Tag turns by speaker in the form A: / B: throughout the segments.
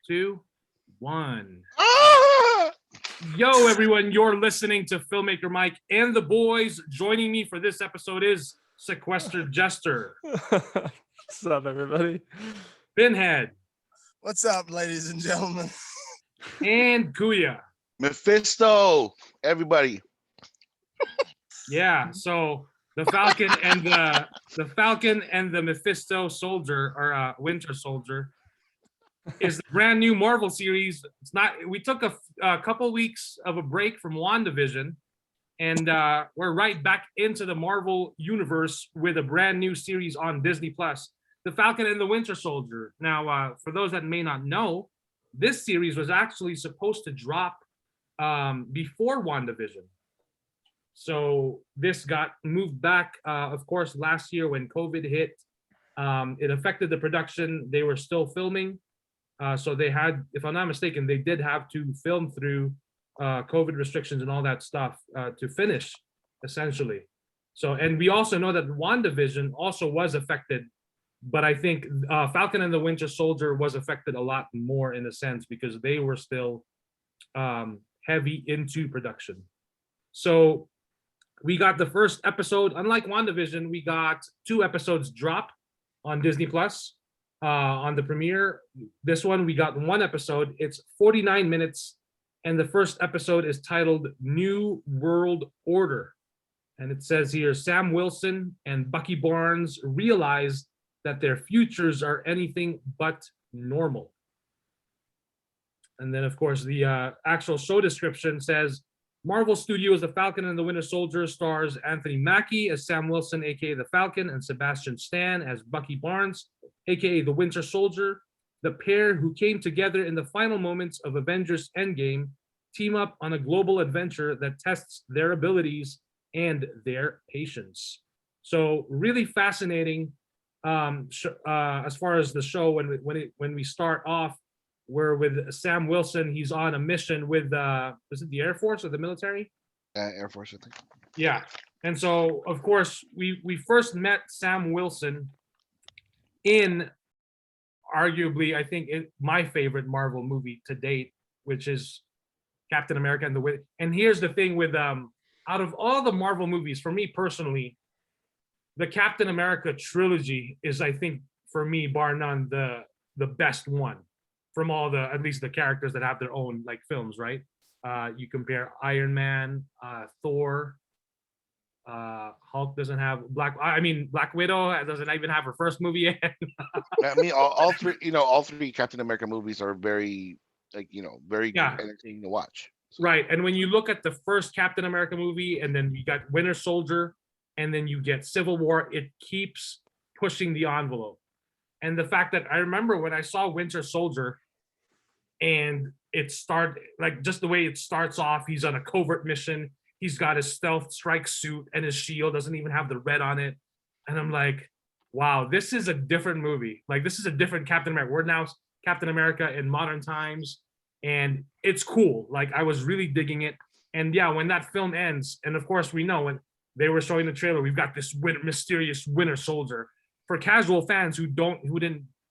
A: 2, 1.
B: Ah!
A: Yo, everyone, you're listening to Filmmaker Mike and the boys. Joining me for this episode is Sequestered Jester,
C: What's up, everybody?
A: Pinhead,
D: What's up, ladies and gentlemen?
A: and Kuya.
B: Mephisto, everybody.
A: Yeah, so the Falcon and the Mephisto Soldier, or Winter Soldier, is the brand new Marvel series. It's not. We took a couple weeks of a break from WandaVision, and we're right back into the Marvel universe with a brand new series on Disney Plus, The Falcon and the Winter Soldier. Now, for those that may not know, this series was actually supposed to drop before WandaVision. So this got moved back, of course, last year when COVID hit. It affected the production. They were still filming. So they had, if I'm not mistaken, they did have to film through COVID restrictions and all that stuff to finish, essentially. So, and we also know that WandaVision also was affected, but I think Falcon and the Winter Soldier was affected a lot more in a sense because they were still heavy into production. So we got the first episode. Unlike WandaVision, we got 2 episodes drop on Disney Plus on the premiere. This one, we got 1 episode. It's 49 minutes, and the first episode is titled New World Order. And it says here, Sam Wilson and Bucky Barnes realize that their futures are anything but normal. And then, of course, the actual show description says, Marvel Studios' The Falcon and the Winter Soldier stars Anthony Mackie as Sam Wilson, aka the Falcon, and Sebastian Stan as Bucky Barnes, aka the Winter Soldier. The pair, who came together in the final moments of Avengers Endgame, team up on a global adventure that tests their abilities and their patience. So really fascinating as far as the show. When we start off, we're with Sam Wilson. He's on a mission with is it the Air Force or the military?
B: Air Force, I think.
A: Yeah. And so, of course, we first met Sam Wilson in arguably, I think, my favorite Marvel movie to date, which is Captain America and the Winter. And here's the thing with out of all the Marvel movies, for me personally, the Captain America trilogy is, I think, for me, bar none, the best one from all the, at least the characters that have their own like films, right? You compare Iron Man, Thor, Hulk doesn't have Black Widow doesn't even have her first movie yet.
B: I mean, all three Captain America movies are very, very entertaining to watch. So.
A: Right, and when you look at the first Captain America movie, and then you got Winter Soldier, and then you get Civil War, it keeps pushing the envelope. And the fact that I remember when I saw Winter Soldier, and it started like just the way it starts off, he's on a covert mission. He's got his stealth strike suit, and his shield doesn't even have the red on it. And I'm like, wow, this is a different movie. Like, this is a different Captain America. We're now Captain America in modern times, and it's cool. Like, I was really digging it. And yeah, when that film ends, and of course we know when they were showing the trailer, we've got this mysterious Winter Soldier. For casual fans who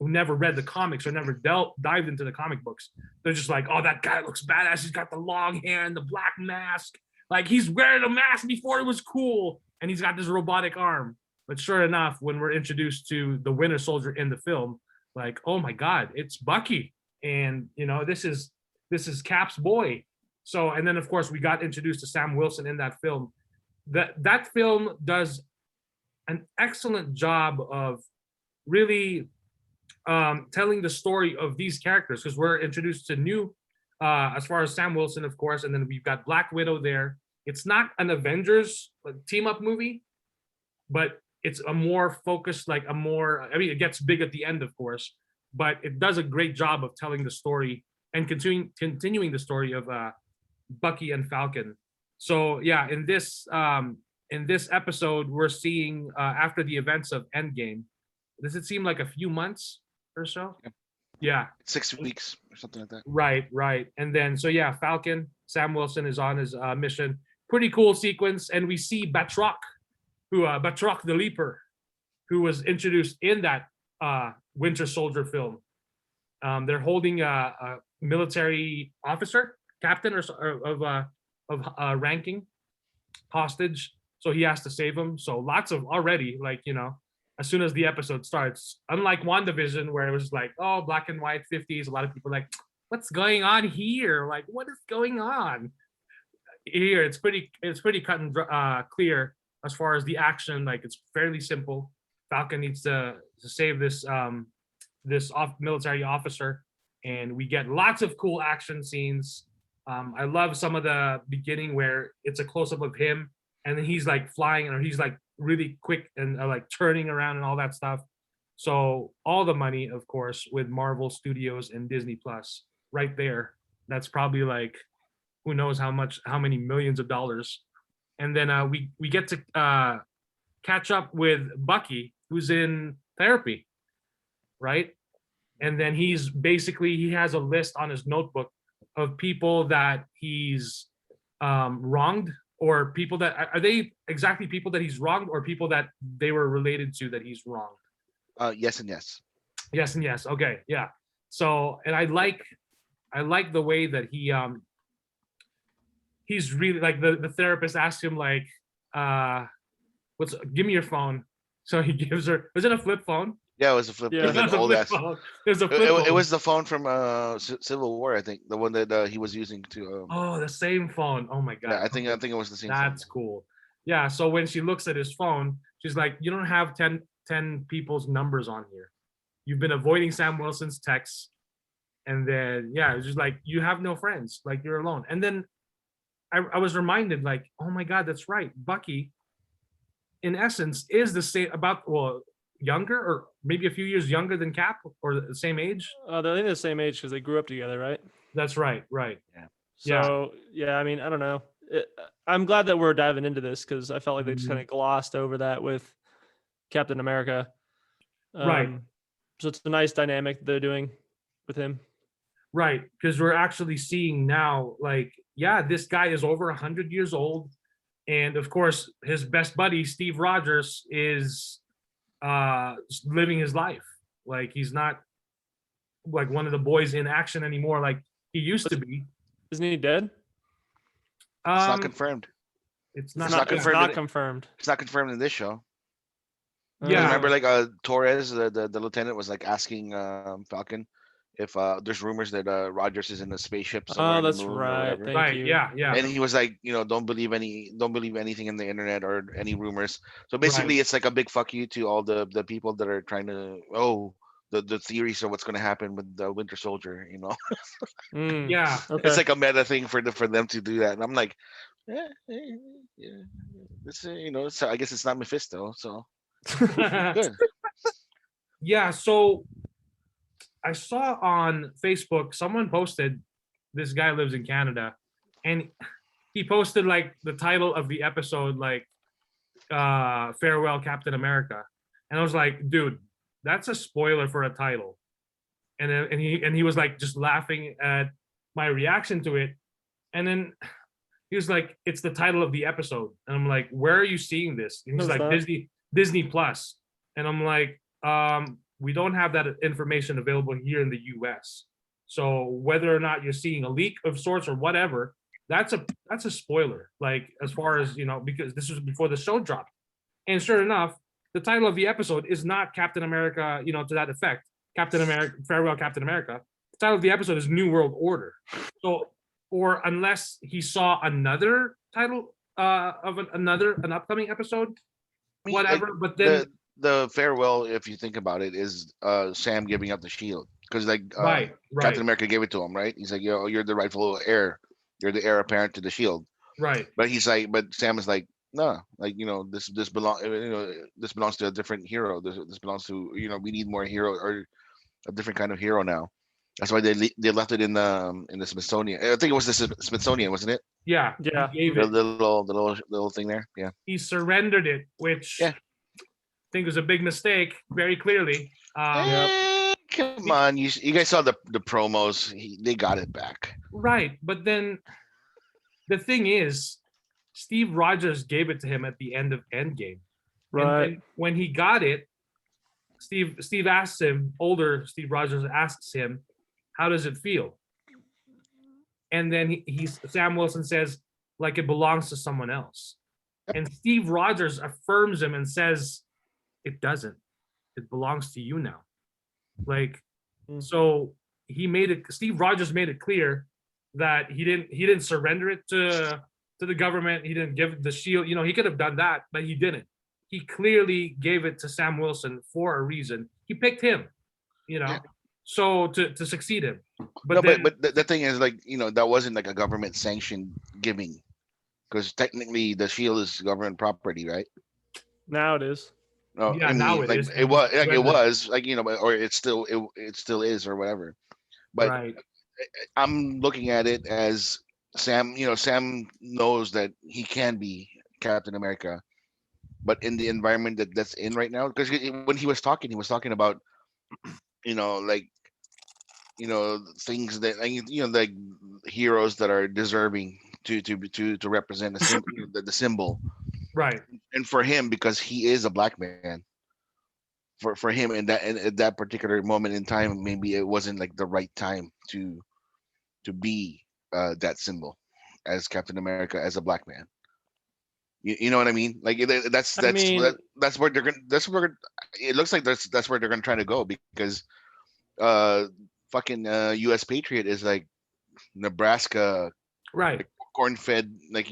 A: never read the comics or never dived into the comic books, they're just like, oh, that guy looks badass. He's got the long hair and the black mask. Like, he's wearing a mask before it was cool, and he's got this robotic arm. But sure enough, when we're introduced to the Winter Soldier in the film, like, oh my God, it's Bucky. And this is Cap's boy. So, and then of course we got introduced to Sam Wilson in that film. That film does an excellent job of really telling the story of these characters, because we're introduced to new, as far as Sam Wilson, of course, and then we've got Black Widow there. It's not an Avengers team up movie, but it's a more focused, it gets big at the end, of course, but it does a great job of telling the story and continuing the story of Bucky and Falcon. So yeah, in this episode, we're seeing after the events of Endgame. Does it seem like a few months or so? Yeah. 6
B: weeks or something like that.
A: Right. And then, so yeah, Falcon, Sam Wilson is on his mission. Pretty cool sequence. And we see Batroc, Batroc the Leaper, who was introduced in that Winter Soldier film. They're holding a military officer, captain of ranking, hostage. So he has to save him. So lots of already, like, as soon as the episode starts, unlike WandaVision, where it was like, oh, black and white 50s, a lot of people are like, what's going on here? Like, what is going on? Here, it's pretty cut and clear as far as the action. Like, it's fairly simple. Falcon needs to save this military officer, and we get lots of cool action scenes. I love some of the beginning where it's a close up of him, and then he's like flying, or he's like really quick and like turning around and all that stuff. So all the money, of course, with Marvel Studios and Disney Plus, right there. That's probably like, who knows how many millions of dollars. And then we get to catch up with Bucky, who's in therapy, right? And then he has a list on his notebook of people that he's wronged, or people that are they exactly people that he's wronged, or people that they were related to that he's wronged.
B: Yes and yes.
A: Yes and yes. Okay, yeah. So, and I like the way that he's really like, the therapist asked him like, give me your phone. So he gives her, was it a flip phone?
B: Yeah, it was a flip.
C: Yeah.
B: It was an old ass.
A: Phone. It was a flip phone.
B: It was the phone from Civil War, I think, the one that he was using to.
A: Oh, the same phone. Oh my god.
B: Yeah, I think it was the same.
A: That's cool. Yeah. So when she looks at his phone, she's like, "You don't have 10 people's numbers on here. You've been avoiding Sam Wilson's texts." And then it's just like, you have no friends. Like, you're alone. And then I was reminded, like, oh my god, that's right. Bucky, in essence, is the same, younger, or maybe a few years younger than Cap, or the same age.
C: They're the same age because they grew up together, right?
A: That's right.
B: Yeah.
C: So I mean, I don't know. I'm glad that we're diving into this because I felt like they just kind of glossed over that with Captain America.
A: Right.
C: So it's a nice dynamic that they're doing with him.
A: Right, because we're actually seeing now, like, this guy is over 100 years old, and of course, his best buddy Steve Rogers is living his life. Like, he's not like one of the boys in action anymore, like he used to be.
C: Isn't he dead?
B: It's not confirmed.
A: It's
B: not
A: not
B: confirmed.
C: Not confirmed.
B: It's not confirmed in this show.
A: Yeah.
B: Remember, like Torres, the lieutenant, was like asking Falcon if there's rumors that Rogers is in a spaceship somewhere.
C: Oh, that's
B: in the moon or
C: right.
B: whatever.
C: Thank
A: right.
C: you.
A: Yeah.
B: And he was like, don't believe anything in the internet or any rumors. So basically, it's like a big fuck you to all the people that are trying to the theories of what's going to happen with the Winter Soldier.
A: Yeah.
C: Okay.
B: It's like a meta thing for them to do that, and I'm like, yeah. This so I guess it's not Mephisto, so good.
A: Yeah. So I saw on Facebook someone posted, this guy lives in Canada, and he posted like the title of the episode, like Farewell Captain America. And I was like, dude, that's a spoiler for a title. And he was like just laughing at my reaction to it. And then he was like, it's the title of the episode. And I'm like, where are you seeing this? And he's like, Disney Plus. And I'm like, we don't have that information available here in the US. So whether or not you're seeing a leak of sorts or whatever, that's a spoiler. Like, as far as, because this was before the show dropped. And sure enough, the title of the episode is not Captain America, to that effect. Captain America, Farewell Captain America. The title of the episode is New World Order. So, or unless he saw another title of an upcoming episode, whatever. But then
B: the farewell, if you think about it, is Sam giving up the shield, because
A: right.
B: Captain America gave it to him, right? He's like, you're the rightful heir. You're the heir apparent to the shield.
A: Right.
B: But he's like, but Sam is like, no, like, this belongs to a different hero. This belongs to, we need more hero, or a different kind of hero now. That's why they left it in the Smithsonian. I think it was the Smithsonian, wasn't it?
A: Yeah.
C: Yeah.
A: He gave
B: The
A: it.
B: little thing there. Yeah.
A: He surrendered it, which I think was a big mistake, very clearly.
B: Come on, you guys saw the promos. They got it back.
A: Right, but then the thing is, Steve Rogers gave it to him at the end of Endgame.
C: Right.
A: And when he got it, Steve asks him, older Steve Rogers asks him, how does it feel? And then Sam Wilson says, like it belongs to someone else. And Steve Rogers affirms him and says, it doesn't. It belongs to you now. Like, so Steve Rogers made it clear that he didn't surrender it to the government. He didn't give the shield. He could have done that, but he didn't. He clearly gave it to Sam Wilson for a reason. He picked him, so to succeed him. But
B: the thing is, like, that wasn't like a government sanctioned giving, because technically the shield is government property, right?
C: Now it is.
B: No,
A: yeah, now it is.
B: It was like or it still is or whatever. But
A: right.
B: I'm looking at it as Sam. Sam knows that he can be Captain America, but in the environment that's in right now, because when he was talking about, like, things that, like heroes that are deserving to represent the symbol.
A: Right.
B: And for him, because he is a black man, for him in that particular moment in time, maybe it wasn't like the right time to be that symbol as Captain America as a black man. You know what I mean? Like that's where they're gonna. It looks like that's where they're gonna try to go, because fucking U.S. Patriot is like Nebraska,
A: right?
B: Like corn-fed, like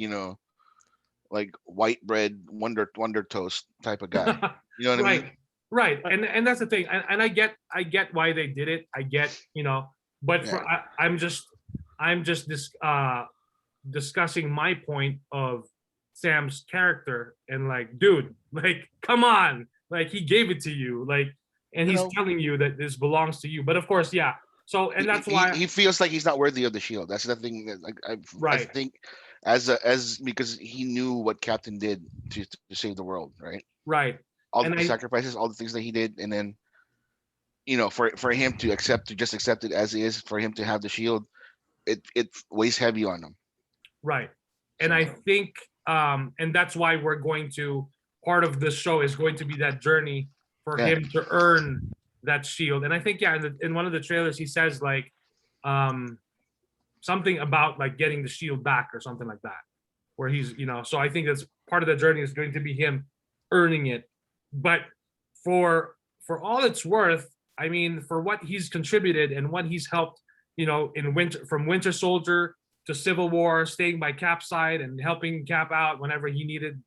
B: like white bread wonder toast type of guy. You know what I mean?
A: Right. And that's the thing. And I get why they did it. I get, but I'm just discussing my point of Sam's character, and like, dude, like, come on, like, he gave it to you, like, and he's telling you that this belongs to you. But of course, yeah. So, and that's why
B: he feels like he's not worthy of the shield. That's the thing that, like, I think as because he knew what Captain did to save the world, right?
A: Right.
B: All the sacrifices, all the things that he did, and then for him to just accept it as is, for him to have the shield, it weighs heavy on him.
A: Right. And I think and that's why we're going to, part of this show is going to be that journey for him to earn that shield. And I think in one of the trailers he says like something about like getting the shield back or something like that, where he's so I think that's part of the journey is going to be him earning it. But for all it's worth, I mean, for what he's contributed and what he's helped, from Winter Soldier to Civil War, staying by Cap's side and helping Cap out whenever he needed,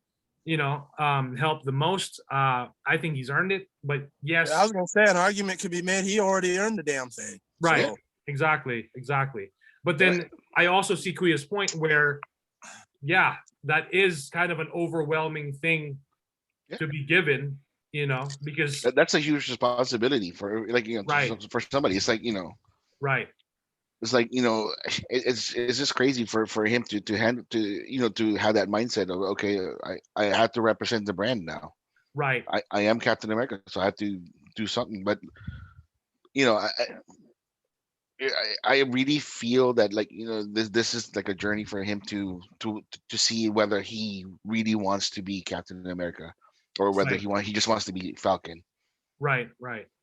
A: help the most. I think he's earned it. But yes,
D: I was gonna say an argument could be made. He already earned the damn thing.
A: Right.
D: So.
A: Exactly. But then I also see Kuya's point where, that is kind of an overwhelming thing to be given, because
B: that's a huge responsibility for, like, for somebody. It's like,
A: right.
B: It's like, it's just crazy for him to handle, to have that mindset of, okay, I have to represent the brand now.
A: Right.
B: I am Captain America, so I have to do something. But I really feel that, like, this is like a journey for him to see whether he really wants to be Captain America, or whether he just wants to be Falcon.
A: Right.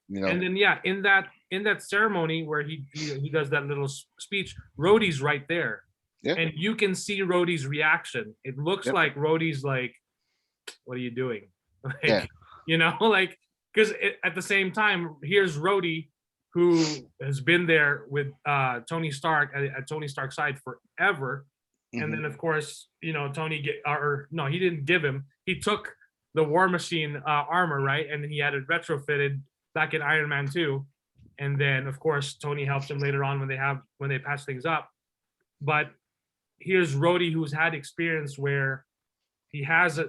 A: And then in that ceremony where he does that little speech, Rhodey's right there, and you can see Rhodey's reaction. It looks like Rhodey's like, "What are you doing?" Like, like, because at the same time, here's Rhodey, who has been there with Tony Stark at Tony Stark's side forever, and then of course, Tony he didn't give him. He took the War Machine armor, right, and then he had it retrofitted back in Iron Man 2, and then of course Tony helps him later on when they patch things up. But here's Rhodey, who's had experience where he has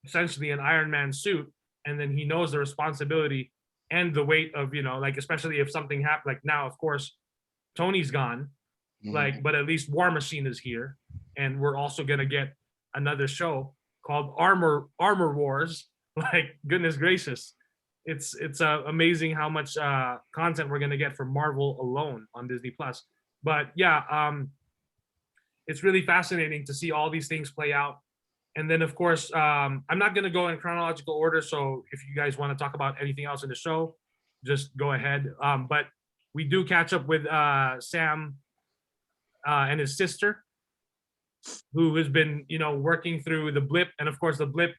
A: essentially an Iron Man suit, and then he knows the responsibility and the weight of, like, especially if something happened, like now of course Tony's gone, like, but at least War Machine is here, and we're also gonna get another show called Armor Wars. Like, goodness gracious. It's amazing how much content we're gonna get from Marvel alone on Disney Plus. But it's really fascinating to see all these things play out. And then of course, I'm not gonna go in chronological order. So if you guys want to talk about anything else in the show, just go ahead. But we do catch up with Sam and his sister, who has been, working through the blip, and of course the blip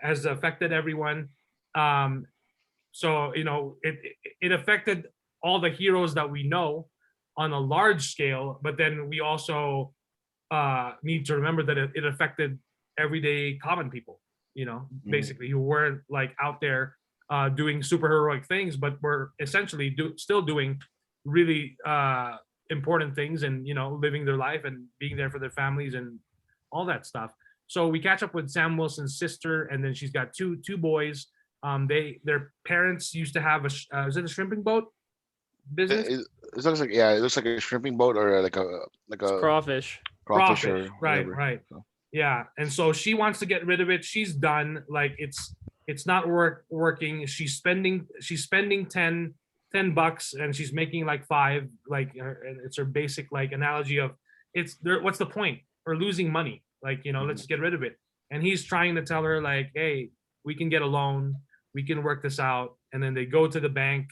A: has affected everyone. So it affected all the heroes that we know on a large scale, but then we also need to remember that it affected everyday common people, basically, who weren't like out there doing superheroic things, but were essentially still doing really important things, and living their life and being there for their families and all that stuff. So we catch up with Sam Wilson's sister, and then she's got two boys. Their parents used to have is it a shrimping boat business?
B: It looks like it looks like a shrimping boat or like a
C: It's crawfish.
B: crawfish or
A: right,
B: whatever.
A: right.
B: So,
A: Yeah, and so she wants to get rid of it. She's done. Like it's not working. She's spending $10, and she's making like $5. Like it's her basic like analogy of it's there. What's the point? We're losing money. Like let's get rid of it. And he's trying to tell her like, hey, we can get a loan. We can work this out. And then they go to the bank,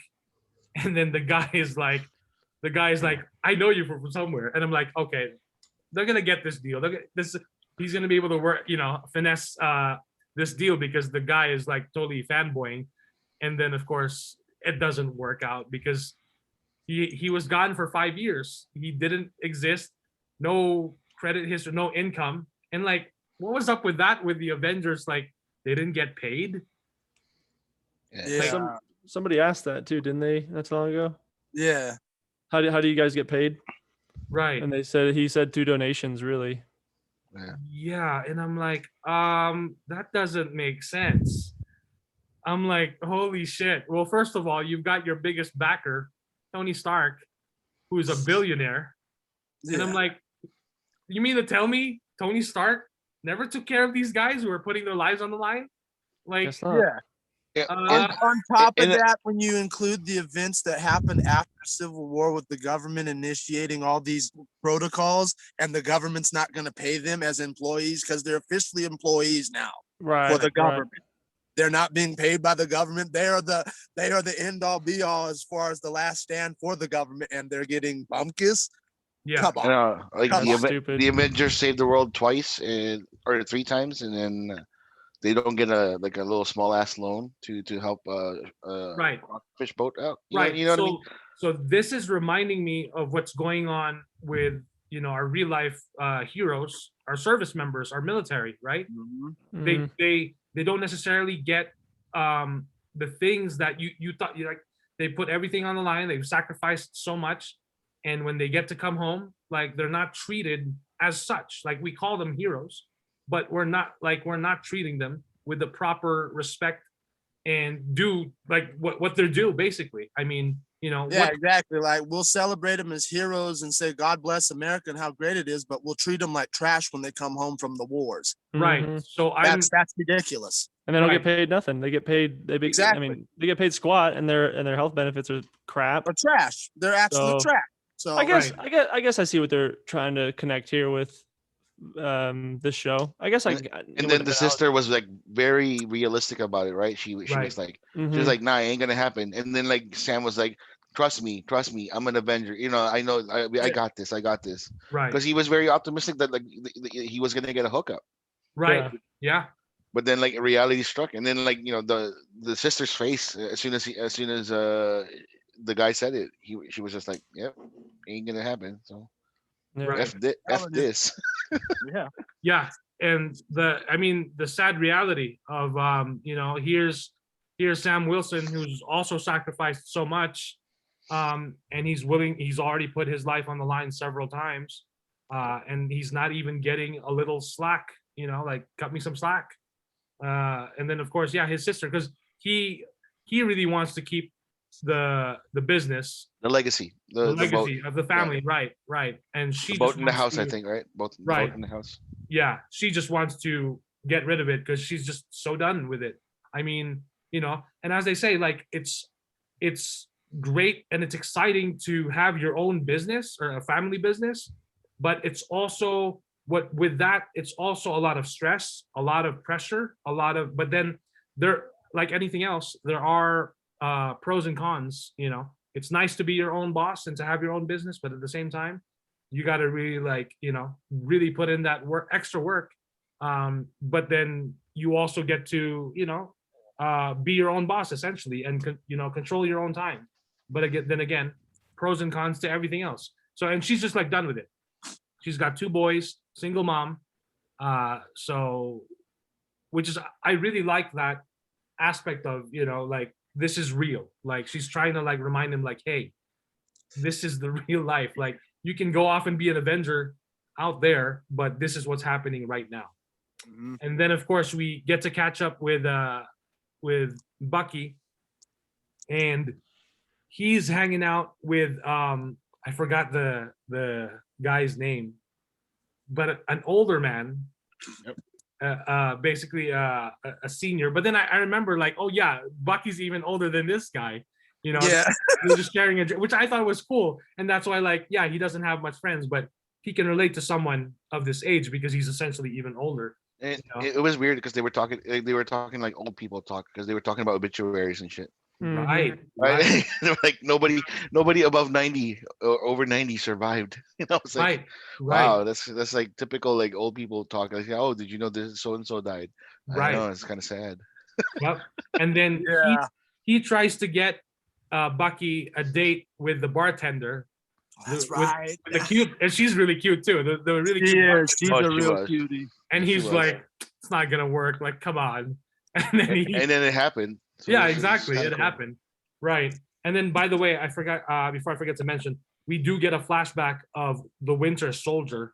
A: and then the guy is like, I know you from somewhere. And I'm like, okay, they're gonna get this deal. He's gonna be able to work, finesse this deal, because the guy is like totally fanboying. And then of course it doesn't work out, because he was gone for 5 years. He didn't exist, no credit history, no income. And like, what was up with that with the Avengers? Like, they didn't get paid.
D: Yeah.
C: Somebody asked that too, didn't they? Not too long ago.
D: Yeah.
C: How do you guys get paid?
A: Right.
C: And he said through donations, really.
A: Yeah, and I'm like, that doesn't make sense. I'm like, holy shit. Well, first of all, you've got your biggest backer, Tony Stark, who is a billionaire. And I'm like, you mean to tell me Tony Stark never took care of these guys who are putting their lives on the line? Like,
C: Guess not.
D: yeah.
B: Yeah,
D: And on top of
B: and-
D: that, when you include the events that happened after Civil War with the government initiating all these protocols, and the government's not going to pay them as employees because they're officially employees now
C: Right.
D: for the
C: right.
D: government. They're not being paid by the government. They are the end all be all as far as the last stand for the government, and they're getting bumkus.
A: yeah.
D: Come on.
B: like
C: That's
B: the,
C: stupid.
B: the Avengers saved the world twice or 3 times, and then they don't get a little small ass loan to help
A: Right.
B: fish boat out.
A: Right.
B: You know what I mean?
A: So this is reminding me of what's going on with our real life heroes, our service members, our military, right?
D: Mhm.
C: Mhm.
A: They don't necessarily get the things that you thought like. They put everything on the line. They've sacrificed so much, and when they get to come home, like, they're not treated as such. Like, we call them heroes, but we're not treating them with the proper respect and do like what they're due, basically. I mean,
D: Yeah, exactly. Like, we'll celebrate them as heroes and say God bless America and how great it is, but we'll treat them like trash when they come home from the wars.
A: right.
C: Mhm.
A: So
D: That's ridiculous.
C: And they don't
A: Right.
C: get paid nothing. They get paid. I
D: Exactly.
C: mean, they get paid squat, and their health benefits are crap.
D: Or trash. They're absolute
C: So,
D: trash. So
C: I guess
A: Right.
C: I guess I see what they're trying to connect here with this show. I guess
B: And then the sister was like very realistic about it, right? She
A: Right.
B: was like,
C: Mm-hmm.
B: she was like, nah, it ain't gonna happen. And then like Sam was like, trust me, I'm an Avenger. I know, I got this,
A: right,
B: because he was very optimistic that like he was gonna get a hookup.
A: right, yeah,
B: But then like reality struck, and then like the sister's face as soon as the guy said it, she was just like, yep, ain't gonna happen. So
A: Right.
B: F this.
D: yeah.
A: yeah. And the sad reality of here's Sam Wilson, who's also sacrificed so much, and he's already put his life on the line several times, and he's not even getting a little slack, like, cut me some slack. And then of course, yeah, his sister, because he really wants to keep the business,
B: The legacy,
A: the
B: the boat,
A: legacy of the family, right, and she
B: the boat
A: just
B: in the
A: wants
B: house, I
A: to-
B: think, right? Both
A: Right.
B: boat in the house.
A: yeah, she just wants to get rid of it because she's just so done with it. I mean, and as they say, like, it's great and it's exciting to have your own business or a family business, but it's also what with that, it's also a lot of stress, a lot of pressure, but then there, like anything else, there are pros and cons. It's nice to be your own boss and to have your own business, but at the same time, you got to really really put in that extra work. But then you also get to be your own boss essentially, and control your own time. But again, pros and cons to everything else. So, and she's just like done with it. She's got 2 boys, single mom. So, which is, I really like that aspect of, like, this is real. Like, she's trying to like remind him, like, hey, this is the real life. Like, you can go off and be an Avenger out there, but this is what's happening right now.
D: Mhm.
A: And then of course we get to catch up with Bucky, and he's hanging out with I forgot the guy's name, but an older man. Basically a senior. But then I remember, like, oh yeah, Bucky's even older than this guy.
D: Yeah.
A: They're just sharing which I thought was cool, and that's why, like, yeah, he doesn't have much friends, but he can relate to someone of this age because he's essentially even older.
B: And it was weird because they were talking like old people talk, because they were talking about obituaries and shit.
C: Mhm.
A: Right.
B: Right? They were like, nobody above 90 or over 90 survived. It's like,
A: Right.
B: wow, that's like typical like old people talk. Like, oh, did you know this so and so died?
A: Right.
B: I know, it's kind of sad.
A: Yep. And then
D: Yeah.
A: he tries to get Bucky a date with the bartender.
D: That's
A: with-
D: right.
A: The cute, and she's really cute too. The really
D: She
A: cute. bartender.
D: is. She's
B: Oh,
D: a
B: she
D: real
B: was.
D: cutie.
A: And
B: She
A: he's
B: was.
A: like, it's not gonna work. Like, come on. And then
B: And then it happened. So
A: yeah,
B: this is
A: exactly.
B: kinda
A: It
B: cool.
A: happened. Right. And then, by the way, I forgot, before I forget to mention, we do get a flashback of the Winter Soldier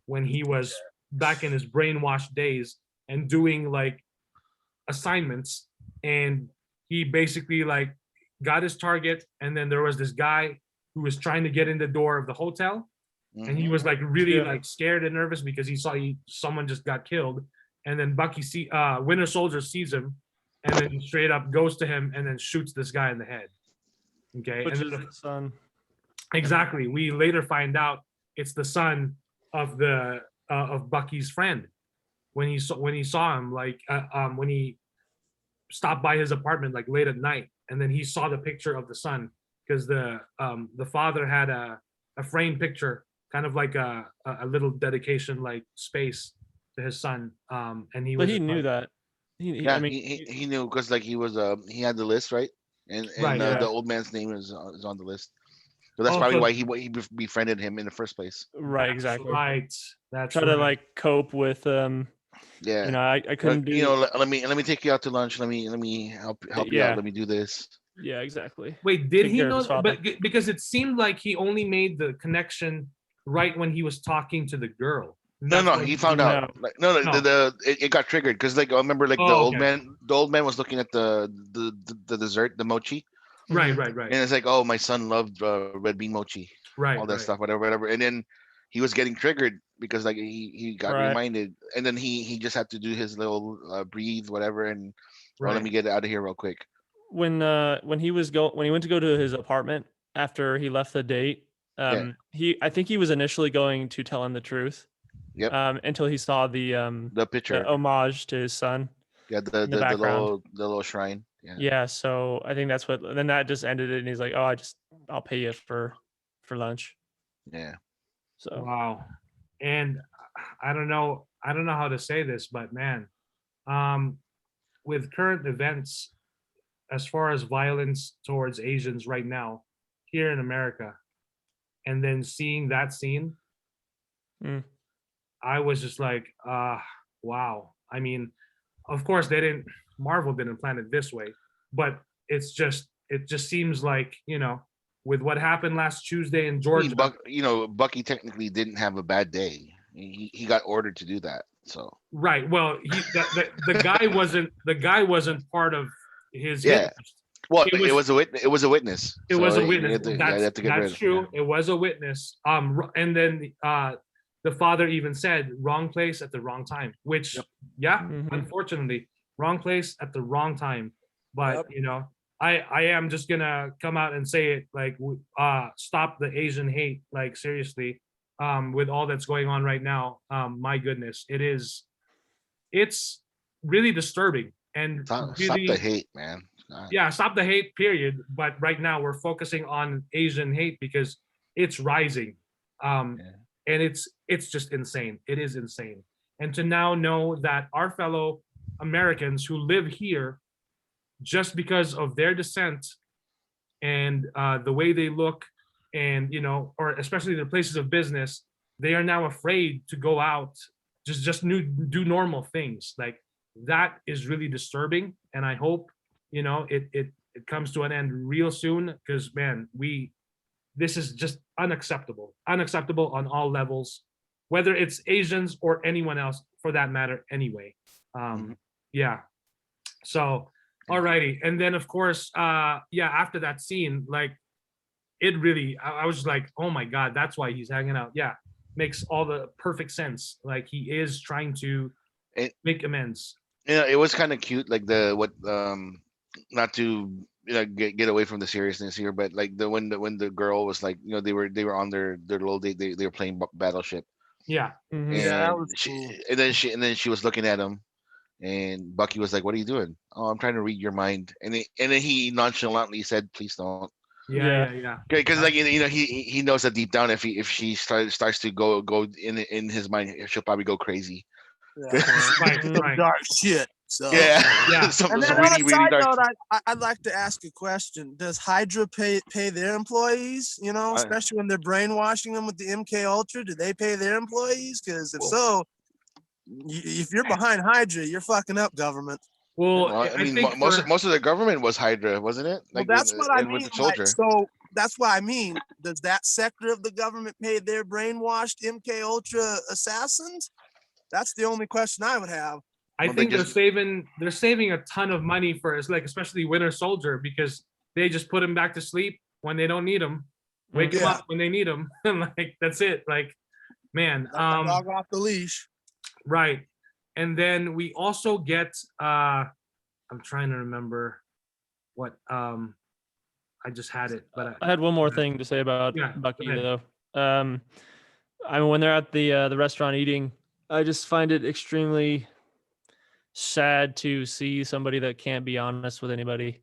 A: when he was back in his brainwashed days and doing like assignments. And he basically like got his target. And then there was this guy who was trying to get in the door of the hotel. And he
B: Mhm.
A: was like really
C: Yeah.
A: like scared and nervous because he saw someone just got killed. And then Winter Soldier sees him, and then he straight up goes to him and then shoots this guy in the head. Okay.
C: Which
A: And
C: is
A: then
C: the son.
A: exactly, we later find out it's the son of of Bucky's friend. When he saw him, like when he stopped by his apartment like late at night, and then he saw the picture of the son, because the father had a framed picture, kind of like a little dedication like space to his son. And he
C: But
A: was
C: he
A: just
C: knew
A: like,
C: that.
B: Yeah,
C: I mean,
B: he knew, because like he was he had the list, right? And
A: Right,
C: yeah.
B: the old man's name is on the list. So that's
A: Oh,
B: probably
A: so-
B: why he befriended him in the first place.
C: right,
A: that's
C: exactly.
A: right. That's
C: Try
A: right.
C: to like cope with
B: Yeah.
C: I couldn't do
B: let me take you out to lunch. Let me help you
C: Yeah.
B: out. Let me do this.
C: yeah, exactly.
A: Wait, did
C: take
A: he
C: care of
A: know?
C: his father.
A: But because it seemed like he only made the connection right when he was talking to the girl.
B: No,
A: That's
B: no,
A: when
B: he found out.
C: No.
B: Like, no,
A: No.
B: it got triggered because like I remember like the
A: Oh,
B: old
A: okay.
B: man, was looking at the dessert, the mochi,
A: Right,
C: Mhm.
A: right, right,
B: and it's like, oh, my son loved red bean mochi,
A: right,
B: all that
A: right.
B: stuff, whatever. And then he was getting triggered because like he got
C: Right.
B: reminded, and then he just had to do his little breathe, whatever, and oh,
A: Right.
B: let me get out of here real quick.
C: When he went to go to his apartment after he left the date, I think he was initially going to tell him the truth.
B: Yep.
C: Until he saw the
B: The picture,
C: homage to his son.
B: yeah,
C: in the background.
B: the little shrine, yeah.
C: Yeah, so I think that's what. Then that just ended it, and he's like, "Oh, I'll pay you for lunch."
B: Yeah.
C: So
A: Wow. And I don't know how to say this, but man, with current events, as far as violence towards Asians right now here in America, and then seeing that scene,
C: Mm.
A: I was just like, wow. I mean, of course Marvel didn't plan it this way, but it just seems like, with what happened last Tuesday in
B: I
A: Georgia.
B: mean, Bucky technically didn't have a bad day. He got ordered to do that. So
A: Right. Well, the guy wasn't part of his hit
B: yeah.
A: list.
B: Well,
A: It
B: it
A: was-
B: was a witness. It was a witness.
A: It was
B: So
A: a
B: you
A: witness.
B: have to- yeah, you have to get rid
A: That's
B: of-
A: true.
B: yeah.
A: It was a witness. And then the father even said, "Wrong place at the wrong time," which, yeah,
C: Mhm.
A: unfortunately, wrong place at the wrong time. But
D: Yep.
A: I am just gonna come out and say it, like, stop the Asian hate, like, seriously. with all that's going on right now. My goodness, it's really disturbing and
B: Stop the
A: really,
B: hate, man. God.
A: yeah, stop the hate, period. But right now we're focusing on Asian hate because it's rising, and it's just insane. It is insane. And to now know that our fellow Americans who live here, just because of their descent and the way they look, and or especially their places of business, they are now afraid to go out, do normal things. Like, that is really disturbing, and I hope it comes to an end real soon, because man, this is just unacceptable on all levels, whether it's Asians or anyone else for that matter anyway. Yeah, so alrighty. And then of course, after that scene, like, it really, I was just like, oh my god, that's why he's hanging out. Yeah, makes all the perfect sense. Like, he is trying to make amends.
B: Yeah, it was kind of cute, like not to get away from the seriousness here, but like when the girl was like, they were on their little date, they were playing Battleship.
A: Yeah.
B: And
D: Yeah, that was
B: she,
D: cool.
B: and then she was looking at him, and Bucky was like, "What are you doing?" "Oh, I'm trying to read your mind." And then he nonchalantly said, "Please don't."
A: Yeah.
B: Because like he knows that deep down, if she starts to go in his mind, she'll probably go crazy.
D: Yeah.
A: Right.
D: Some dark shit. So
A: Yeah.
B: some
D: And then
B: really
D: on a
B: really
D: side
B: dark.
D: note, I'd like to ask a question. Does Hydra pay their employees, especially when they're brainwashing them with the MK Ultra? Do they pay their employees? Because if so, if you're behind Hydra, you're fucking up, government.
A: Well,
B: Well, I mean,
A: think
B: most of the government was Hydra, wasn't it?
D: Well,
B: Like
D: that's what I
B: and with
D: mean.
B: the soldier.
D: So that's what I mean. Does that sector of the government pay their brainwashed MK Ultra assassins? That's the only question I would have.
A: I
B: Well,
A: think
B: they
A: they're saving a ton of money for, like, especially Winter Soldier, because they just put him back to sleep when they don't need him, wake him
D: Yeah.
A: up when they need him. Like, that's it. Like, man,
D: Let the dog off the leash.
A: right. And then we also get I'm trying to remember what I just had it, but
C: I had one more thing to say about
A: Yeah,
C: Bucky
A: go ahead.
C: though. I mean, when they're at the restaurant eating, I just find it extremely sad to see somebody that can't be honest with anybody.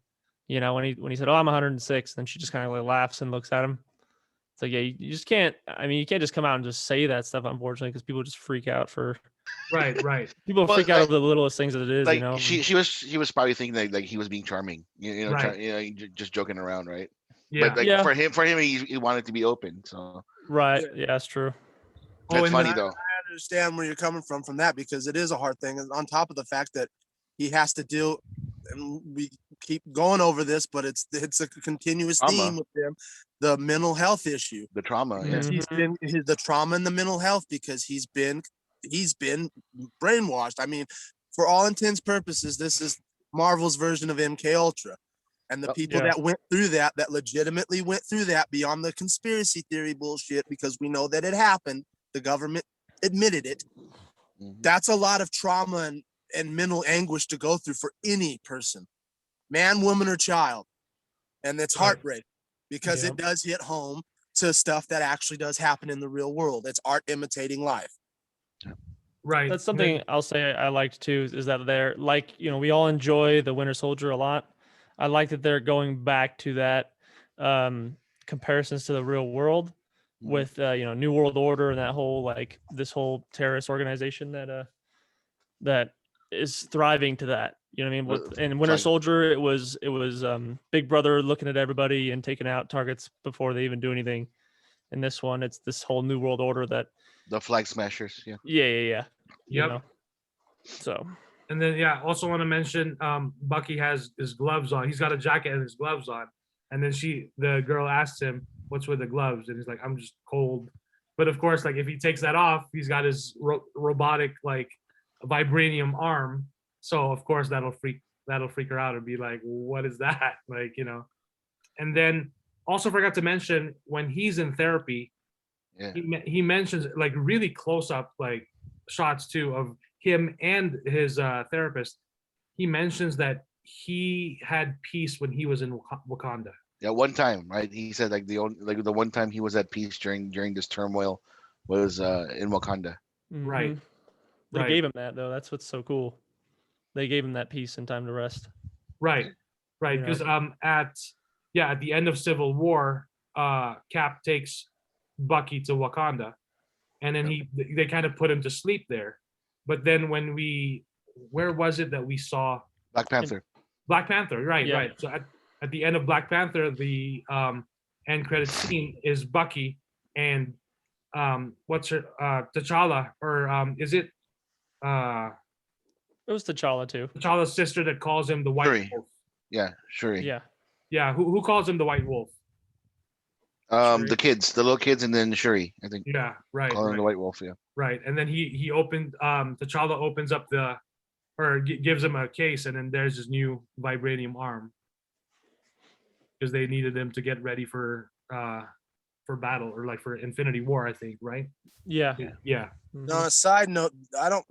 C: When he said, "Oh, I'm 106," then she just kind of like laughs and looks at him. It's like, yeah, you just can't. I mean, you can't just come out and just say that stuff, unfortunately, because people just freak out for.
A: right.
C: People
B: Well,
C: freak out
B: like-
C: over the littlest things that it is.
B: Like she was probably thinking like he was being charming,
A: Right.
B: just joking around, right?
A: Yeah.
B: But like
C: Yeah.
B: for him, he wanted to be open. So
C: Right. Yeah, that's true.
B: that's
A: and
B: funny
A: then-
B: though.
D: I understand where you're coming from that, because it is a hard thing. And on top of the fact that he has to deal, and we keep going over this, but it's a continuous
B: Trauma.
D: theme with him, the mental health issue.
B: The trauma, yeah.
D: He's been the trauma and the mental health, because he's been brainwashed. I mean, for all intents purposes, this is Marvel's version of MK Ultra. And the people that went through that legitimately went through that beyond the conspiracy theory bullshit, because we know that it happened. The government admitted it. That's a lot of trauma and mental anguish to go through for any person, man, woman, or child. And it's heartbreaking, because it does hit home to stuff that actually does happen in the real world. It's art imitating life.
A: Right.
C: That's something I'll say I liked too, is that they're like, we all enjoy the Winter Soldier a lot. I like that they're going back to that comparisons to the real world with New World Order and that whole, like, this whole terrorist organization that is thriving to that. You know what I mean? In Winter Soldier, it was Big Brother looking at everybody and taking out targets before they even do anything. In this one, it's this whole New World Order that
B: the flag smashers, yeah.
C: Yeah.
A: Yep.
C: So.
A: And then also want to mention Bucky has his gloves on. He's got a jacket and his gloves on. And then the girl asks him, "What's with the gloves?" And he's like, "I'm just cold." But of course, like, if he takes that off, he's got his robotic, like, vibranium arm. So of course that'll freak her out and be like, "What is that?" Like, And then also forgot to mention, when he's in therapy, he mentions, like, really close up, like, shots too of him and his therapist. He mentions that he had peace when he was in Wakanda.
B: Yeah, one time, right? He said like the one time he was at peace during this turmoil was in Wakanda.
A: Right.
C: Mhm. They
A: Right.
C: gave him that though. That's what's so cool. They gave him that peace and time to rest.
A: Right. Right.
C: You know?
A: Because at the end of Civil War, Cap takes Bucky to Wakanda, and then they kind of put him to sleep there. But then where was it that we saw
B: Black Panther.
A: Black Panther? Right.
C: Yeah.
A: Right. So at the end of Black Panther, the end credit scene is Bucky and what's her T'Challa, or is it
C: It was T'Challa too.
A: T'Challa's sister that calls him the White
B: Shuri.
A: Wolf?
B: Yeah, Shuri.
C: Yeah.
A: Yeah, who calls him the White Wolf?
C: Shuri.
B: The kids, the little kids, and then Shuri. I think
A: Yeah, right,
B: calling him
A: right,
B: the White Wolf. Yeah.
A: right. And then he opened T'Challa opens up gives him a case, and then there's his new vibranium arm because they needed him to get ready for battle, or like for Infinity War, I think, right?
C: Yeah.
A: Yeah.
C: Mhm.
D: No, a side note, I don't,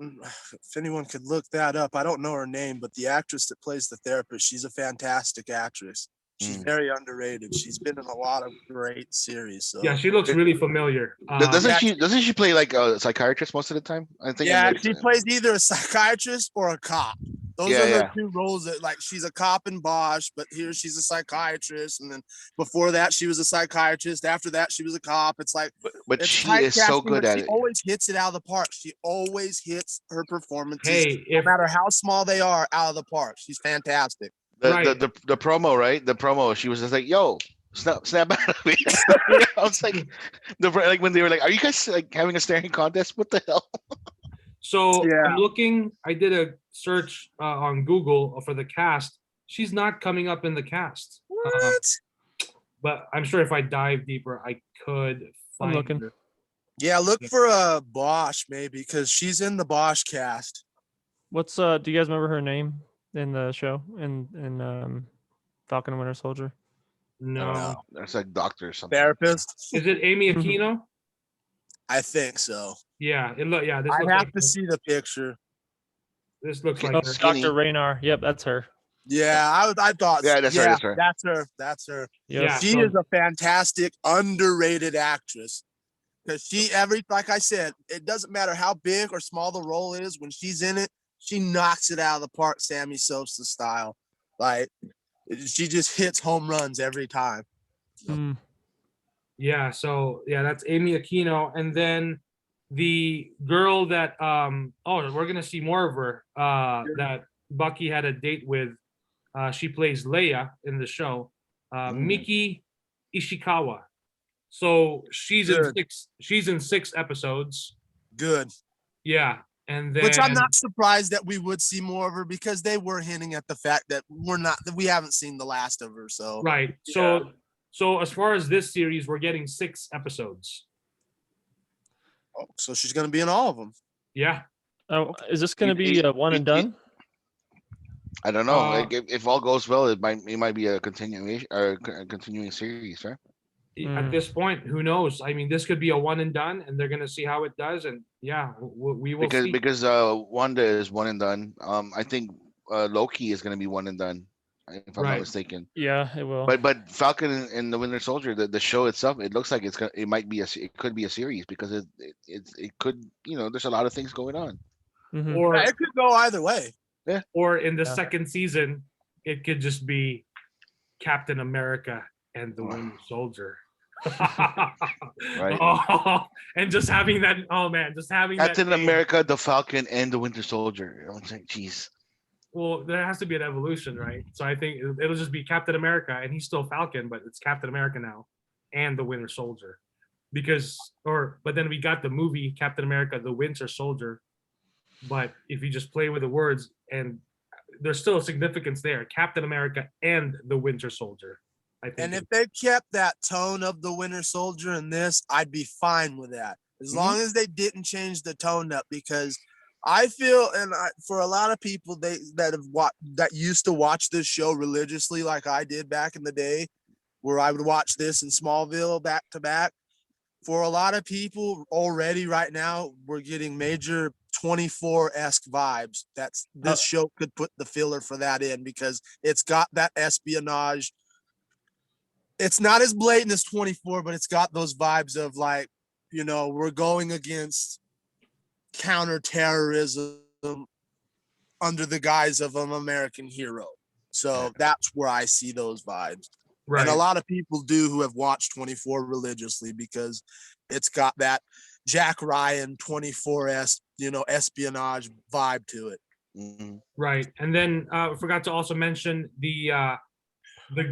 D: if anyone could look that up, I don't know her name, but the actress that plays the therapist, she's a fantastic actress. She's
B: Mm.
D: very underrated. She's been in a lot of great series. So
A: Yeah, she looks really familiar.
B: Doesn't she play like a psychiatrist most of the time? I think.
D: yeah, she plays either a psychiatrist or a cop. Those
B: Yeah,
D: are her
B: yeah.
D: two roles. That, like, she's a cop in Bosch, but here she's a psychiatrist, and then before that she was a psychiatrist. After that she was a cop. It's like,
B: But
D: it's
B: she is so
D: typecasting,
B: good
D: but
B: at
D: she
B: it.
D: always hits it out of the park. She always hits her performances,
A: Hey,
D: no matter how small they are, out of the park. She's fantastic.
A: Right.
B: The promo, right? The promo. She was just like, "Yo, snap out of me." I was like, like when they were like, "Are you guys like having a staring contest? What the hell?"
A: So
D: Yeah.
A: I did a search on Google for the cast. She's not coming up in the cast.
D: What?
A: But I'm sure if I dive deeper, I could
C: I'm
A: find
C: looking.
A: her.
D: Yeah, look for a Bosch maybe, because she's in the Bosch cast.
C: What's do you guys remember her name in the show in Falcon and Winter Soldier?
A: No.
D: No.
B: That's like doctor or something.
D: Therapist.
A: Is it Amy Aquino?
D: I think so.
A: Yeah, this
D: I
A: looks
D: have
A: like
D: to see the picture.
A: this looks like
C: Oh,
A: her.
B: Skinny.
C: Dr. Raynar. Yep, that's her.
D: Yeah, I thought.
B: Yeah, that's her, that's her.
D: That's her. That's her.
C: Yep.
A: Yeah.
D: She
A: so-
D: is a fantastic, underrated actress. Because like I said, it doesn't matter how big or small the role is. When she's in it, she knocks it out of the park, Sammy Sosa style. Like, she just hits home runs every time.
C: Mm.
A: Yeah, so yeah, that's Amy Aquino, and then the girl that we're gonna see more of her that Bucky had a date with. She plays Leia in the show, Miki Ishikawa. So she's
D: Good.
A: in 6 episodes.
D: Good.
A: Yeah, and then
D: Which I'm not surprised that we would see more of her, because they were hinting at the fact that we haven't seen the last of her. So
A: right. So as far as this series, we're getting 6 episodes.
D: so she's gonna be in all of them.
A: Yeah.
C: Oh, is this going to
B: It-
C: be a one and done?
B: I don't know.
A: Uh,
B: Like if all goes well, it might be a continuation or a continuing series, right?
A: At
C: Mm.
A: this point, who knows? I mean, this could be a one and done, and they're gonna see how it does, and yeah, we will see.
B: Because Wanda is one and done. I think Loki is gonna be one and done, if I'm
A: Right.
B: not mistaken.
C: Yeah, it will.
B: But Falcon and the Winter Soldier, the show itself, it looks like it could be a series, because it could, there's a lot of things going on.
C: Mhm.
A: or
D: It could go either way.
A: or in the
C: Yeah.
A: second season, it could just be Captain America and the Winter Soldier.
B: Right.
A: Oh, and just having that. Oh man, just having
B: Captain
A: that name.
B: America, the Falcon, and the Winter Soldier. I'm saying, jeez.
A: Well, there has to be an evolution, right? So I think it'll just be Captain America, and he's still Falcon, but it's Captain America now, and the Winter Soldier, but then we got the movie Captain America, the Winter Soldier, but if you just play with the words, and there's still a significance there, Captain America and the Winter Soldier. I think.
D: And if they kept that tone of the Winter Soldier in this, I'd be fine with that, as long as they didn't change the tone up. Because I feel, for a lot of people that used to watch this show religiously, like I did back in the day, where I would watch this in Smallville back to back. For a lot of people already right now, we're getting major 24-esque vibes. This show could put the filler for that in, because it's got that espionage. It's not as blatant as 24, but it's got those vibes of like we're going against counterterrorism under the guise of an American hero. So that's where I see those vibes.
A: Right.
D: And a lot of people do who have watched 24 religiously, because it's got that Jack Ryan 24 espionage vibe to it.
B: Mm-hmm.
A: Right. And then I forgot to also mention the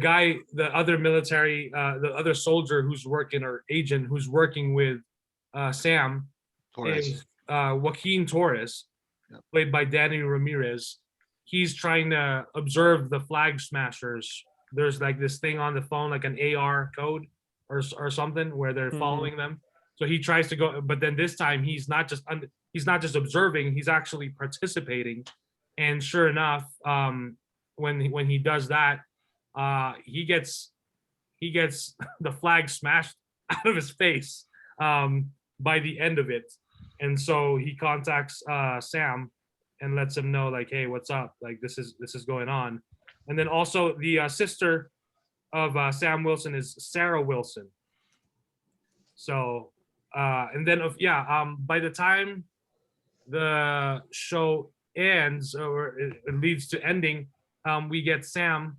A: guy, the other military, the other soldier who's working, or agent who's working with Sam,
B: Torres.
A: is Joaquin Torres, played by Danny Ramirez. He's trying to observe the flag smashers. There's like this thing on the phone, like an AR code or something, where they're following them. So he tries to go, but then this time he's not just observing, he's actually participating. And sure enough, when he does that, he gets the flag smashed out of his face by the end of it. And so he contacts Sam and lets him know, like, hey, what's up? Like, this is going on. And then also the sister of Sam Wilson is Sarah Wilson. So and then by the time the show ends, or it leads to ending, we get Sam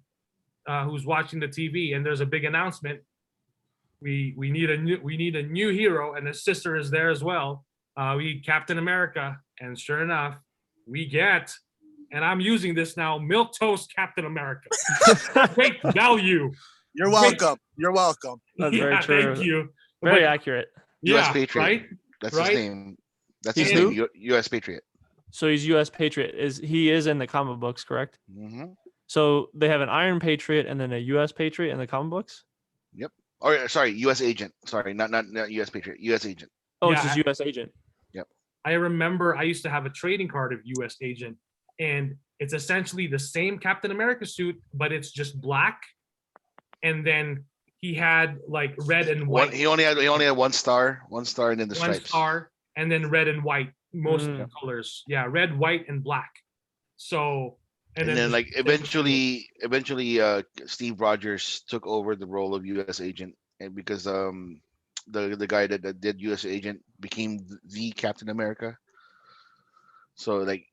A: who's watching the TV, and there's a big announcement. We need a new hero, and his sister is there as well. We need Captain America, and sure enough, we get, and I'm using this now, milquetoast Captain America. Great value.
D: You're welcome. You're welcome.
C: That's very true.
A: Thank you.
C: Very
A: But-
C: accurate.
B: U.S.
A: Yeah,
B: Patriot.
A: right?
B: That's
A: Right?
B: his name. That's
C: He's
B: his
C: who?
B: name. U.S. Patriot.
C: So he's U.S. Patriot. He is in the comic books, correct?
B: Mm-hmm.
C: So they have an Iron Patriot and then a U.S. Patriot in the comic books.
B: Or sorry, U.S. agent. Sorry, not U.S. Patriot. U.S. agent.
C: Oh,
A: Yeah,
C: it's just U.S. agent.
A: I remember I used to have a trading card of U.S. agent, and it's essentially the same Captain America suit, but it's just black. And then he had like red and white.
B: He only had one star, and then the
A: one
B: stripes.
A: star, and then red and white, most of the
C: Mm.
A: colors. Yeah, red, white, and black. So
B: And then like eventually, Steve Rogers took over the role of U.S. agent, and because the guy that did U.S. agent became the Captain America. So like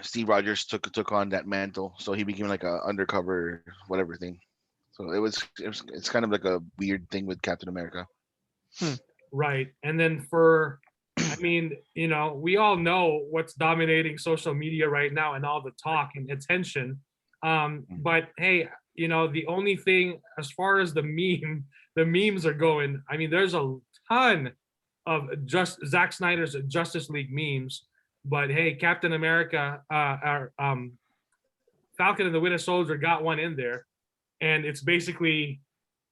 B: Steve Rogers took on that mantle, so he became like a undercover whatever thing. So it's kind of like a weird thing with Captain America.
A: right, and then I mean, we all know what's dominating social media right now and all the talk and attention. But hey, the only thing as far as the memes are going, I mean, there's a ton of just Zack Snyder's Justice League memes. But hey, Captain America, Falcon and the Winter Soldier got one in there, and it's basically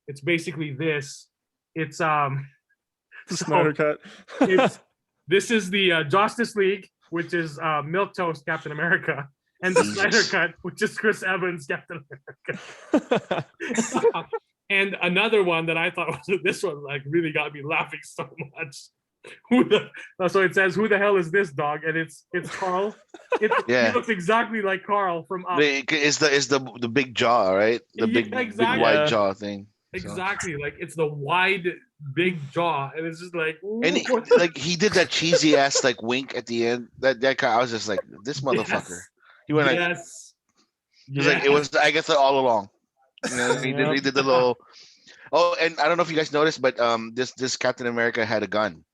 A: this. It's
C: Snyder cut.
A: this is the Justice League, which is milquetoast Captain America, and the Snyder Cut, which is Chris Evans Captain America. And another one that I thought was this one, like, really got me laughing so much. So it says, "Who the hell is this dog?" And it's Carl. He looks exactly like Carl from Up.
B: It's the big jaw, right? The big wide jaw thing.
A: Exactly, like it's the wide, big jaw, and it's just like,
B: and he did that cheesy ass like wink at the end. That guy, I was just like, this motherfucker.
A: Yes.
B: He went like, he was like, it was. I guess all along. He did the little. Oh, and I don't know if you guys noticed, but this Captain America had a gun.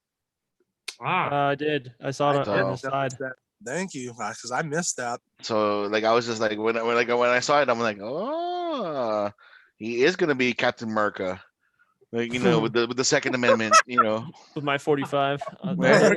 C: I did. I saw it on the side.
D: Thank you, because I missed that.
B: So like, I was just like, when I saw it, I'm like, oh, he is gonna be Captain America, like, with the Second Amendment,
C: with my 45.
B: America,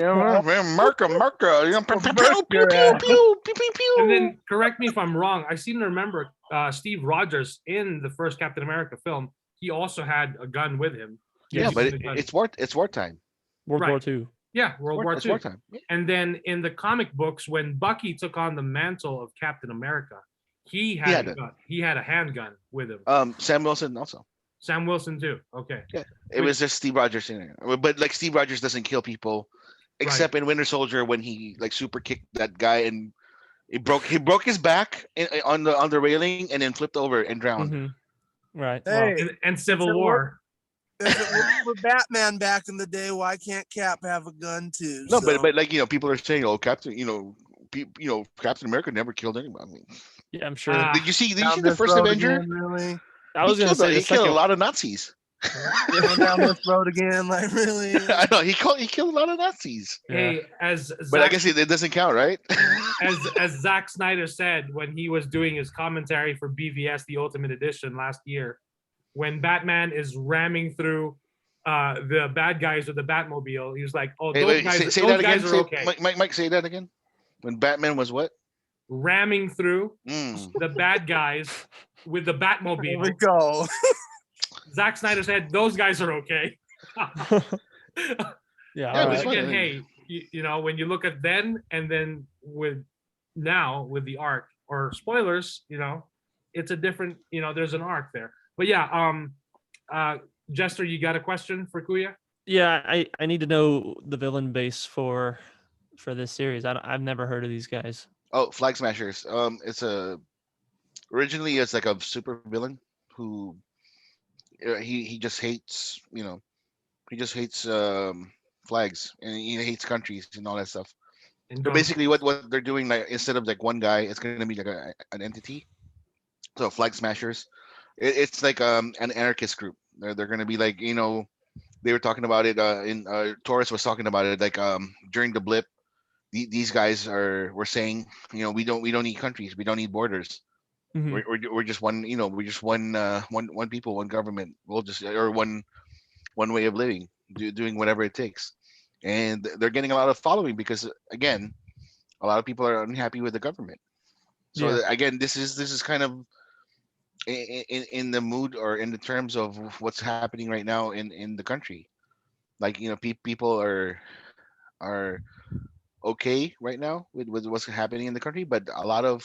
B: pew, pew, pew.
A: And then correct me if I'm wrong. I seem to remember Steve Rogers in the first Captain America film. He also had a gun with him.
B: Yeah, but it's wartime.
C: World War II.
A: Yeah, World War II.
B: Wartime.
A: And then in the comic books, when Bucky took on the mantle of Captain America, he had a gun. He had a handgun with him.
B: Sam Wilson also.
A: Sam Wilson too. Okay.
B: Yeah, it was just Steve Rogers in it. But like, Steve Rogers doesn't kill people, except in Winter Soldier when he like super kicked that guy and he broke his back on the railing and then flipped over and drowned.
C: Mm-hmm. Right.
D: Hey,
A: and Civil War.
D: If it was for Batman back in the day, why can't Cap have a gun too?
B: No,
D: So,
B: but like people are saying, oh, Captain, Captain America never killed anybody. I mean,
C: Yeah, I'm sure.
B: did you see
D: down
B: the
D: this
B: first
D: road
B: Avenger?
D: again, really?
C: I was gonna say the
B: he killed a
C: second.
B: lot of Nazis.
D: Going down this road again, like really?
B: I know he killed a lot of Nazis.
A: Hey, as
B: But I
A: Zack,
B: guess it doesn't count, right?
A: as Zack Snyder said when he was doing his commentary for BVS, the Ultimate Edition last year, when Batman is ramming through the bad guys with the Batmobile, he was like, "Oh,
B: Hey,
A: those
B: wait,
A: guys,
B: say
A: those
B: that again.
A: guys are okay."
B: Mike, say that again. When Batman was what?
A: Ramming through
B: Mm.
A: the bad guys with the
D: Here we
A: Batmobile.
D: go.
A: Zack Snyder said those guys are okay.
C: Yeah,
B: Yeah,
C: all
B: it was
C: right.
B: fun.
A: Again, hey, you know, when you look at then and then with now with the arc or spoilers, you know, it's a different, you know, there's an arc there. But yeah, Jester, you got a question for Kuya?
C: Yeah, I need to know the villain base for this series. I've never heard of these guys.
B: Oh, Flag Smashers. It's originally it's like a super villain who he just hates he just hates flags, and he hates countries and all that stuff.
A: And
B: So
A: go.
B: basically, what they're doing, like instead of like one guy, it's gonna be like an entity. So Flag Smashers, it's like an anarchist group. They're gonna be like they were talking about it in Taurus was talking about it like during the blip. These guys were saying we don't need countries, we don't need borders.
C: Mhm.
B: We're just one we're just one people, one government. We'll just or one way of living, doing whatever it takes. And they're getting a lot of following because again, a lot of people are unhappy with the government. So
C: Yeah.
B: again, this is kind of in the mood or in the terms of what's happening right now in the country. Like people are okay right now with what's happening in the country, but a lot of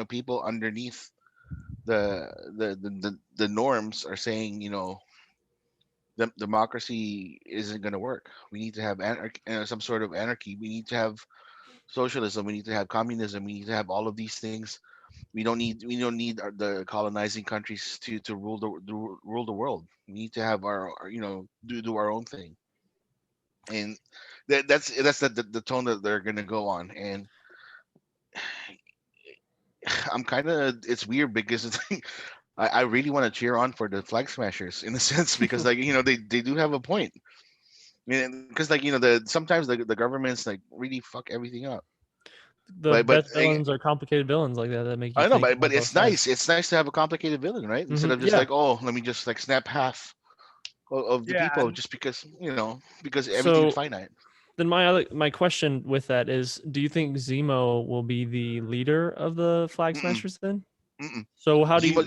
B: people underneath the norms are saying the democracy isn't going to work. We need to have some sort of anarchy. We need to have socialism. We need to have communism. We need to have all of these things. We don't need the colonizing countries to rule the world. We need to have our do our own thing. And that's the tone that they're going to go on. And I'm kind of it's weird because I really want to cheer on for the Flag Smashers in a sense because like they do have a point. I mean, because like the sometimes the governments like really fuck everything up.
C: The
B: But
C: best villains are complicated villains like that make you
B: I know,
C: think
B: but
C: on both
B: it's
C: sides.
B: nice. It's nice to have a complicated villain, right? Instead of just
C: Yeah.
B: like, oh, let me just like snap half of the
D: Yeah,
B: people
D: and-
B: just because everything's
C: So
B: finite.
C: then my question with that is, do you think Zemo will be the leader of the Flag
B: Mm-mm,
C: Smashers then?
B: mm-mm.
C: So how do you?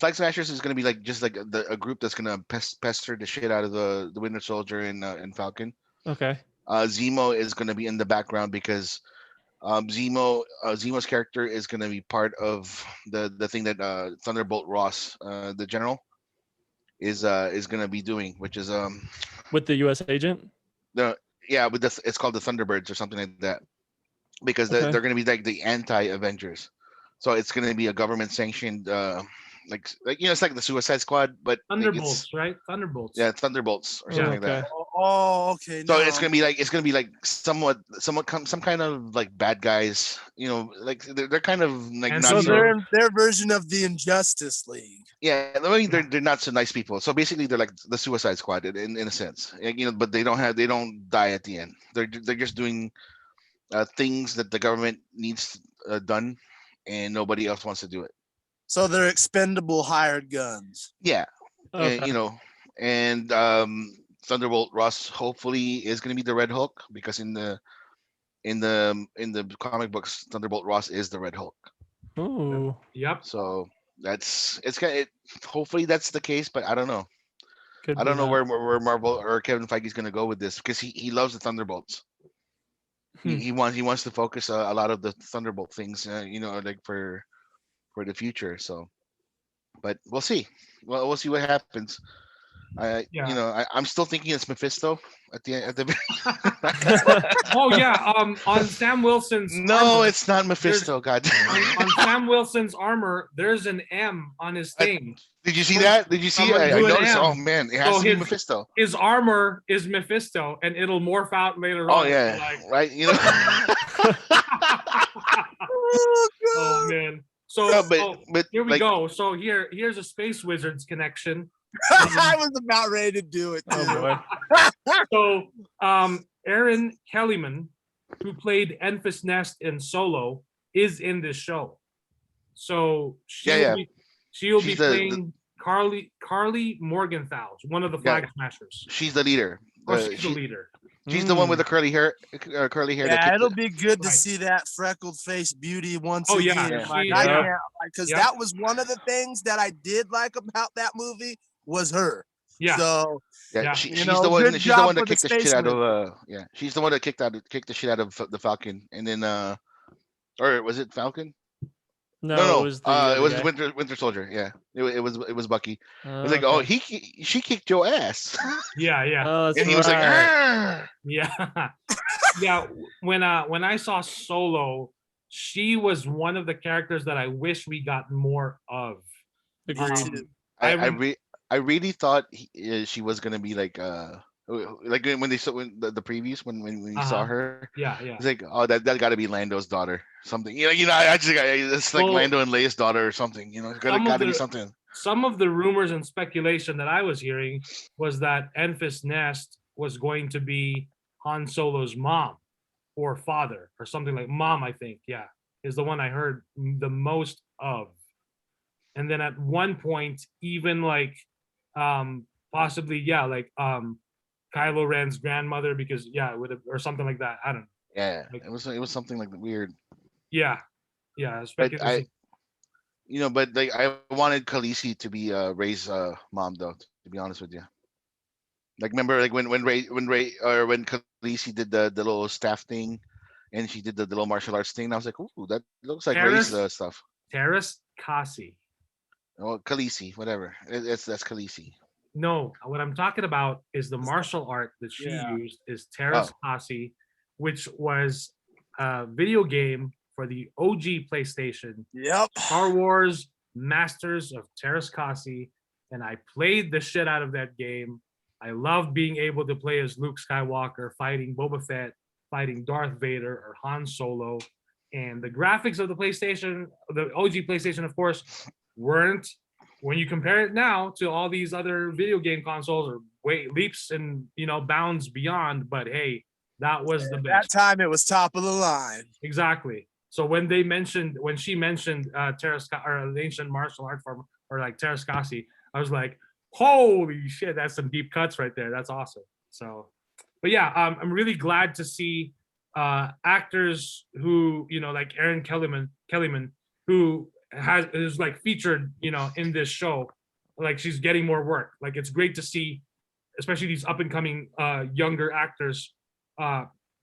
B: Flag Smashers is gonna be like just like a group that's gonna pester the shit out of the Winter Soldier and Falcon.
C: Okay.
B: Zemo is gonna be in the background because Zemo's character is gonna be part of the thing that Thunderbolt Ross, the general, is gonna be doing, which is
C: With the U.S. agent.
B: the yeah with this it's called the Thunderbirds or something like that because
C: Okay.
B: they're gonna be like the anti-Avengers, so it's gonna be a government sanctioned like it's like the Suicide Squad, but like
A: Thunderbolts, right? Thunderbolts.
B: yeah, Thunderbolts or something like that.
C: Okay.
D: Oh, okay.
B: So
D: now
B: it's gonna be like somewhat some kind of like bad guys, like they're kind of like
A: And
B: not
D: So
A: so-
D: they're their version of the Injustice League.
B: yeah. I mean they're not so nice people. So basically they're like the Suicide Squad in a sense, but they don't die at the end. They're just doing things that the government needs done, and nobody else wants to do it.
D: So they're expendable hired guns.
B: Yeah, and
C: Okay.
B: and Thunderbolt Ross hopefully is going to be the Red Hulk because in the comic books Thunderbolt Ross is the Red Hulk.
C: Ooh.
A: Yep.
B: So it's kind of hopefully that's the case, but I don't know.
C: Could
B: I
C: be
B: don't know
C: that.
B: where Marvel or Kevin Feige is going to go with this because he loves the Thunderbolts.
C: Hmm.
B: He wants to focus a lot of the Thunderbolt things, like for the future. So, but we'll see. Well, we'll see what happens. I'm still thinking it's Mephisto at the.
A: Oh yeah, on Sam Wilson's
B: No,
A: armor,
B: it's not Mephisto. God.
A: on Sam Wilson's armor, there's an M on his thing.
B: Did you see that? Did you see it? I
A: Do an
B: noticed.
A: M.
B: Oh man, it has
A: So
B: to be Mephisto.
A: His armor is Mephisto, and it'll morph out later
B: Oh
A: on.
B: yeah,
A: Like,
B: right. You know.
A: oh man. So,
B: No, but
A: here we
B: like,
A: go. So here's a Space Wizards connection.
D: I was about ready to do it.
C: Oh
D: Too.
C: boy.
A: So Erin Kellyman, who played Enfys Nest in Solo, is in this show. So she'll be
B: She's the
A: playing Carly Morgenthau, one of the Flag Smashers.
B: She's the leader.
A: She's the leader.
B: She's the one with the curly hair.
D: Yeah, it'll be good to see that freckled face beauty once again. Because that was one of the things that I did like about that movie was her.
A: Yeah.
D: So
B: she's the one. She's the one that kicked the shit out of. She's the one that kicked the shit out of the Falcon, and then or was it Falcon?
C: No,
B: it was the Winter Soldier. Yeah, it was Bucky. It was like, oh, she kicked your ass.
A: Yeah.
C: Oh,
B: and he was like, Arr!
A: yeah. When I saw Solo, she was one of the characters that I wish we got more of.
B: I really thought she was gonna be like when they saw the previews when we saw her.
A: Yeah.
B: It's like, oh, that got to be Lando's daughter, something. I just it's like Lando and Leia's daughter or something. It's got to be something.
A: Some of the rumors and speculation that I was hearing was that Enfys Nest was going to be Han Solo's mom or father or something like mom. I think is the one I heard the most of. And then at one point, even like possibly Kylo Ren's grandmother, because it would have, or something like that. I don't know.
B: Yeah, it was something like weird.
A: Yeah.
B: But but like I wanted Khaleesi to be Rey's mom, though. To be honest with you, like remember like when Khaleesi did the little staff thing, and she did the little martial arts thing. And I was like, ooh, that looks like Rey's stuff.
A: Terrace Kasi.
B: Oh, Khaleesi, whatever. That's Khaleesi.
A: No, what I'm talking about is the martial art that she used is Terrace Kasi, which was a video game for the OG PlayStation.
D: Yep.
A: Star Wars Masters of Terrace Kasi, and I played the shit out of that game. I loved being able to play as Luke Skywalker, fighting Boba Fett, fighting Darth Vader or Han Solo. And the graphics of the PlayStation, the OG PlayStation, of course, weren't, when you compare it now to all these other video game consoles, or leaps and bounds beyond. But hey, that was the best.
D: That time it was top of the line.
A: Exactly. So when she mentioned Terrace or the ancient martial art form, or like Terrace Kasi, I was like, holy shit, that's some deep cuts right there. That's awesome. So, but yeah, I'm really glad to see actors who like Erin Kellyman, who is like featured in this show, like she's getting more work. Like it's great to see, especially these up and coming younger actors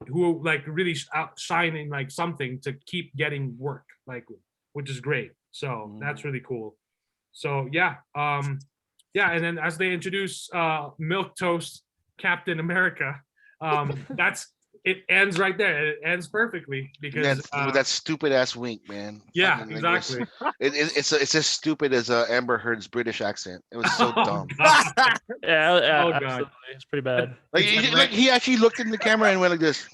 A: who like really outshine in like something to keep getting work, like, which is great. So that's really cool. So and then as they introduce Milquetoast Captain America, it ends right there. It ends perfectly because
B: with that stupid ass wink, man.
A: Yeah, exactly.
B: It's as stupid as Amber Heard's British accent. It was so dumb.
C: Absolutely. It's pretty bad.
B: Like he actually looked in the camera and went like this.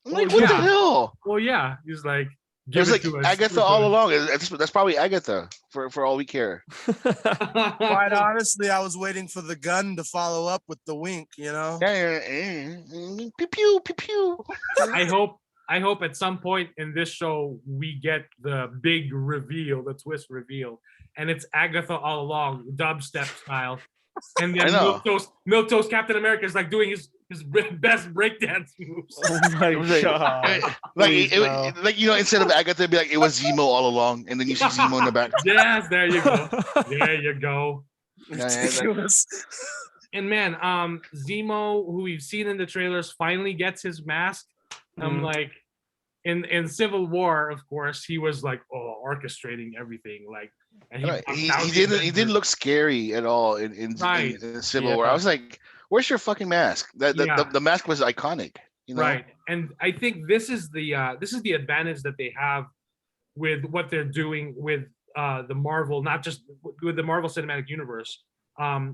B: I'm like, what the hell?
A: Well, yeah, he's like,
B: it was like Agatha all along. That's probably Agatha for all we care.
D: Quite honestly, I was waiting for the gun to follow up with the wink. Pew pew pew pew.
A: I hope at some point in this show we get the big reveal, the twist reveal, and it's Agatha all along, dubstep style. And then Milquetoast Captain America is like doing his best breakdance moves.
C: Oh my god!
B: Instead of Agatha, it'd be like it was Zemo all along, and then you see Zemo in the back.
A: Yes, there you go. There you go.
D: Ridiculous.
A: And man, Zemo, who we've seen in the trailers, finally gets his mask. I'm like, in Civil War, of course, he was like orchestrating everything, like, and
B: he didn't look scary at all in
A: Right.
B: in Civil War. I was like, where's your fucking mask? The mask was iconic, you know?
A: Right. And I think this is the advantage that they have with what they're doing with the Marvel, not just with the Marvel Cinematic Universe.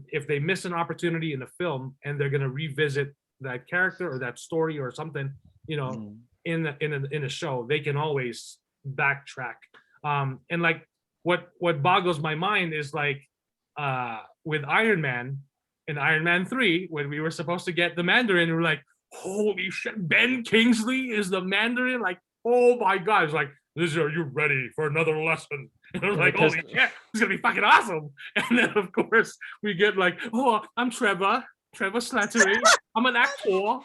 A: If they miss an opportunity in a film and they're going to revisit that character or that story or something, you know, in a show, they can always backtrack. And like what boggles my mind is like with Iron Man in Iron Man 3, when we were supposed to get the Mandarin, we're like, holy shit, Ben Kingsley is the Mandarin. Like, oh my God. It's like, are you ready for another lesson? And I was like, holy shit, it's gonna be fucking awesome. And then of course we get like, oh, I'm Trevor Slattery. I'm an actor.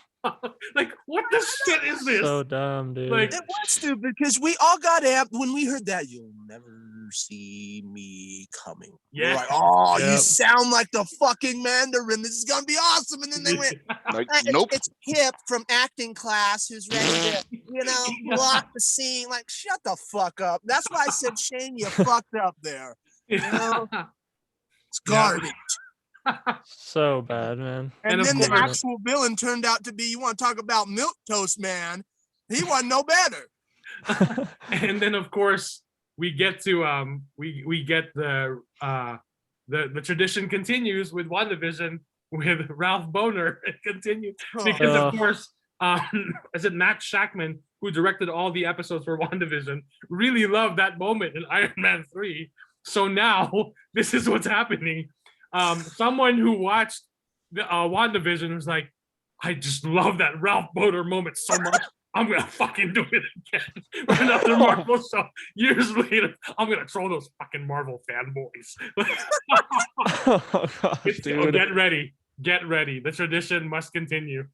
A: Like, what the shit is this?
C: So dumb, dude.
A: Like,
D: it was stupid because we all got amped when we heard that. You'll never see me coming.
A: Yeah.
D: We're like, oh, you
C: Yep.
D: sound like the fucking Mandarin. This is gonna be awesome. And then they went,
B: Like, nope.
D: It's Hip from acting class who's ready to, block the scene. Like, shut the fuck up. That's why I said, Shane, you fucked up there. You know? It's garbage.
C: So bad, man.
D: And
A: of
D: then the
A: course-
D: actual villain turned out to be, you want to talk about milquetoast man? He wasn't no better.
A: And then of course we get to we get the tradition continues with WandaVision with Ralph Boner. It continues because of course is it Matt Shackman, who directed all the episodes for WandaVision, really loved that moment in Iron Man 3. So now this is what's happening. Someone who watched the WandaVision was like, I just love that Ralph Boner moment so much. I'm gonna fucking do it again for another Marvel show. Years later, I'm gonna troll those fucking Marvel fanboys.
C: Oh, gosh, dude.
A: Get ready. The tradition must continue.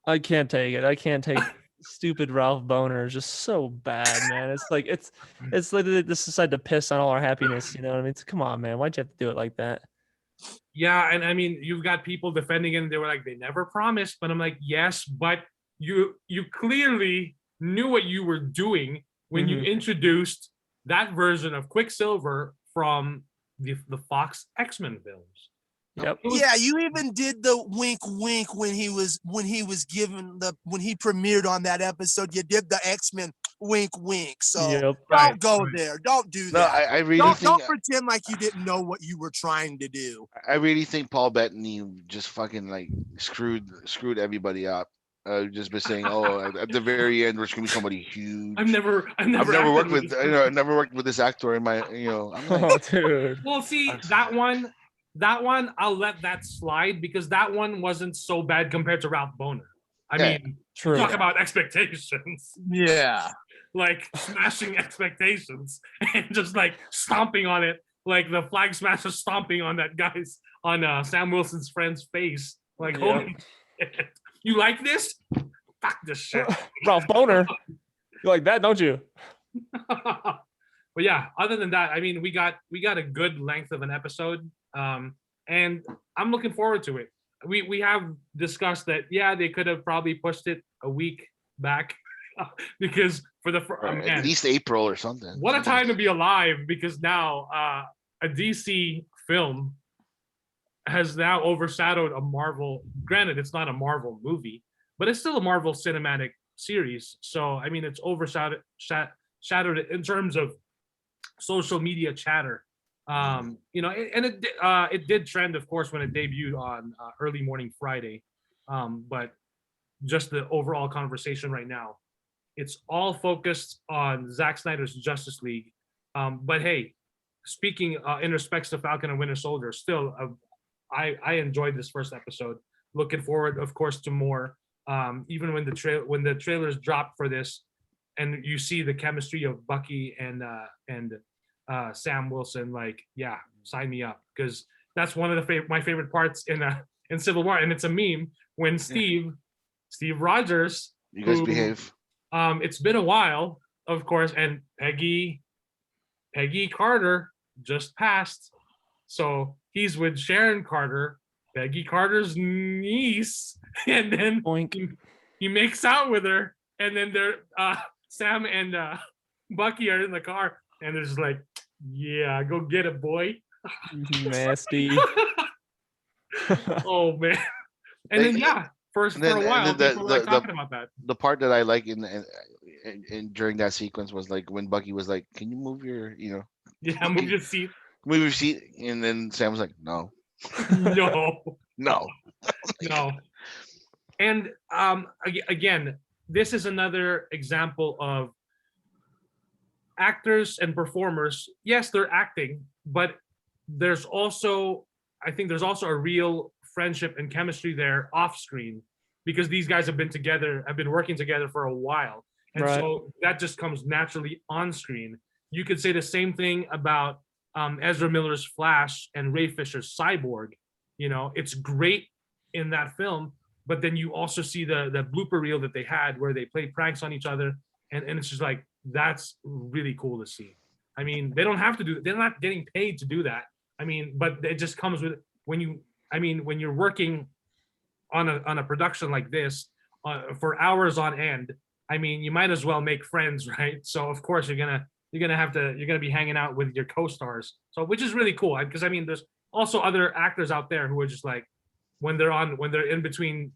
C: I can't take it. I can't take stupid Ralph Boner. Just so bad, man. It's like it's literally this decided to piss on all our happiness. You know what I mean? Come on, man. Why'd you have to do it like that?
A: Yeah, and I mean, you've got people defending it, and they were like, they never promised. But I'm like, yes, but you clearly knew what you were doing when you introduced that version of Quicksilver from the Fox X-Men films.
C: Yep.
D: Yeah, you even did the wink when he was given when he premiered on that episode. You did the X-Men wink. So don't go there. Don't do
B: No,
D: that.
B: I really
D: don't pretend like you didn't know what you were trying to do.
B: I really think Paul Bettany just fucking like screwed everybody up. Just by saying, oh, at the very end, we're just gonna be somebody huge.
A: I've never
B: worked with I never worked with this actor in my I'm like,
C: Oh, dude.
A: Well, see, that one I'll let that slide because that one wasn't so bad compared to Ralph Boner. I mean,
C: True.
A: talk about expectations.
D: Yeah.
A: Like smashing expectations and just like stomping on it, like the Flag Smasher stomping on that guy's on Sam Wilson's friend's face. Like, holy shit. You like this? Fuck this shit.
C: Ralph Boner. You like that, don't you?
A: But yeah, other than that, I mean, we got a good length of an episode, and I'm looking forward to it. We have discussed that, yeah, they could have probably pushed it a week back because for the
B: at least April or something.
A: What a time to be alive! Because now a DC film has now overshadowed a Marvel. Granted, it's not a Marvel movie, but it's still a Marvel Cinematic Series. So I mean, it's overshadowed in terms of social media chatter. And it did trend, of course, when it debuted on early morning Friday. But just the overall conversation right now, it's all focused on Zack Snyder's Justice League. But hey, speaking in respects to Falcon and Winter Soldier, still, I enjoyed this first episode. Looking forward, of course, to more. Even when the trailers dropped for this, and you see the chemistry of Bucky and Sam Wilson, like, yeah, sign me up, because that's one of my favorite parts in Civil War, and it's a meme when Steve Rogers.
B: You guys behave.
A: It's been a while, of course, and Peggy Carter just passed, so he's with Sharon Carter, Peggy Carter's niece, and then he makes out with her, and then Sam and Bucky are in the car, and they're just like, "Yeah, go get it, boy."
C: Nasty.
A: Oh man! And then for a while, people were like talking about that.
B: The part that I like in during that sequence was like when Bucky was like, "Can you move your,
A: Yeah, move your seat.
B: move your seat?" And then Sam was like, "No,
A: No,
B: no."
A: no. And again, this is another example of actors and performers. Yes, they're acting, but there's also, I think there's also a real friendship and chemistry there off screen, because these guys have been working together for a while. And so that just comes naturally on screen. You could say the same thing about Ezra Miller's Flash and Ray Fisher's Cyborg. It's great in that film, but then you also see the blooper reel that they had where they play pranks on each other, and it's just like, that's really cool to see. I mean, they don't have to do, they're not getting paid to do that. I mean, but it just comes with when you're working on a production like this for hours on end. I mean, you might as well make friends, right? So of course you're gonna be hanging out with your co-stars. So, which is really cool, because I mean, there's also other actors out there who are just like, when they're in between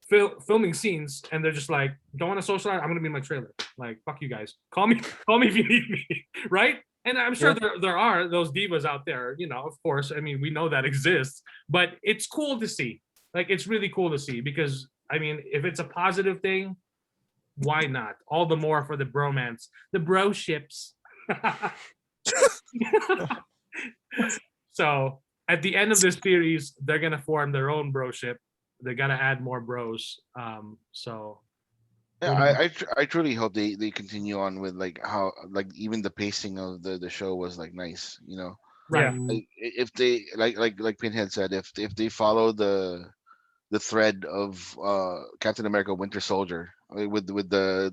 A: filming scenes, and they're just like, don't want to socialize, I'm gonna be in my trailer. Like, fuck you guys. Call me if you need me, right? And I'm sure there are those divas out there, of course. I mean, we know that exists, but it's cool to see. Like, it's really cool to see, because I mean, if it's a positive thing, why not? All the more for the bromance, the bro ships. So at the end of this series, they're gonna form their own bro ship. They're gonna add more bros. So
B: Yeah, I truly hope they continue on with like how, like, even the pacing of the show was like nice,
A: right.
B: Like, if they like Pinhead said, if they follow the thread of Captain America Winter Soldier, with the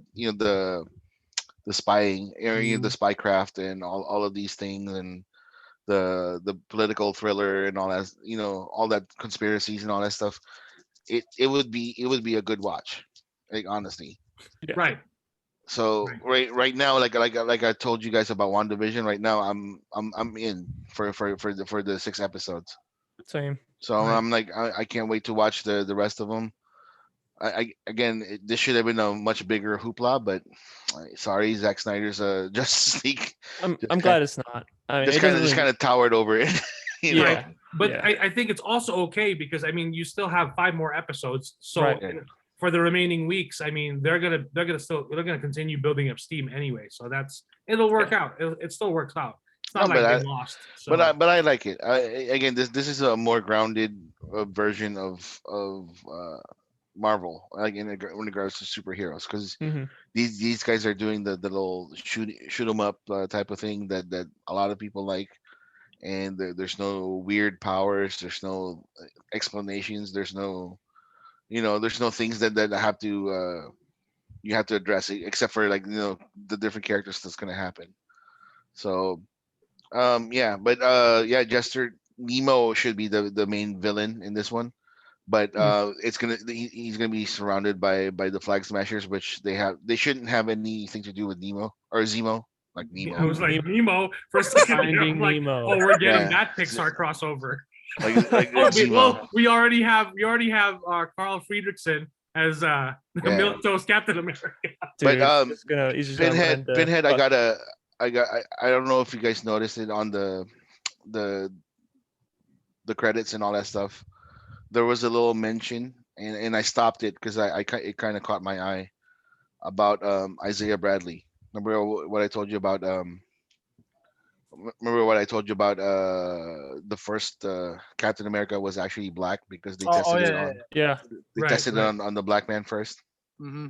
B: the spying area, the spycraft, and all of these things, and the political thriller and all that, all that conspiracies and all that stuff, it would be a good watch, like, honestly.
A: Right.
B: So right now, like I told you guys about WandaVision, right now I'm in for the 6 episodes.
C: Same.
B: So I'm like, I can't wait to watch the rest of them. Again, this should have been a much bigger hoopla, but sorry, Zack Snyder's Justice League.
C: I'm glad it's not. I mean,
B: just kind of towered over it.
A: Right. But I think it's also okay, because I mean, you still have 5 more episodes. So for the remaining weeks, I mean, they're gonna continue building up steam anyway. So it'll work out. It still works out. It's not like they lost. So.
B: But I like it. Again, this is a more grounded version of Marvel, like in regards to superheroes, because these guys are doing the little shoot 'em up type of thing that a lot of people like, and there's no weird powers, there's no explanations, there's no there's no things that have to you have to address it, except for, like, the different characters that's gonna happen. So Jester Nemo should be the main villain in this one, but he's gonna be surrounded by the Flag Smashers, which they shouldn't have anything to do with Nemo or Zemo, like Nemo.
A: I was like, Nemo for a second.
C: Finding
A: Like,
C: Nemo.
A: oh, we're getting that Pixar crossover.
B: Zemo.
A: We already have Carl Friedrichsen as the milquetoast Captain America.
C: Dude,
B: But
C: he's just gonna
B: Pinhead, I don't know if you guys noticed it on the credits and all that stuff. There was a little mention, and I stopped it because it kind of caught my eye, about Isaiah Bradley. Remember what I told you about the first Captain America was actually black, because they tested tested it on the black man first.
D: Mm-hmm.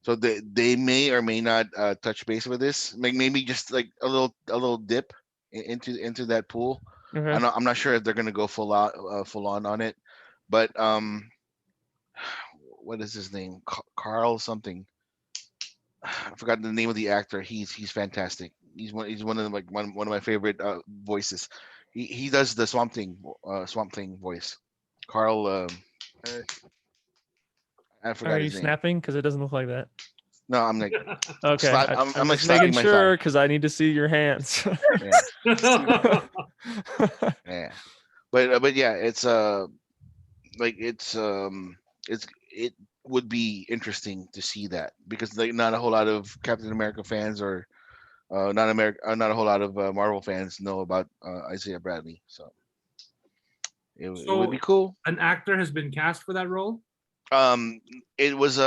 B: So they may or may not touch base with this. Maybe just like a little dip into that pool. I'm not sure if they're gonna go full on it, but what is his name? Carl something. I forgot the name of the actor. He's fantastic. He's one of the, one of my favorite voices. He does the Swamp Thing voice. Carl. I forgot
C: Are you
B: his name.
C: snapping? Because it doesn't look like that.
B: No, I'm like,
C: Okay,
B: I'm like
C: just
B: slapping
C: making
B: my
C: sure
B: thigh.
C: because I need to see your hands.
B: Yeah, yeah. But yeah, it's like it would be interesting to see that because like not a whole lot of Captain America fans or not a whole lot of Marvel fans know about Isaiah Bradley. So it would be
A: So
B: cool.
A: an actor has been cast for that role.
B: Um, it was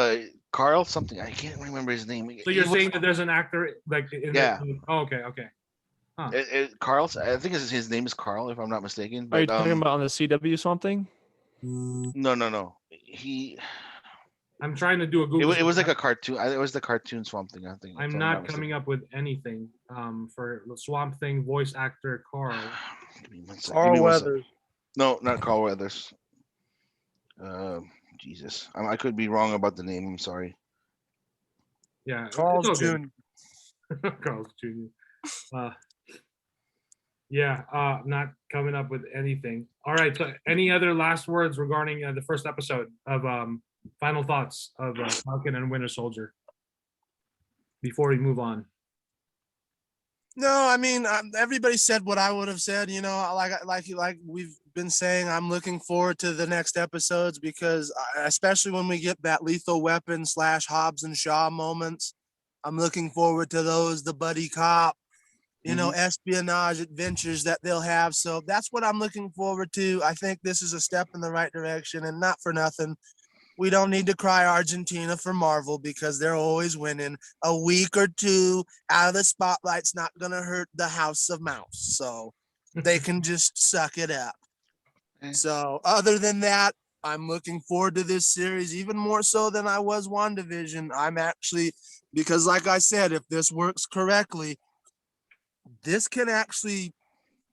B: Carl something. I can't remember his name.
A: So you're saying that there's an actor like in
B: Yeah.
A: the oh, okay. Huh.
B: Carl. I think his name is Carl, if I'm not mistaken.
C: Are you
B: But
C: talking about on the CW something?
B: no. He
A: I'm trying to do a Google.
B: it was
A: search.
B: like a cartoon. It was the cartoon Swamp Thing. I think. If
A: I'm
B: I'm not
A: not coming
B: mistaken.
A: up with anything for the Swamp Thing voice actor Carl.
B: Give me one sec. Give
C: Carl
B: me one sec.
C: Weathers.
B: No, not Carl Weathers. Jesus, I could be wrong about the name. I'm sorry.
A: Yeah,
D: Carl's
A: it's okay.
D: Jr.
A: Carl's Jr. Yeah, not coming up with anything. All right. So, any other last words regarding the first episode of final thoughts of Falcon and Winter Soldier before we move on?
D: No, I mean everybody said what I would have said. You know, like we've been saying, I'm looking forward to the next episodes because especially when we get that Lethal Weapon / Hobbs and Shaw moments, I'm looking forward to those. The buddy cop, you know, espionage adventures that they'll have. So that's what I'm looking forward to. I think this is a step in the right direction, and not for nothing. We don't need to cry Argentina for Marvel because they're always winning. A week or two out of the spotlight's not going to hurt the House of Mouse. So they can just suck it up. So other than that, I'm looking forward to this series even more so than I was WandaVision. I'm actually, because like I said, if this works correctly, this can actually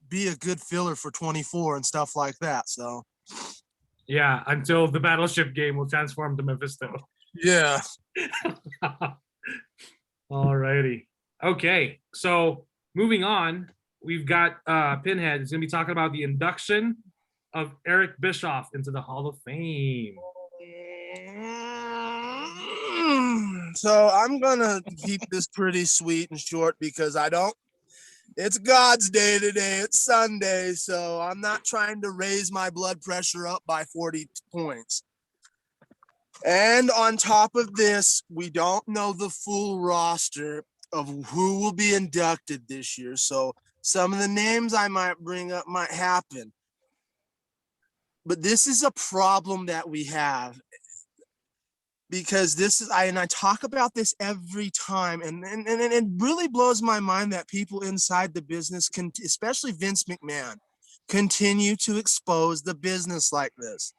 D: be a good filler for 24 and stuff like that. So
A: Yeah, until the Battleship game will transform to Mephisto.
D: yeah.
A: All righty. Okay, so moving on, we've got Pinhead is going to be talking about the induction of Eric Bischoff into the Hall of Fame.
D: So I'm gonna keep this pretty sweet and short because it's God's day today. It's Sunday, so I'm not trying to raise my blood pressure up by 40 points. And on top of this, we don't know the full roster of who will be inducted this year. So some of the names I might bring up might happen. But this is a problem that we have because I talk about this every time, and it really blows my mind that people inside the business can, especially Vince McMahon, continue to expose the business like this.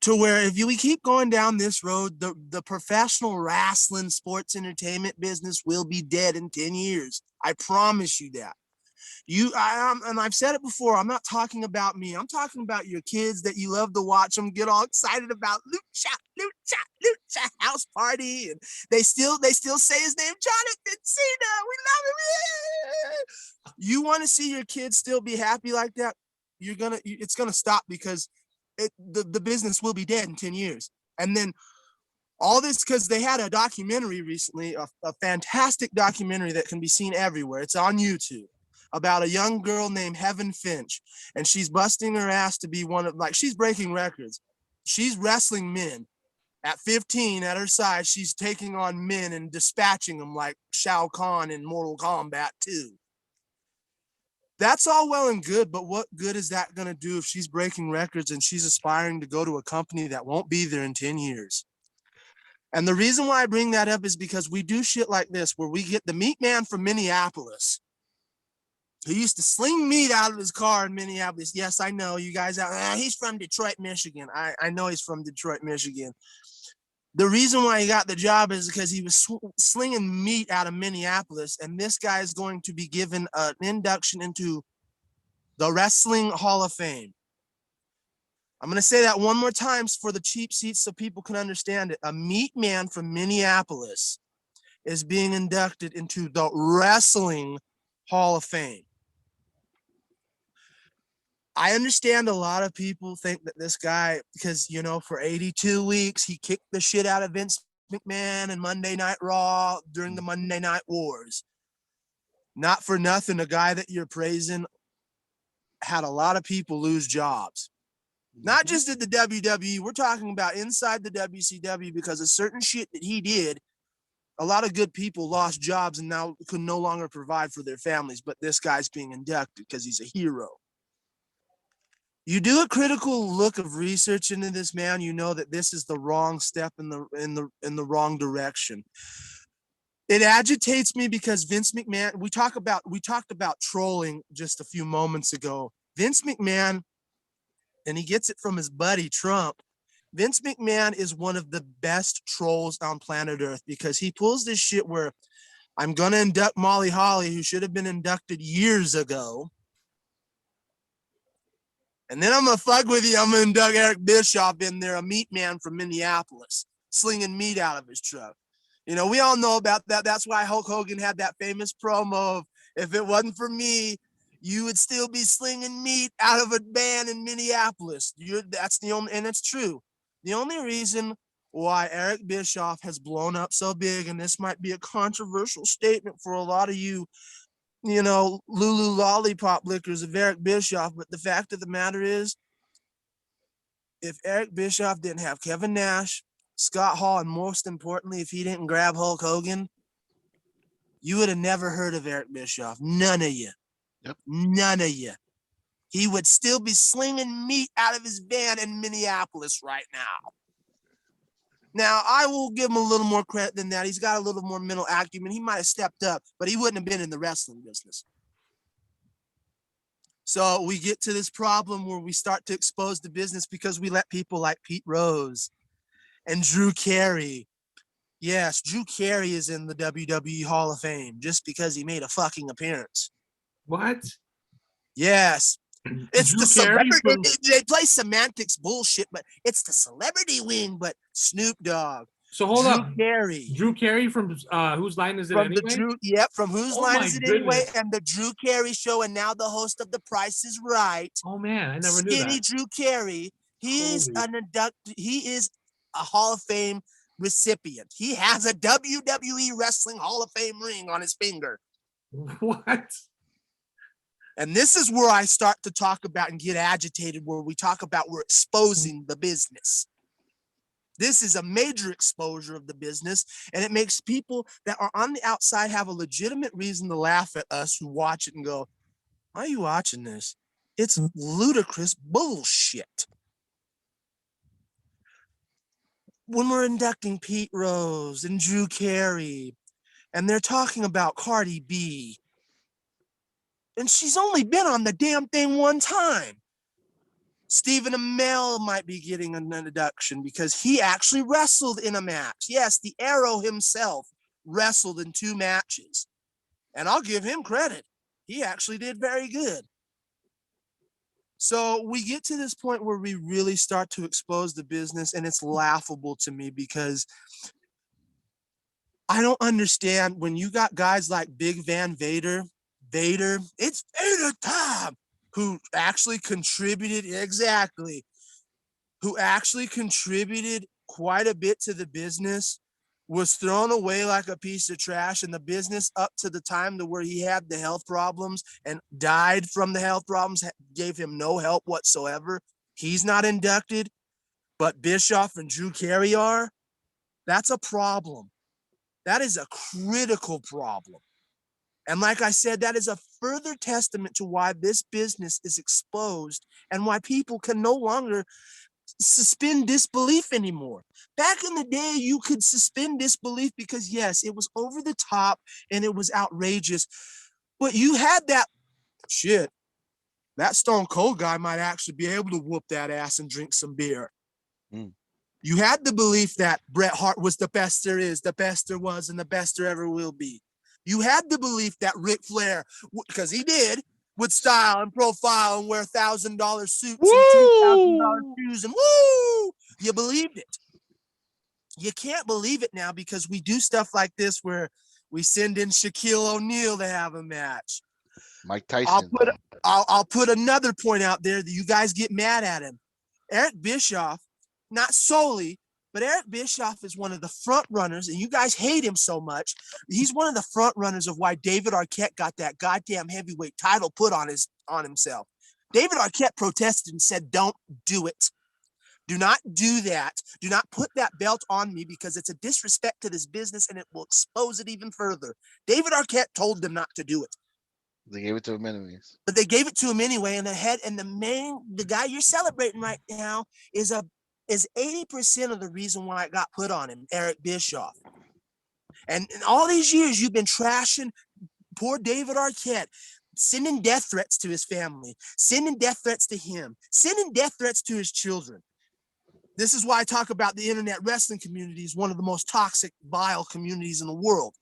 D: To where if we keep going down this road, the professional wrestling sports entertainment business will be dead in 10 years. I promise you that. And I've said it before, I'm not talking about me. I'm talking about your kids that you love to watch them get all excited about Lucha House Party. And they still say his name, Jonathan Cena. We love him. You want to see your kids still be happy like that? It's gonna stop because the business will be dead in 10 years. And then all this because they had a documentary recently, a fantastic documentary that can be seen everywhere. It's on YouTube, about a young girl named Heaven Finch, and she's busting her ass to be she's breaking records. She's wrestling men. At 15, at her side, she's taking on men and dispatching them like Shao Kahn in Mortal Kombat 2. That's all well and good, but what good is that going to do if she's breaking records and she's aspiring to go to a company that won't be there in 10 years? And the reason why I bring that up is because we do shit like this, where we get the meat man from Minneapolis, who used to sling meat out of his car in Minneapolis. Yes, I know you guys he's from Detroit, Michigan. I know he's from Detroit, Michigan. The reason why he got the job is because he was slinging meat out of Minneapolis, and this guy is going to be given an induction into the Wrestling Hall of Fame. I'm going to say that one more time for the cheap seats so people can understand it. A meat man from Minneapolis is being inducted into the Wrestling Hall of Fame. I understand a lot of people think that this guy, because, for 82 weeks, he kicked the shit out of Vince McMahon and Monday Night Raw during the Monday Night Wars. Not for nothing, a guy that you're praising had a lot of people lose jobs. Not just at the WWE, we're talking about inside the WCW because of certain shit that he did. A lot of good people lost jobs and now could no longer provide for their families, but this guy's being inducted because he's a hero. You do a critical look of research into this man, you know that this is the wrong step in the wrong direction. It agitates me because Vince McMahon, we talked about trolling just a few moments ago. Vince McMahon, and he gets it from his buddy Trump. Vince McMahon is one of the best trolls on planet Earth because he pulls this shit where I'm going to induct Molly Holly, who should have been inducted years ago. And then I'm going to fuck with you. I'm going to induct Eric Bischoff in there, a meat man from Minneapolis, slinging meat out of his truck. You know, we all know about that. That's why Hulk Hogan had that famous promo of, if it wasn't for me, you would still be slinging meat out of a van in Minneapolis. That's the only, and it's true. The only reason why Eric Bischoff has blown up so big, and this might be a controversial statement for a lot of you, you know, Lulu lollipop lickers of Eric Bischoff, but the fact of the matter is, if Eric Bischoff didn't have Kevin Nash, Scott Hall, and most importantly, if he didn't grab Hulk Hogan, you would have never heard of Eric Bischoff. None of you.
B: Yep.
D: None of you. He would still be slinging meat out of his van in Minneapolis right now. Now, I will give him a little more credit than that. He's got a little more mental acumen. He might have stepped up, but he wouldn't have been in the wrestling business. So we get to this problem where we start to expose the business because we let people like Pete Rose and Drew Carey. Yes, Drew Carey is in the WWE Hall of Fame just because he made a fucking appearance.
A: What?
D: Yes. It's
A: Drew
D: the
A: Carey
D: celebrity.
A: from-
D: They play semantics bullshit, but it's the celebrity wing, but Snoop Dogg.
A: So hold
D: Drew
A: up.
D: Carey.
A: Drew Carey from Whose Line Is It
D: From
A: Anyway?
D: from Whose
A: Oh
D: Line
A: my
D: Is It Anyway?
A: goodness.
D: And the Drew Carey Show, and now the host of The Price is Right.
A: Oh man, I never knew
D: Skinny
A: that.
D: Drew Carey. He is a Hall of Fame recipient. He has a WWE Wrestling Hall of Fame ring on his finger.
A: What?
D: And this is where I start to talk about and get agitated, where we talk about we're exposing the business. This is a major exposure of the business, and it makes people that are on the outside have a legitimate reason to laugh at us who watch it and go, why are you watching this? It's ludicrous bullshit. When we're inducting Pete Rose and Drew Carey, and they're talking about Cardi B, and she's only been on the damn thing one time. Stephen Amell might be getting an induction because he actually wrestled in a match. Yes, the Arrow himself wrestled in 2 matches. And I'll give him credit. He actually did very good. So we get to this point where we really start to expose the business, and it's laughable to me because I don't understand when you got guys like Big Van Vader, it's Vader time, who actually contributed quite a bit to the business, was thrown away like a piece of trash in the business up to the time to where he had the health problems and died from the health problems, gave him no help whatsoever. He's not inducted, but Bischoff and Drew Carey are. That's a problem. That is a critical problem. And like I said, that is a further testament to why this business is exposed and why people can no longer suspend disbelief anymore. Back in the day, you could suspend disbelief because, yes, it was over the top and it was outrageous. But you had that shit. That Stone Cold guy might actually be able to whoop that ass and drink some beer. You had the belief that Bret Hart was the best there is, the best there was, and the best there ever will be. You had the belief that Ric Flair, because he did, would style and profile and wear $1,000 suits and $2,000 shoes, and woo! You believed it. You can't believe it now because we do stuff like this where we send in Shaquille O'Neal to have a match.
B: Mike Tyson.
D: I'll put another point out there that you guys get mad at him. Eric Bischoff, not solely, But Eric Bischoff is one of the front runners, and you guys hate him so much. He's one of the front runners of why David Arquette got that goddamn heavyweight title put on himself. David Arquette protested and said, "Don't do it. Do not do that. Do not put that belt on me because it's a disrespect to this business and it will expose it even further." David Arquette told them not to do it.
B: They gave it to him anyways.
D: But they gave it to him anyway. And the guy you're celebrating right now is 80% of the reason why it got put on him, Eric Bischoff. And in all these years, you've been trashing poor David Arquette, sending death threats to his family, sending death threats to him, sending death threats to his children. This is why I talk about the internet wrestling community is one of the most toxic, vile communities in the world.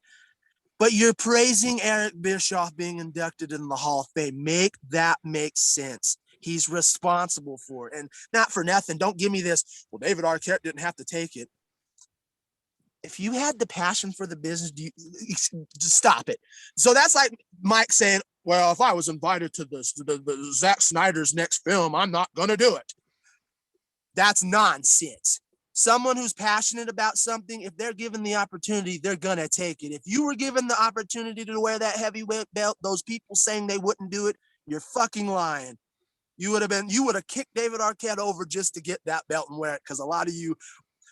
D: But you're praising Eric Bischoff being inducted in the Hall of Fame. Make that make sense. He's responsible for it. And not for nothing, don't give me this, well, David Arquette didn't have to take it. If you had the passion for the business, just stop it. So that's like Mike saying, well, if I was invited to the Zack Snyder's next film, I'm not going to do it. That's nonsense. Someone who's passionate about something, if they're given the opportunity, they're going to take it. If you were given the opportunity to wear that heavyweight belt, those people saying they wouldn't do it, you're fucking lying. You would have kicked David Arquette over just to get that belt and wear it, because a lot of you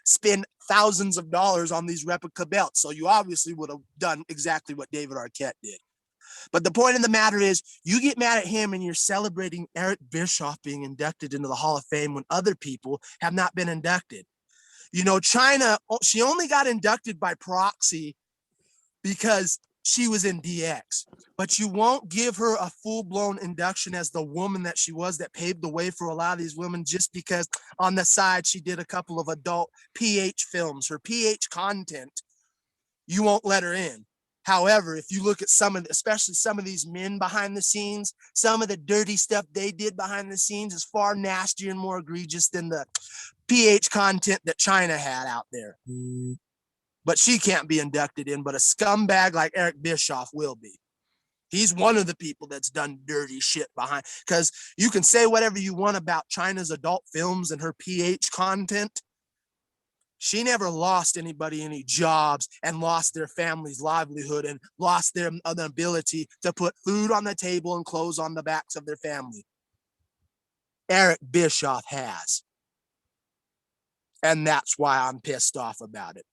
D: spend thousands of dollars on these replica belts. So you obviously would have done exactly what David Arquette did. But the point of the matter is, you get mad at him and you're celebrating Eric Bischoff being inducted into the Hall of Fame when other people have not been inducted. You know, China, she only got inducted by proxy because she was in DX. But you won't give her a full-blown induction as the woman that she was that paved the way for a lot of these women just because on the side she did a couple of adult PH films, her PH content. You won't let her in. However, if you look at especially some of these men behind the scenes, some of the dirty stuff they did behind the scenes is far nastier and more egregious than the PH content that China had out there. But she can't be inducted in, but a scumbag like Eric Bischoff will be. He's one of the people that's done dirty shit behind, because you can say whatever you want about China's adult films and her PH content. She never lost anybody any jobs and lost their family's livelihood and lost their ability to put food on the table and clothes on the backs of their family. Eric Bischoff has. And that's why I'm pissed off about it.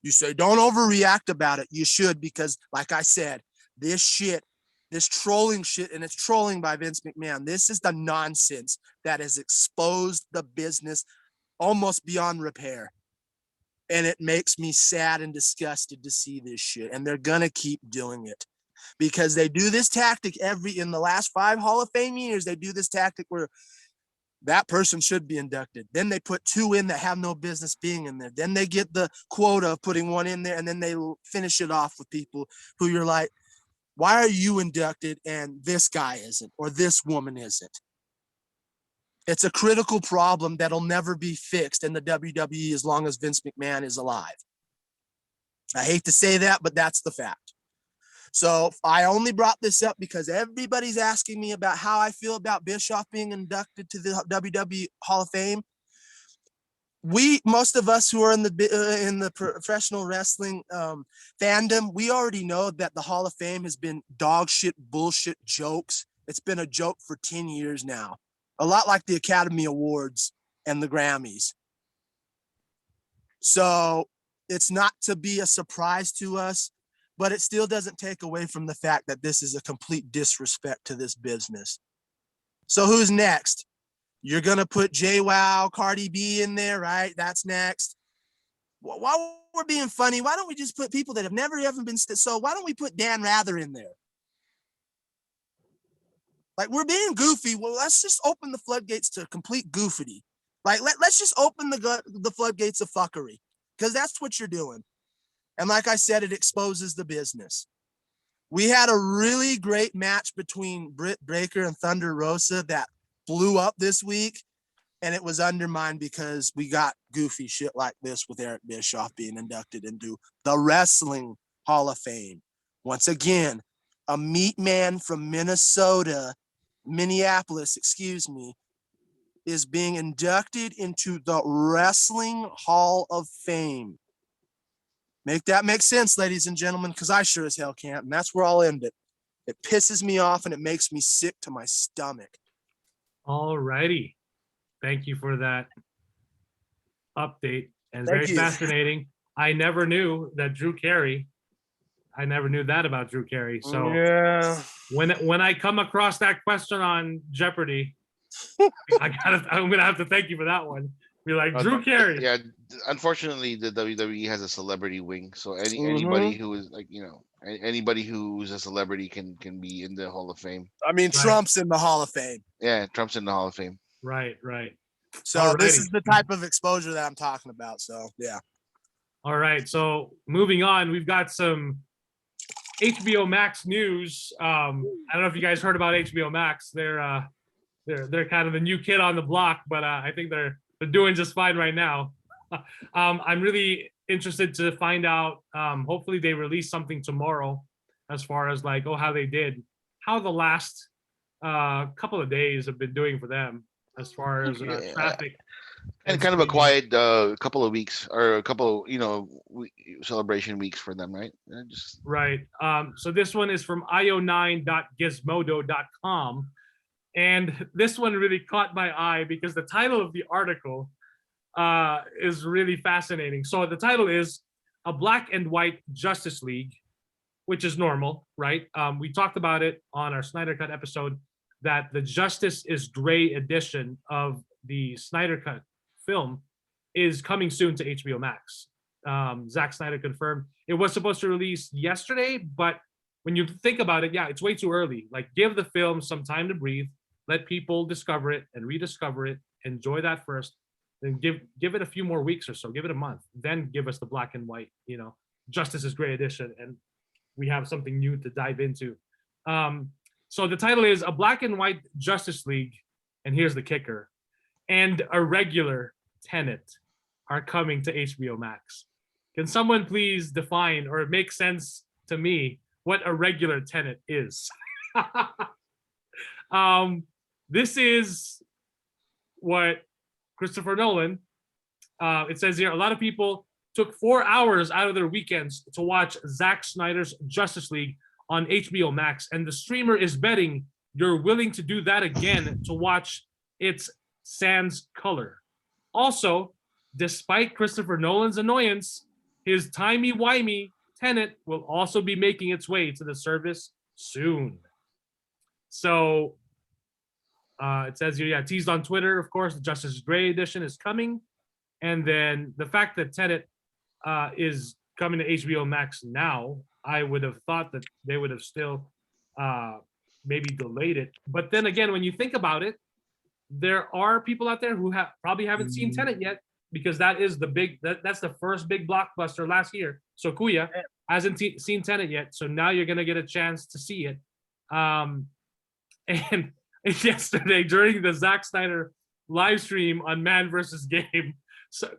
D: You say, don't overreact about it. You should, because like I said, this trolling shit, and it's trolling by Vince McMahon. This is the nonsense that has exposed the business almost beyond repair. And it makes me sad and disgusted to see this shit. And they're going to keep doing it because they do this tactic in the last 5 Hall of Fame years. They do this tactic where that person should be inducted. Then they put 2 in that have no business being in there. Then they get the quota of putting 1 in there, and then they finish it off with people who you're like, why are you inducted and this guy isn't, or this woman isn't? It's a critical problem that'll never be fixed in the WWE as long as Vince McMahon is alive. I hate to say that, but that's the fact. So I only brought this up because everybody's asking me about how I feel about Bischoff being inducted to the WWE Hall of Fame. Most of us who are in the professional wrestling fandom, we already know that the Hall of Fame has been dog shit, bullshit jokes. It's been a joke for 10 years now. A lot like the Academy Awards and the Grammys. So it's not to be a surprise to us, but it still doesn't take away from the fact that this is a complete disrespect to this business. So who's next? You're going to put JWoww, Cardi B in there, right? That's next. Well, while we're being funny, why don't we just put people that have never ever been... So why don't we put Dan Rather in there? Like, we're being goofy. Well, let's just open the floodgates to complete goofity. Like, let's just open the floodgates of fuckery, because that's what you're doing. And like I said, it exposes the business. We had a really great match between Britt Baker and Thunder Rosa that blew up this week, and it was undermined because we got goofy shit like this with Eric Bischoff being inducted into the Wrestling Hall of Fame. Once again, a meat man from Minneapolis, is being inducted into the Wrestling Hall of Fame. Make that make sense, ladies and gentlemen, because I sure as hell can't, and that's where I'll end it. It pisses me off and it makes me sick to my stomach.
A: All righty. Thank you for that update. And
D: Thank
A: very
D: you.
A: fascinating. I never knew that Drew Carey. I never knew that about Drew Carey. So
D: yeah,
A: when I come across that question on Jeopardy, I'm gonna have to thank you for that one. Be like, Drew Carey.
B: Yeah, unfortunately, the WWE has a celebrity wing, so
D: Mhm.
B: anybody who is like, anybody who's a celebrity can be in the Hall of Fame.
D: I mean,
A: Right.
D: Trump's in the Hall of Fame.
B: Yeah, Trump's in the Hall of Fame.
A: Right, right.
D: So this
A: Alrighty.
D: is the type of exposure that I'm talking about. So yeah.
A: All right. So moving on, we've got some HBO Max news. I don't know if you guys heard about HBO Max. They're kind of the new kid on the block, but I think they're doing just fine right now. I'm really interested to find out. Hopefully, they release something tomorrow, as far as like, how they did, how the last couple of days have been doing for them, as far as
B: Yeah.
A: traffic.
B: And kind of a quiet couple of weeks, or a couple, celebration weeks for them, right? Just
A: Right. So this one is from io9.gizmodo.com. And this one really caught my eye because the title of the article is really fascinating. So the title is A Black and White Justice League, which is normal, right? We talked about it on our Snyder Cut episode, that the Justice is Gray edition of the Snyder Cut film is coming soon to HBO Max. Zack Snyder confirmed it was supposed to release yesterday, but when you think about it, yeah, it's way too early. Like, give the film some time to breathe, let people discover it and rediscover it, enjoy that first, then give it a few more weeks or so, give it a month, then give us the black and white, Justice is Gray edition, and we have something new to dive into. So the title is A Black and White Justice League, and here's the kicker, and a regular Tenet are coming to HBO Max. Can someone please define or make sense to me what a regular Tenet is? This is what Christopher Nolan, it says here, a lot of people took 4 hours out of their weekends to watch Zack Snyder's Justice League on HBO Max, and the streamer is betting you're willing to do that again to watch its sans color. Also, despite Christopher Nolan's annoyance, his timey-wimey Tenet will also be making its way to the service soon. So it says here, teased on Twitter, of course, the Justice Gray edition is coming. And then the fact that Tenet is coming to HBO Max now, I would have thought that they would have still maybe delayed it. But then again, when you think about it, there are people out there who probably haven't seen Tenet yet, because that is that's the first big blockbuster last year. So Kuya hasn't seen Tenet yet, so now you're gonna get a chance to see it. And yesterday during the Zack Snyder live stream on Man vs. Game,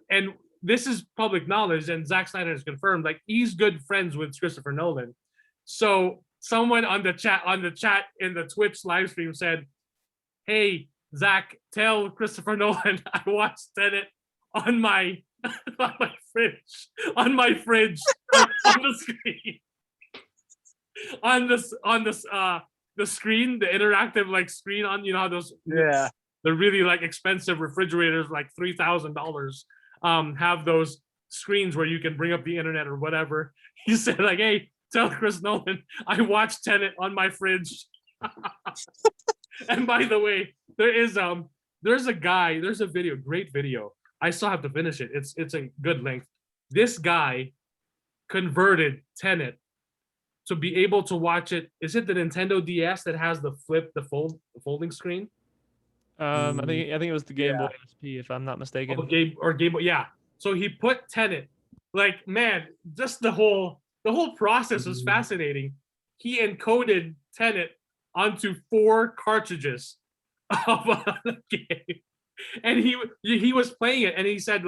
A: and this is public knowledge, and Zack Snyder has confirmed, like, he's good friends with Christopher Nolan. So someone on the chat in the Twitch live stream said, "Hey, Zack, tell Christopher Nolan I watched Tenet on my fridge on the screen, the screen, the interactive screen on, how those the really expensive refrigerators, like $3,000, have those screens where you can bring up the internet or whatever." He said, "Hey, tell Chris Nolan I watched Tenet on my fridge." And by the way, there's a video, great video. I still have to finish it. It's a good length. This guy converted Tenet to be able to watch it. Is it the Nintendo DS that has the folding screen?
C: I think it was the Game Boy SP, if I'm not mistaken.
A: Game Boy, yeah. So he put Tenet, man, just the whole process was fascinating. He encoded Tenet onto 4 cartridges of a game, and he was playing it, and he said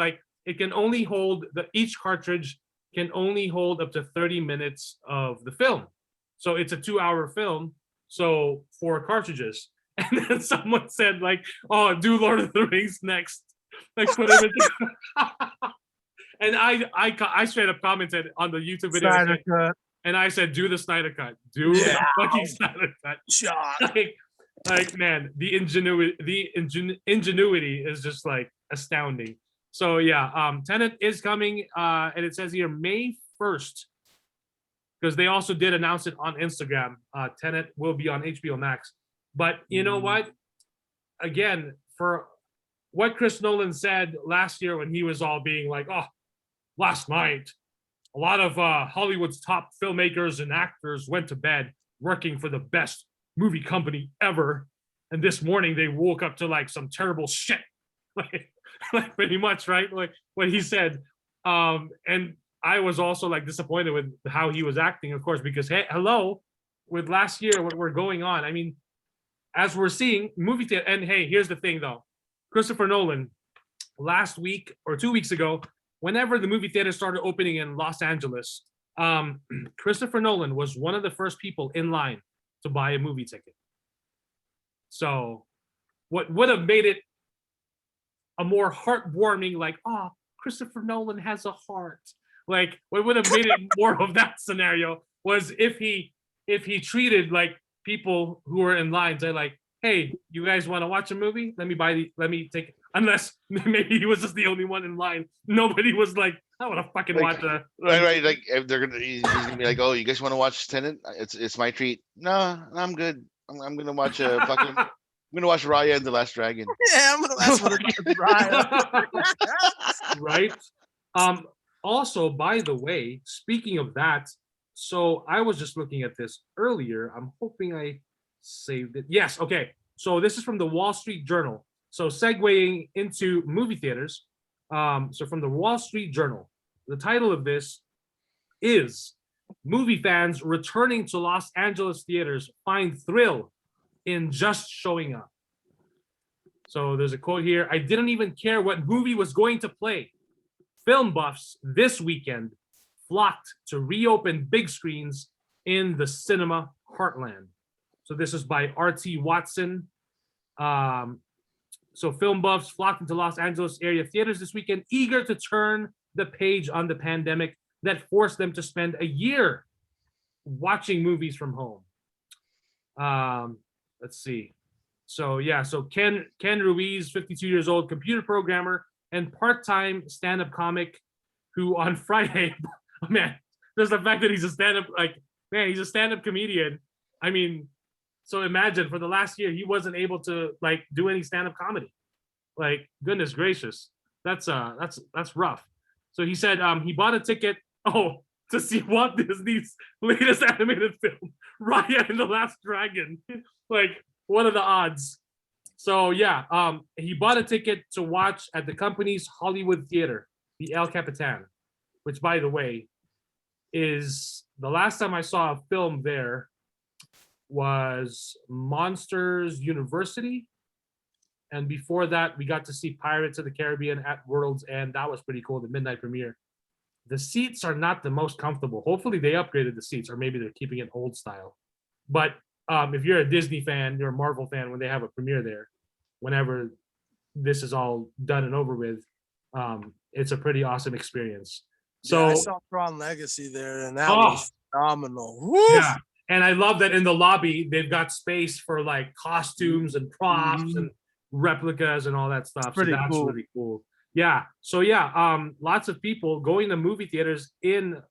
A: it can only hold each cartridge can only hold up to 30 minutes of the film. So it's a 2-hour film, so 4 cartridges. And then someone said like, "Oh, do Lord of the Rings next." Like put him in. And I straight up commented on the YouTube video.
D: Snyder cut.
A: And I said, "Do the Snyder cut. Do
D: Yeah.
A: the fucking Snyder cut."
D: Shot.
A: Like man, the ingenuity is just like astounding. So yeah, Tenet is coming, and it says here May 1st, because they also did announce it on Instagram. Tenet will be on HBO Max. But you know what? Again, for what Chris Nolan said last year when he was all being like, "Oh, last night, a lot of Hollywood's top filmmakers and actors went to bed working for the best movie company ever. And this morning they woke up to like some terrible shit." like pretty much, right? Like what he said. And I was also like disappointed with how he was acting, of course, because hey, hello, with last year, what we're going on. I mean, as we're seeing movie theater, and hey, here's the thing though. Christopher Nolan, last week or 2 weeks ago, whenever the movie theater started opening in Los Angeles, Christopher Nolan was one of the first people in line to buy a movie ticket. So what would have made it a more heartwarming, like, "Oh, Christopher Nolan has a heart." Like what would have made it more of that scenario was if he treated like people who were in line, say like, "Hey, you guys want to watch a movie? Let me take," unless maybe he was just the only one in line. Nobody was like, "I want to fucking watch a."
B: Right. Like if he's gonna be like, "Oh, you guys want to watch Tenet? It's my treat." No, I'm good. I'm gonna watch a fucking. I'm gonna watch Raya and the Last Dragon.
D: Yeah, I'm gonna ask for Raya.
A: Right. Also, by the way, speaking of that, so I was just looking at this earlier. I'm hoping I saved it. Yes. Okay. So this is from the Wall Street Journal. So segueing into movie theaters. So from the Wall Street Journal, the title of this is "Movie Fans Returning to Los Angeles Theaters Find Thrill in Just Showing Up." So there's a quote here: "I didn't even care what movie was going to play. Film buffs this weekend flocked to reopen big screens in the cinema heartland." So this is by R.T. Watson. So film buffs flocked into Los Angeles area theaters this weekend, eager to turn the page on the pandemic that forced them to spend a year watching movies from home. Let's see. So yeah, so Ken Ruiz, 52 years old, computer programmer and part-time stand-up comic, who on Friday, oh man, there's the fact that he's a stand-up, like, man, he's a stand-up comedian. I mean, so imagine for the last year he wasn't able to like do any stand-up comedy. Like, goodness gracious, that's rough. So he said he bought a ticket to see Walt Disney's latest animated film, Raya and the Last Dragon. Like, what are the odds? So yeah, he bought a ticket to watch at the company's Hollywood theater, the El Capitan, which, by the way, is the last time I saw a film there was Monsters University, and before that we got to see Pirates of the Caribbean at World's End. That was pretty cool, the midnight premiere. The seats are not the most comfortable. Hopefully they upgraded the seats, or maybe they're keeping it old style. But if you're a Disney fan, you're a Marvel fan, when they have a premiere there, whenever this is all done and over with, it's a pretty awesome experience. So
D: yeah, I saw Tron Legacy there, and that was phenomenal. Woo!
A: Yeah, and I love that in the lobby they've got space for like costumes and props and replicas and all that stuff. So that's
D: cool.
A: really cool. Yeah. So yeah, lots of people going to movie theaters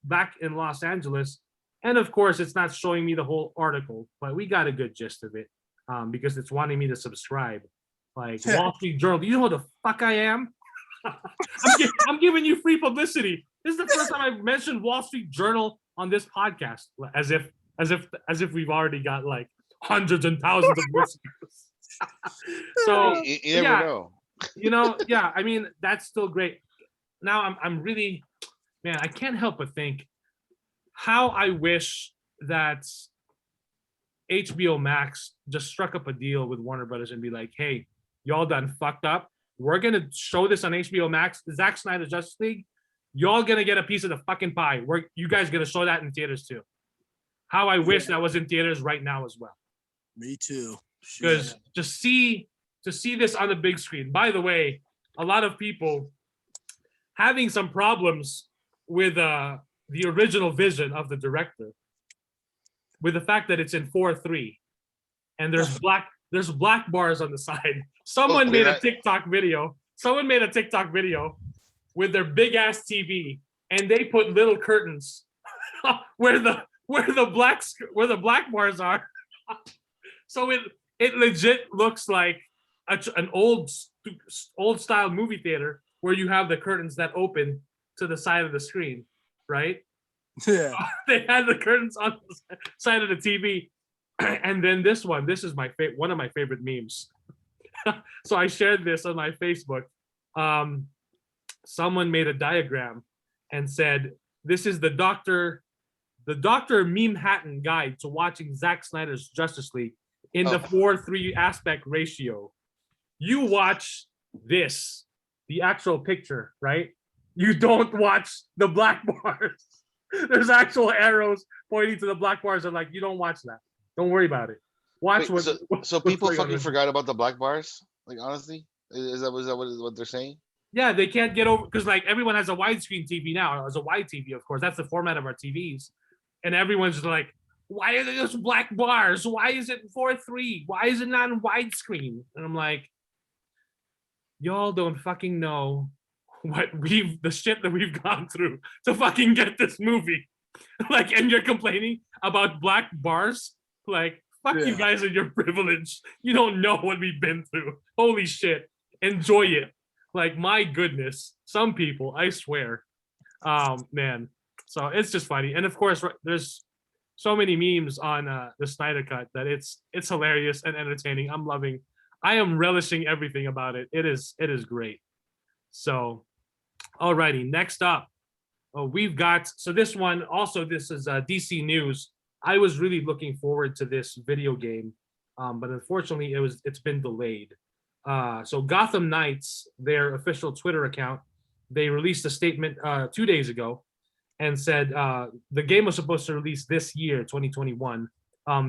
A: back in Los Angeles. And of course, it's not showing me the whole article, but we got a good gist of it, because it's wanting me to subscribe. Like Wall Street Journal, do you know who the fuck I am? I'm giving you free publicity. This is the first time I've mentioned Wall Street Journal on this podcast, as if we've already got like hundreds and thousands of listeners. So
B: you never know.
A: Yeah. I mean, that's still great. Now I'm really, man, I can't help but think how I wish that HBO Max just struck up a deal with Warner Brothers and be like, "Hey, y'all done fucked up. We're gonna show this on HBO Max. Zack Snyder Justice League. Y'all gonna get a piece of the fucking pie. You guys gonna show that in theaters too." How I wish that was in theaters right now as well.
D: Me too.
A: because to see this on the big screen. By the way, a lot of people having some problems with the original vision of the director, with the fact that it's in 4:3, and there's black bars on the side. Someone made a TikTok video. Someone made a TikTok video with their big ass TV, and they put little curtains where the black bars are. So it legit looks like an old style movie theater where you have the curtains that open to the side of the screen, right?
D: Yeah.
A: They had the curtains on the side of the TV. And then this is one of my favorite memes. So I shared this on my Facebook. Someone made a diagram and said, "This is the Dr. Meme Hatton guide to watching Zack Snyder's Justice League in the 4:3 aspect ratio. You watch this, the actual picture, right? You don't watch the black bars. There's actual arrows pointing to the black bars. I'm like, you don't watch that. Don't worry about it. Watch
B: so people fucking forgot about the black bars? Like, honestly? Is that what they're saying?
A: Yeah, they can't get over, because like everyone has a widescreen TV now, as a wide TV, of course. That's the format of our TVs. And everyone's like, why are there just black bars? Why is it 4:3? Why is it not in widescreen? And I'm like, y'all don't fucking know the shit that we've gone through to fucking get this movie. Like, and you're complaining about black bars? Like, fuck you guys and your privilege. You don't know what we've been through. Holy shit. Enjoy it. Like, my goodness. Some people, I swear. Man. So it's just funny. And of course, there's so many memes on the Snyder Cut that it's hilarious and entertaining. I am relishing everything about it. It is great. So, alrighty, next up, we've got, so this one, also this is DC news. I was really looking forward to this video game, but unfortunately it's been delayed. So Gotham Knights, their official Twitter account, they released a statement 2 days ago and said the game was supposed to release this year, 2021.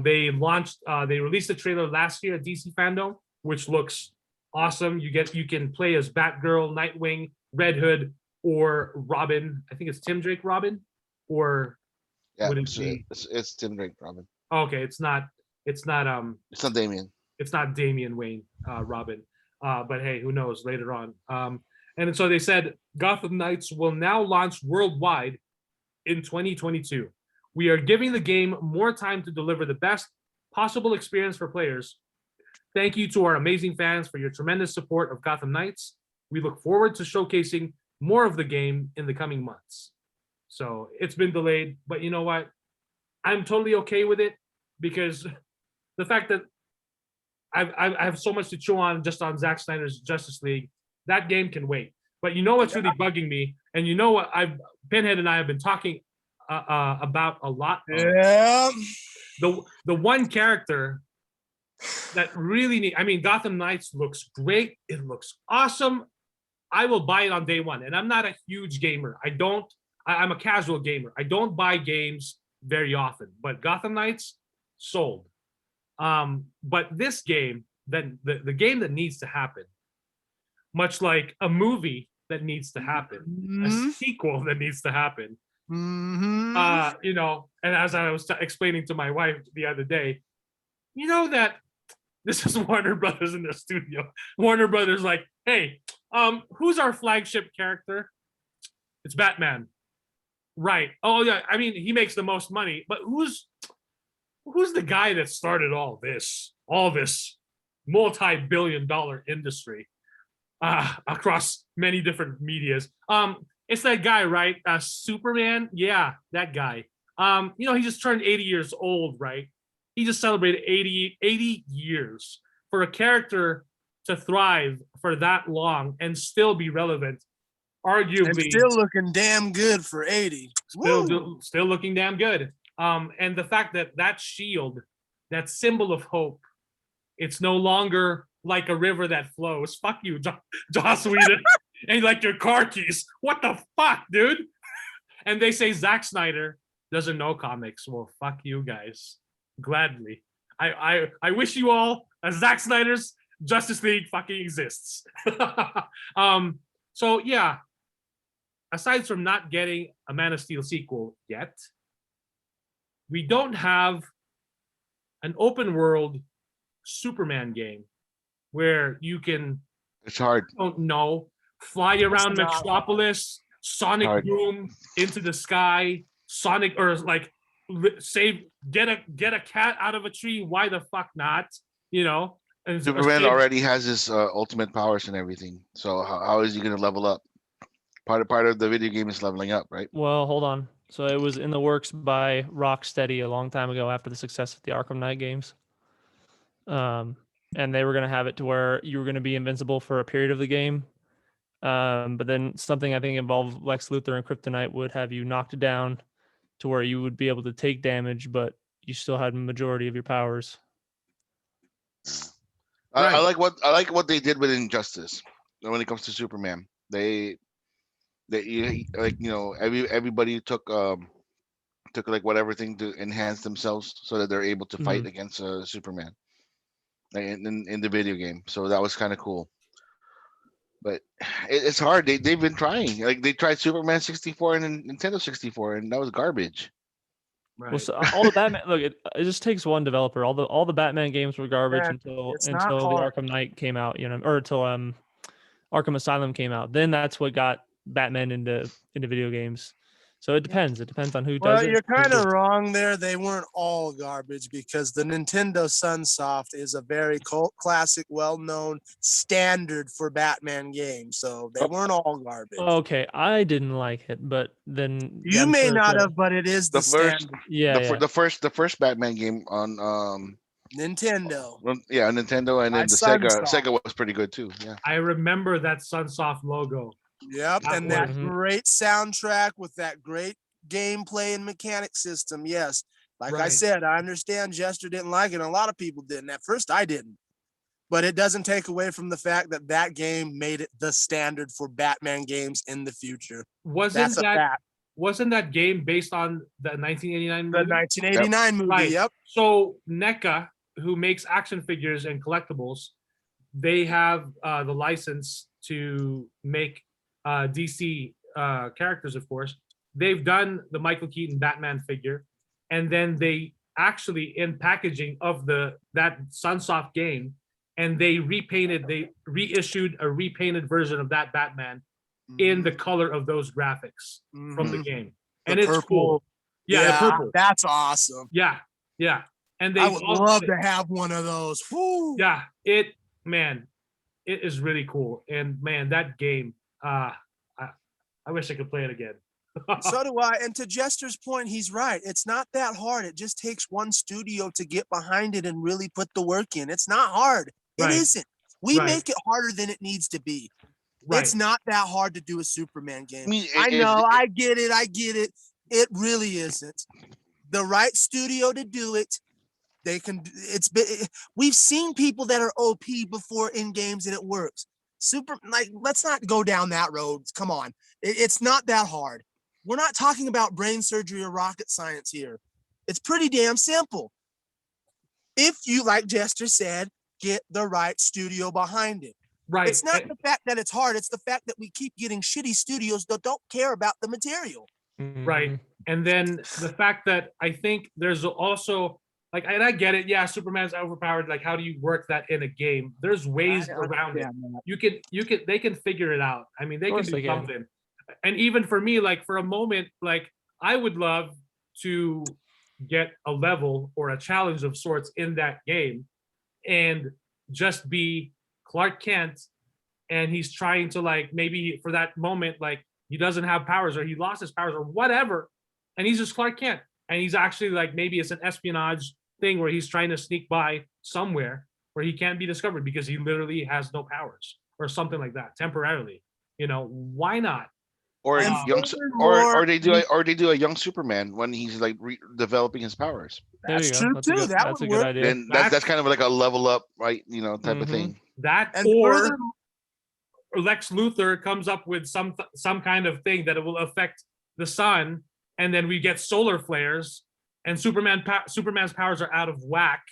A: They released the trailer last year at DC Fandom, which looks awesome. You can play as Batgirl, Nightwing, Red Hood, or Robin. I think it's Tim Drake Robin, or would it be?
B: It's Tim Drake Robin.
A: Okay, it's not
B: Damian.
A: It's not Damian Wayne Robin. But hey, who knows later on. And so they said Gotham Knights will now launch worldwide in 2022. We are giving the game more time to deliver the best possible experience for players. Thank you to our amazing fans for your tremendous support of Gotham Knights. We look forward to showcasing more of the game in the coming months. So it's been delayed, but you know what? I'm totally okay with it, because the fact that I have so much to chew on just on Zack Snyder's Justice League, that game can wait. But you know what's really bugging me, and you know what Pinhead and I have been talking about a lot.
D: Yeah.
A: The one character that really Gotham Knights looks great. It looks awesome. I will buy it on day one. And I'm not a huge gamer. I'm a casual gamer. I don't buy games very often, but Gotham Knights sold. But this game, then the game that needs to happen, much like a movie that needs to happen, a sequel that needs to happen. You know, and as I was explaining to my wife the other day, you know that this is Warner Brothers in their studio. Warner Brothers like, hey, who's our flagship character? It's Batman. Right. Oh yeah, I mean, he makes the most money, but who's the guy that started all this multi-billion-dollar industry across many different medias? It's that guy, right? Superman. Yeah, that guy. You know, he just turned 80 years old, right? He just celebrated 80 years. For a character to thrive for that long and still be relevant, arguably,
D: and still looking damn good for 80.
A: Still looking damn good. And the fact that shield, that symbol of hope, it's no longer like a river that flows. Fuck you, Joss Whedon. And like your car keys. What the fuck, dude? And they say Zack Snyder doesn't know comics. Well, fuck you guys. Gladly. I wish you all Zack Snyder's Justice League fucking exists. So yeah, aside from not getting a Man of Steel sequel yet, we don't have an open world Superman game where you can,
B: It's hard.
A: don't know, fly around
D: not
A: Metropolis, Sonic
B: Hard.
A: Boom into the sky, Sonic, or like save, get a cat out of a tree. Why the fuck not? You know, and
B: Superman
A: save-
B: already has his ultimate powers and everything. So how is he going to level up? Part of the video game is leveling up, right?
C: Well, hold on. So it was in the works by Rocksteady a long time ago after the success of the Arkham Knight games. And they were going to have it to where you were going to be invincible for a period of the game. But then something I think involved Lex Luthor and Kryptonite would have you knocked down to where you would be able to take damage, but you still had majority of your powers.
B: I like what they did with Injustice when it comes to Superman. They like, you know, everybody took like whatever thing to enhance themselves so that they're able to fight against Superman, like in the video game. So that was kind of cool. But it's hard. They've been trying. Like they tried Superman 64 and Nintendo 64, and that was garbage.
A: Right.
C: Well, so all the Batman look, it just takes one developer. All the Batman games were garbage
D: Yeah,
C: until
D: it's
C: the
D: not hard.
C: Arkham Knight came out, you know, or until Arkham Asylum came out. Then that's what got Batman into video games. So it depends. It depends on who does
D: Well,
C: it.
D: you're kind of wrong there. They weren't all garbage because the Nintendo Sunsoft is a very cult classic, well-known standard for Batman games. So they weren't all garbage.
C: Okay, I didn't like it, but then
D: You
C: I'm
D: may
C: sure
D: not
C: that-
D: have, but it is the,
B: The first-
D: standard.
C: Yeah,
B: The first Batman game on
D: Nintendo.
B: Nintendo, and then the
D: Sunsoft.
B: Sega was pretty good too. Yeah.
A: I remember that Sunsoft logo.
D: Yep,
A: That
D: and that
C: was-
D: great soundtrack with that great gameplay and mechanic system. Yes, like I
A: Right.
D: said, I understand Jester didn't like it, and a lot of people didn't. At first, I didn't. But it doesn't take away from the fact that that game made it the standard for Batman games in the future. That's a fact.
A: Wasn't that game based on the 1989
D: The
A: movie?
D: 1989 movie,
A: Right.
D: yep.
A: So NECA, who makes action figures and collectibles, they have the license to make DC characters, of course. They've done the Michael Keaton Batman figure, and then they actually, in packaging of that Sunsoft game, and they reissued a repainted version of that Batman in the color of those graphics from the game. And it's
D: purple.
A: cool. Yeah, the purple.
D: That's awesome.
A: Yeah. And they
D: I would love to have one of those. Woo.
A: Yeah, it is really cool. And man, that game, I wish I could play it again.
D: So do I. And to Jester's point, he's right. It's not that hard. It just takes one studio to get behind it and really put the work in. It's not hard.
A: Right.
D: It isn't. We
A: Right.
D: make it harder than it needs to be.
A: Right.
D: It's not that hard to do a Superman game.
B: I mean,
D: I know, I get it. It really isn't. The right studio to do it, they can. We've seen people that are OP before in games and it works. Let's not go down that road. Come on, it's not that hard. We're not talking about brain surgery or rocket science here. It's pretty damn simple. If you, like Jester said, get the right studio behind it.
A: Right.
D: It's not the fact that it's hard. It's the fact that we keep getting shitty studios that don't care about the material.
A: Right.
C: Mhm.
A: And then the fact that I think there's also like, and I get it. Yeah, Superman's overpowered. Like, how do you work that in a game? There's ways around it. They can figure it out. I mean, they can
C: course
A: do
C: they can.
A: something. And even for me, like for a moment, like I would love to get a level or a challenge of sorts in that game and just be Clark Kent, and he's trying to, like, maybe for that moment, like he doesn't have powers or he lost his powers or whatever, and he's just Clark Kent, and he's actually like, maybe it's an espionage thing where he's trying to sneak by somewhere where he can't be discovered because he literally has no powers or something like that temporarily. You know, why not?
B: Or
D: And
B: young,
D: furthermore-
B: or they do a young Superman when he's like developing his powers.
C: There
D: That's
C: you go.
D: true
C: That's a
D: too.
C: good,
D: That
C: that's a
D: would
C: good
D: work.
C: idea.
B: Then that's kind of like a level up, right? You know, type of
C: Mhm.
B: thing.
A: That
D: And
A: or
D: further-
A: Lex Luthor comes up with some kind of thing that it will affect the sun, and then we get solar flares, and Superman's powers are out of whack,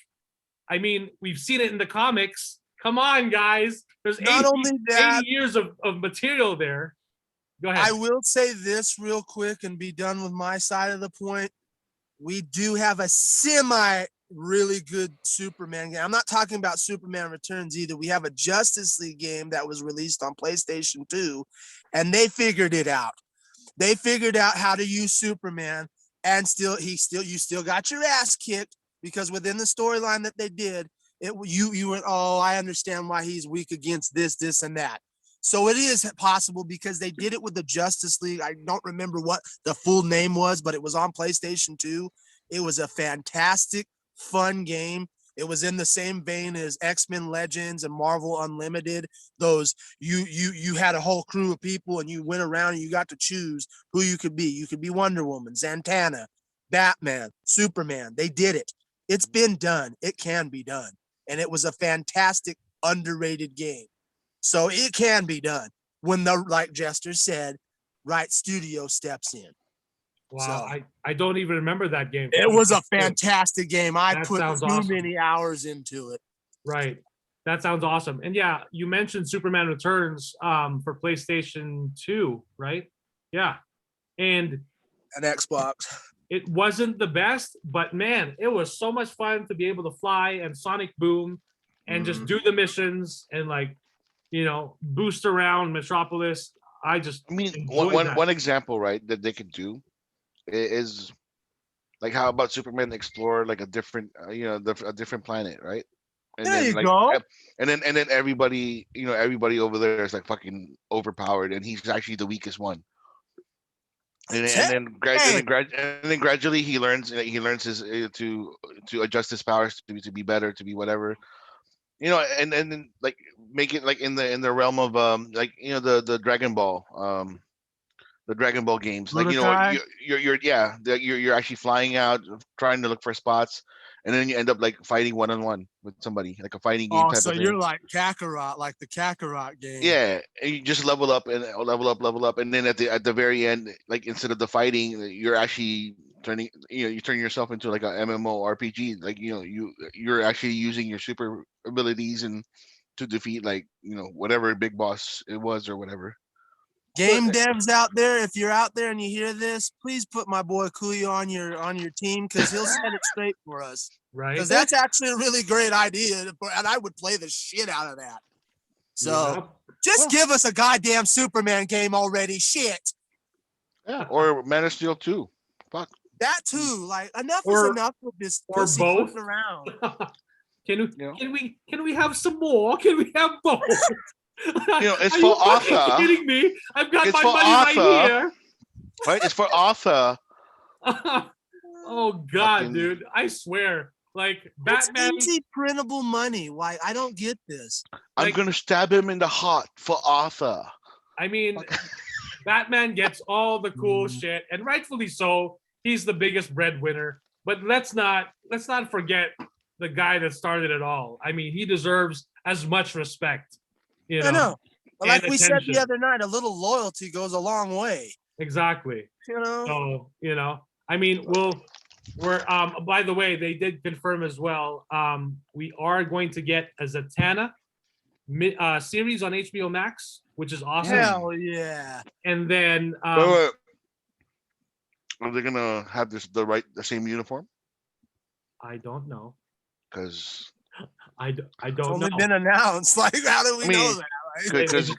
A: I mean, we've seen it in the comics. Come on, guys. There's
D: Not
A: 80,
D: only that,
A: 80 years of material there. Go ahead.
D: I will say this real quick and be done with my side of the point. We do have a semi really good Superman game. I'm not talking about Superman Returns either. We have a Justice League game that was released on PlayStation 2, and they figured it out. They figured out how to use Superman, and you still got your ass kicked, because within the storyline that they did, you went, oh, I understand why he's weak against this, and that. So it is possible, because they did it with the Justice League. I don't remember what the full name was, but it was on PlayStation 2. It was a fantastic, fun game. It was in the same vein as X-Men Legends and Marvel Unlimited. Those you had a whole crew of people, and you went around and you got to choose who you could be. You could be Wonder Woman, Zatanna, Batman, Superman. They did it. It's been done. It can be done. And it was a fantastic, underrated game. So it can be done when like Jester said, right studio steps in.
A: Wow,
D: So,
A: I don't even remember that game.
D: it was a fantastic game. I
A: That
D: put
A: sounds
D: too
A: awesome.
D: many hours into it.
A: Right. That sounds awesome. And yeah, you mentioned Superman Returns for PlayStation 2, right? Yeah. And
D: An Xbox.
A: it wasn't the best, but man, it was so much fun to be able to fly and Sonic Boom and just do the missions and boost around Metropolis. I
B: mean,
A: enjoyed that.
B: one example, right, that they could do is like, how about Superman explore like a different, a different planet, right? And
D: There
B: then
D: you
B: like,
D: go.
B: and then everybody, everybody over there is like fucking overpowered, and he's actually the weakest one. And then gradually he learns his to adjust his powers to be better, to be whatever. And then like make it like in the realm of the Dragon Ball games, like
D: Budokai?
B: you're actually flying out trying to look for spots, and then you end up like fighting one-on-one with somebody, like a fighting game type
D: So
B: of
D: you're
B: thing.
D: like Kakarot, like the Kakarot game.
B: Yeah, and you just level up, and then at the very end, like instead of the fighting, you're actually turning yourself into like a MMORPG. Like you're actually using your super abilities and to defeat like whatever big boss it was or whatever.
D: Game devs out there, if you're out there and you hear this, please put my boy Kuya on your team, because he'll set it straight for us.
A: Right.
D: Because that's actually a really great idea, and I would play the shit out of that. So just give us a goddamn Superman game already. Shit.
B: Yeah, or Man of Steel 2. Fuck.
D: That too. Like, enough is enough with this
A: or
D: pussy
A: both.
D: around.
A: Can we have some more? Can we have both?
B: It's
A: Are
B: for
A: you fucking
B: Arthur.
A: kidding me? I've got
B: It's
A: my
B: for
A: money
B: Arthur.
A: right here.
B: Right? It's for Arthur.
A: Oh God,
B: Fucking-
A: dude! I swear, like
D: It's
A: Batman.
D: easy printable money. Why? I don't get this.
B: I'm
A: Like-
B: gonna stab him in the heart for Arthur.
A: I mean, Batman gets all the cool shit, and rightfully so. He's the biggest breadwinner. But let's not forget the guy that started it all. I mean, he deserves as much respect.
D: I know. But like we said
A: attention.
D: the other night, a little loyalty goes a long way.
A: Exactly. So I mean, we're by the way, they did confirm as well. We are going to get a Zatanna series on HBO Max, which is awesome.
D: Hell yeah.
A: And then
B: Wait. Are they gonna have the same uniform?
A: I don't know.
B: Because
A: I don't
D: It's only
A: know.
D: been announced. Like, how do we know that? Right?
B: because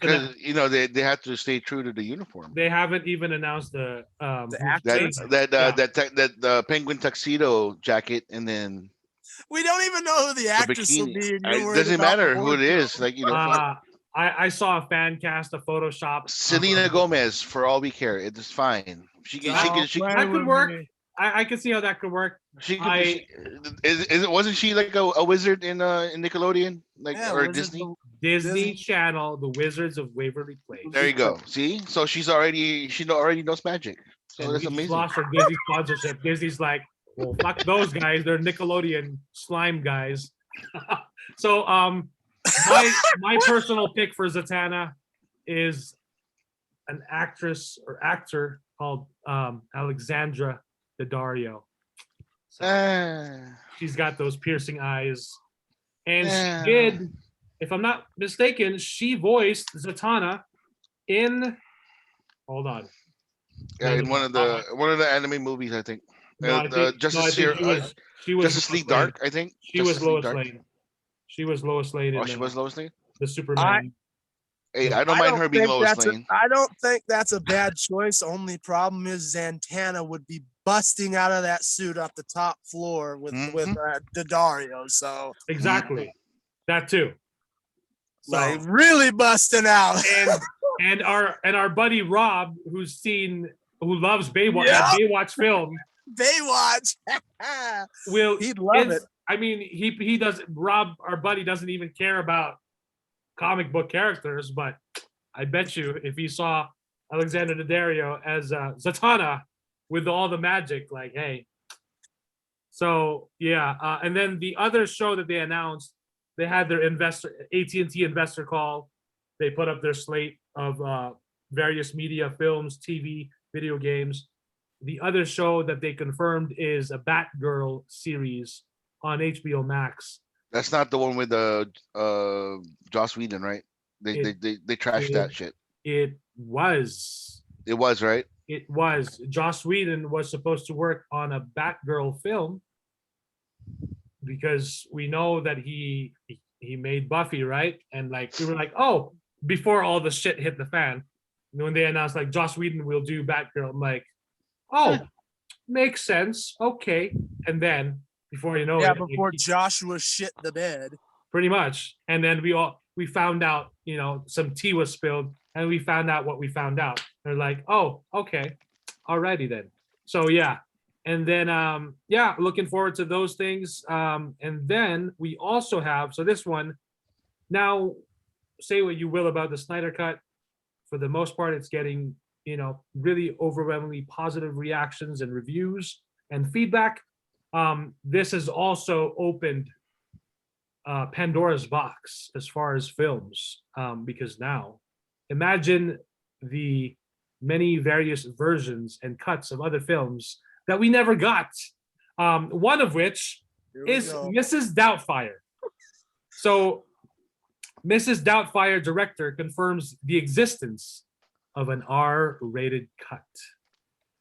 B: they have to stay true to the uniform.
A: They haven't even announced the who's
D: actor?
A: playing it.
B: That penguin tuxedo jacket, and then
D: We don't even know who the actress will
B: bikini.
D: be. And
B: It
D: you're worried
B: doesn't
D: about
B: matter
D: the
B: who it is. Like
A: I saw a fan cast of Photoshop.
B: Selena Gomez, for all we care, it is fine. She can.
A: That could work. I can see how that could work.
B: Wasn't she like a wizard in Nickelodeon, like,
D: Yeah,
B: or
D: Wizards
B: Disney?
A: Disney Channel, The Wizards of Waverly Place.
B: There you go. See, so she already knows magic. So
A: And
B: that's
A: we just
B: amazing.
A: lost our Disney sponsorship. Disney's like, well, fuck those guys. They're Nickelodeon slime guys. So my personal pick for Zatanna is an actress or actor called Alexandra Daddario. So she's got those piercing eyes. And
B: Yeah.
A: she did, if I'm not mistaken, she voiced Zatanna in. Hold on.
B: Yeah, in one of the anime movies, I think.
A: No, I think
B: Justice
A: she was
B: Justice League Dark, I think.
A: She was
B: Justice League
A: Lois
B: Dark.
A: Lane. She was Lois Lane
B: Oh,
A: in
B: she was Lois Lane.
A: the Superman.
B: Hey, I don't mind her being Lois Lane.
D: I don't think that's a bad choice. Only problem is Zatanna would be busting out of that suit off the top floor with Daddario. So
A: Exactly, that too. So
D: like really busting out.
A: and our buddy Rob, who loves Baywatch,
D: Yeah.
A: Baywatch film.
D: Baywatch. He'd love it.
A: I mean, he does. Rob, our buddy, doesn't even care about comic book characters, but I bet you if he saw Alexander Daddario as Zatanna with all the magic, like, hey. So yeah, and then the other show that they announced, they had their AT&T investor call. They put up their slate of various media, films, TV, video games. The other show that they confirmed is a Batgirl series on HBO Max.
B: That's not the one with Joss Whedon, right? They trashed that shit.
A: It was.
B: It was, right?
A: It was. Joss Whedon was supposed to work on a Batgirl film because we know that he made Buffy, right? And like we were like, oh, before all the shit hit the fan, when they announced like Joss Whedon will do Batgirl, I'm like, oh, makes sense. Okay. And then before you know it,
D: before Joshua shit the bed.
A: Pretty much. And then we found out, some tea was spilled and we found out what we found out. They're like, oh, okay. Alrighty then. So yeah. And then looking forward to those things. And then we also have, so this one, now say what you will about the Snyder Cut. For the most part, it's getting, really overwhelmingly positive reactions and reviews and feedback. This has also opened Pandora's box as far as films, because now imagine the many various versions and cuts of other films that we never got. One of which is Mrs. Doubtfire. So Mrs. Doubtfire director confirms the existence of an R-rated cut.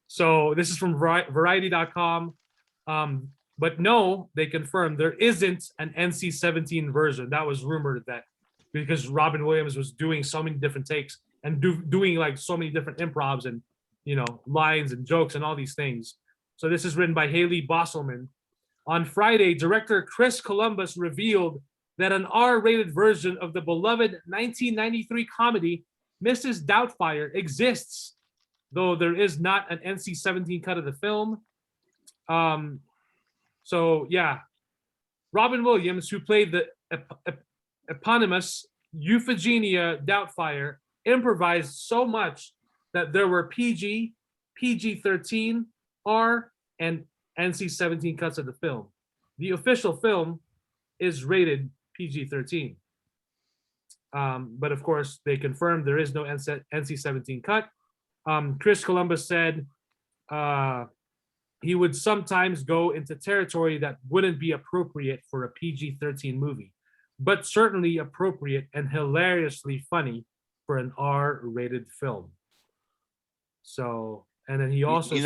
A: So this is from Variety.com. But no, they confirmed there isn't an NC-17 version. That was rumored that because Robin Williams was doing so many different takes and doing like so many different improvs and lines and jokes and all these things. So this is written by Haley Bosselman. On Friday, director Chris Columbus revealed that an R-rated version of the beloved 1993 comedy Mrs. Doubtfire exists, though there is not an NC-17 cut of the film. So yeah, Robin Williams, who played the eponymous Euphegenia Doubtfire, improvised so much that there were PG, PG-13, R, and NC-17 cuts of the film. The official film is rated PG-13. But of course, they confirmed there is no NC-17 cut. Chris Columbus said he would sometimes go into territory that wouldn't be appropriate for a PG-13 movie, but certainly appropriate and hilariously funny for an R-rated film. So, and then he also...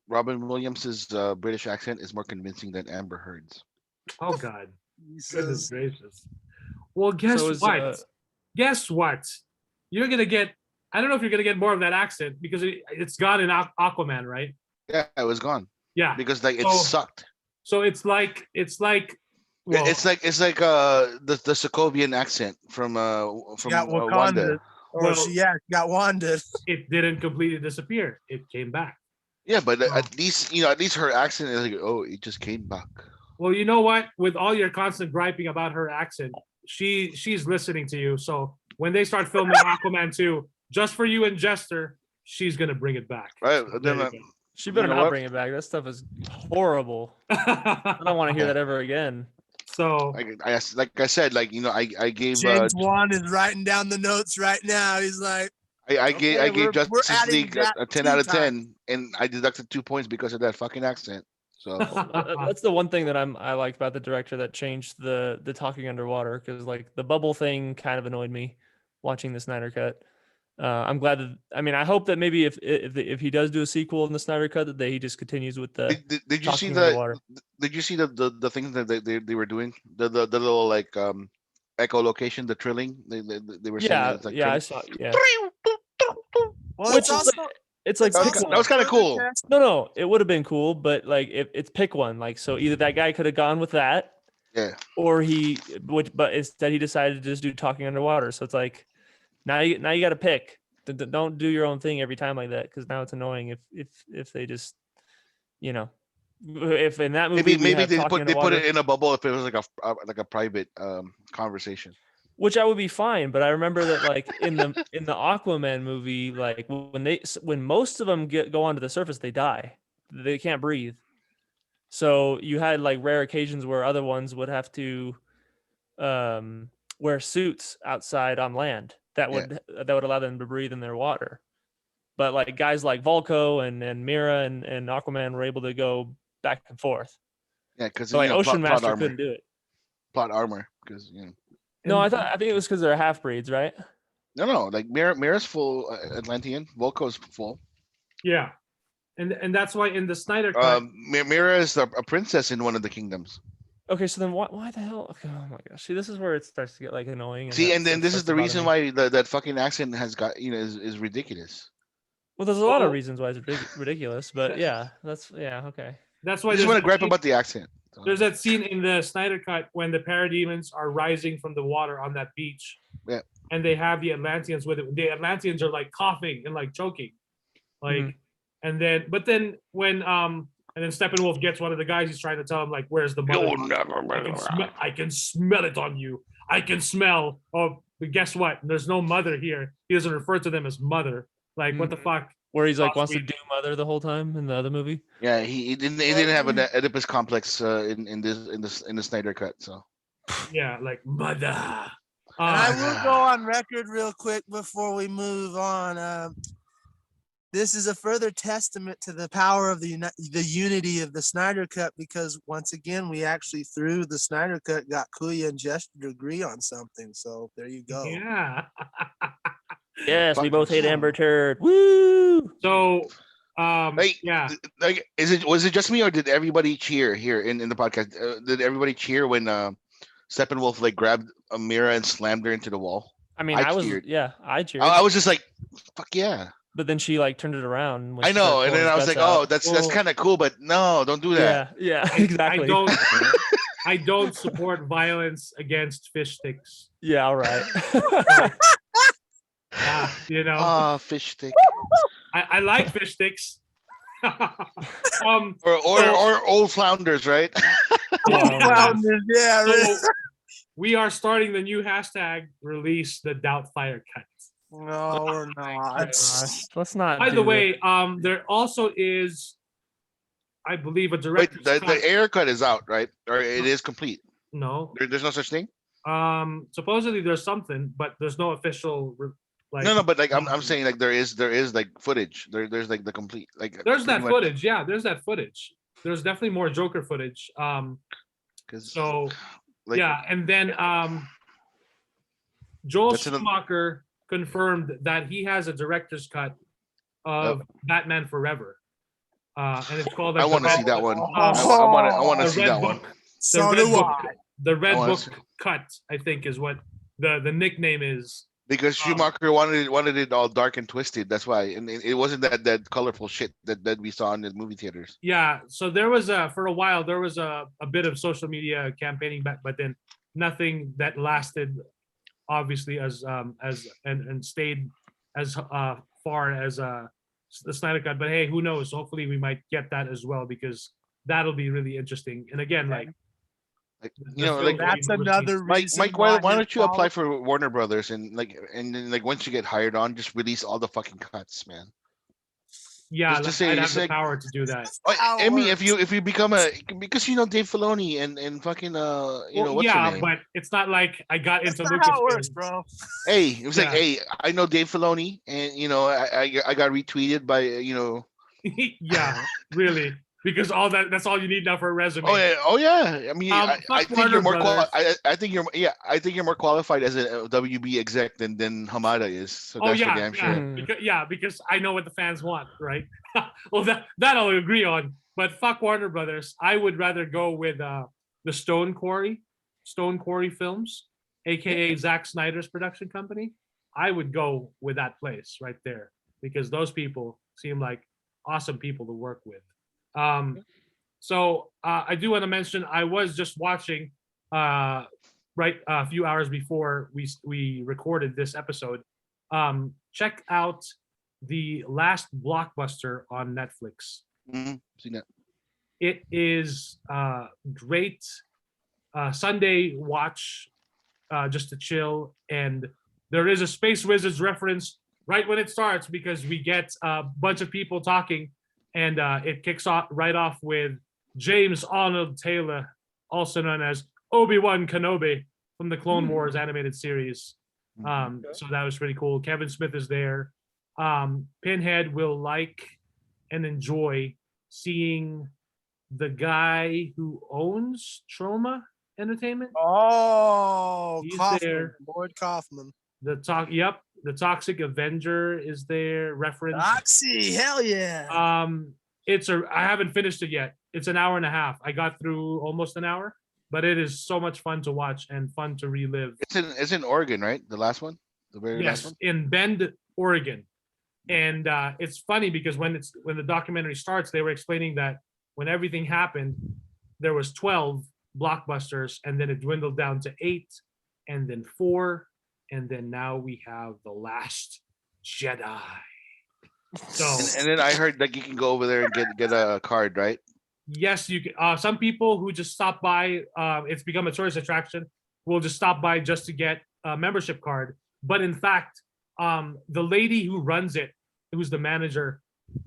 B: Robin Williams' British accent is more convincing than Amber Heard's.
A: Oh, God. Goodness gracious. Well, guess what? Guess what? You're going to get... I don't know if you're going to get more of that accent because it's gone in Aquaman, right?
B: Yeah, it was gone.
A: Yeah.
B: Because it sucked.
A: So it's like... Well,
B: it's like the Sokovian accent from Wanda.
D: Got Wanda.
A: It didn't completely disappear. It came back.
B: Yeah, but at least her accent is like, oh, it just came back.
A: Well, you know what? With all your constant griping about her accent, she's listening to you. So when they start filming Aquaman 2, just for you and Jester, she's gonna bring it back.
B: Right.
C: She better not bring it back. That stuff is horrible. I don't want to hear that ever again.
A: So,
B: like I said, I gave
D: James Wan is writing down the notes right now. He's like,
B: I gave Justice League a 10 out of 10, and I deducted 2 points because of that fucking accent. So
C: That's the one thing that I liked about the director that changed the talking underwater, because like the bubble thing kind of annoyed me watching the Snyder Cut. I'm glad that, I mean, I hope that maybe if he does do a sequel in the Snyder Cut, that he just continues with the
B: did you see
C: talking
B: the
C: underwater.
B: did you see the things that they were doing, the little like echolocation, the trilling, they were saying
C: Yeah,
B: it's like
C: yeah, I
B: trilling.
C: saw. Yeah,
D: Well,
C: which
D: it's
C: is
D: also
C: it's like
D: it's
C: pick
D: also
C: one.
B: That was kind of
D: further
B: cool.
D: test-
C: No, it would have been cool, but like if it's pick one, like so either that guy could have gone with that,
B: Yeah.
C: or but instead he decided to just do talking underwater. So it's like now you got to pick. Don't do your own thing every time like that, because now it's annoying if they just, you know, if in that movie we
B: Maybe
C: have
B: they
C: talking
B: put
C: underwater,
B: it in a bubble if it was like a private conversation.
C: which I would be fine. But I remember that like in the Aquaman movie, like when most of them go onto the surface, they die. They can't breathe. So you had like rare occasions where other ones would have to wear suits outside on land that would allow them to breathe in their water. But like guys like Volko and Mira and Aquaman were able to go back and forth.
B: Yeah, because
C: So like Ocean
B: plot
C: Master
B: armor,
C: couldn't do it.
B: plot armor, because
C: No, I think it was because they're half breeds, right?
B: no, like Mira's full Atlantean, Volko's full.
A: Yeah, and that's why in the Snyder Cut,
B: Mira is a princess in one of the kingdoms.
C: Okay, so then why the hell? Okay, oh my gosh! See, this is where it starts to get like annoying.
B: See, and then
C: that
B: this is
C: starts to
B: the
C: bother
B: reason
C: me.
B: why that fucking accent has got is ridiculous.
C: Well, there's a lot of
A: So-
C: reasons why it's ridiculous, but yeah, okay.
A: that's
B: I
A: why
B: just
A: there's
B: want to
A: that
B: gripe
A: scene-
B: about the accent.
A: there's that scene in the Snyder Cut when the parademons are rising from the water on that beach.
B: Yeah.
A: And they have the Atlanteans with it. The Atlanteans are like coughing and like choking. Like,
C: Mhm.
A: and then when and then Steppenwolf gets one of the guys, he's trying to tell him, like, where's the mother?
B: You'll never
A: I can smell it on you. I can smell. Oh, but guess what? There's no mother here. He doesn't refer to them as mother. Like, what the fuck?
C: Where he's like
A: Oh,
C: wants to
A: sweet.
C: do mother the whole time in the other movie.
B: Yeah, he didn't have an Oedipus complex in the Snyder Cut. So
A: Yeah, like mother.
D: And I will go on record real quick before we move on. This is a further testament to the power of the unity of the Snyder Cut, because once again, we actually through the Snyder Cut got Kuya and Jester to agree on something. So there you go.
A: Yeah.
C: Yes, we
B: Fuck.
C: both hate Amber Turd. Woo!
A: So,
B: Like,
A: yeah.
B: like was it just me, or did everybody cheer here in the podcast? Did everybody cheer when Steppenwolf like grabbed Amira and slammed her into the wall?
C: I mean,
B: I
C: I was
B: cheered.
C: I cheered,
B: I was just like, fuck yeah.
C: but then she like turned it around. When
B: I
C: she
B: know,
C: started
B: and
C: pulling
B: then I was
C: his
B: like,
C: guts
B: oh,
C: out.
B: that's
A: Well-
B: kind of cool, but no, don't do that.
C: Yeah,
A: I
C: exactly.
A: don't I don't support violence against fish sticks.
C: Yeah, all right.
A: You know,
B: Ah, fish stick.
A: I like fish sticks.
B: Or old flounders, right?
D: Yeah, really.
A: So we are starting the new hashtag, release the Doubtfire Cut.
D: No, we're not.
C: Let's not.
A: By
C: do
A: the
C: it.
A: way, there also is, I believe, a
B: Wait,
A: director's cut.
B: the air cut is out, right? Or it is complete.
A: No,
B: There's no such thing.
A: supposedly there's something, but there's no official. Like,
B: No, but like I'm saying, like there is like footage. There's like the complete like.
A: there's that
B: pretty much-
A: footage. Yeah, there's that footage. There's definitely more Joker footage.
B: 'cause,
A: So
B: like,
A: yeah, and then Joel
B: That's another-
A: Schumacher confirmed that he has a director's cut of Batman Forever, and it's called.
B: I
A: like,
B: want to
A: the
B: see that one.
D: Oh.
B: I want to
A: the
B: see
A: Red
B: that one.
A: Book.
D: So
A: Red
D: do
A: Book.
D: I.
A: The Red
B: I wanna
A: Book
B: see-
A: cut, I think, is what the nickname is.
B: Because Schumacher wanted it all dark and twisted. That's why, and it wasn't that colorful shit that we saw in the movie theaters.
A: Yeah, so there was for a while there was a bit of social media campaigning back, but then nothing that lasted, obviously, as and stayed as far as the Snyder Cut. But hey, who knows? Hopefully, we might get that as well, because that'll be really interesting. And again, like
B: Like,
A: the
B: you know,
A: film
B: like
A: that
D: That's
A: we've never seen.
D: another
B: Mike,
D: reason.
B: Mike, why
D: his
B: don't you apply
D: follow-
B: for Warner Brothers and then like once you get hired on, just release all the fucking cuts, man.
A: Yeah,
B: just
A: like,
B: say-
A: I'd have
B: just
A: the
B: say-
A: power to do that.
D: how it
B: Emmy, if
D: works.
B: you become because Dave Filoni and fucking
A: Well,
B: what's
A: yeah,
B: her name?
A: but it's not like I got
D: That's
A: into
D: not how it
A: Lucasfilm.
D: works, bro.
B: Hey, it was like,
A: Yeah.
B: hey, I know Dave Filoni, and I got retweeted by
A: Yeah, really. because that's all you need now for a resume.
B: Oh yeah. I mean, I
A: fuck
B: think
A: Warner
B: you're more
A: Brothers.
B: I think you're more qualified as a WB exec than Hamada is. So that's for damn sure.
A: Because I know what the fans want, right? Well, that I'll agree on. But fuck Warner Brothers. I would rather go with the Stone Quarry Films, aka Zack Snyder's production company. I would go with that place right there because those people seem like awesome people to work with. So I do want to mention I was just watching a few hours before we recorded this episode. Check out the last blockbuster on Netflix.
B: Seen that.
A: It is great Sunday watch, just to chill. And there is a Space Wizards reference right when it starts because we get a bunch of people talking, and it kicks off with James Arnold Taylor, also known as Obi-Wan Kenobi from the Clone Wars animated series. So that was pretty cool. Kevin Smith is there. Pinhead will like and enjoy seeing the guy who owns Troma Entertainment.
D: Oh,
A: he's
D: Kaufman,
A: there.
D: Lord Kaufman.
A: The Toxic Avenger is there. Reference.
D: Oxy, hell yeah.
A: I haven't finished it yet. It's an hour and a half. I got through almost an hour, but it is so much fun to watch and fun to relive.
B: It's in Oregon, right? The last one, the very last one.
A: In Bend, Oregon, and it's funny because when the documentary starts, they were explaining that when everything happened, there was 12 blockbusters, and then it dwindled down to 8, and then 4, and then now we have The Last Jedi. So
B: and then I heard that you can go over there and get a card, right?
A: Yes, you can. Some people who just stop by, it's become a tourist attraction, will just stop by just to get a membership card. But in fact, the lady who runs it, who's the manager,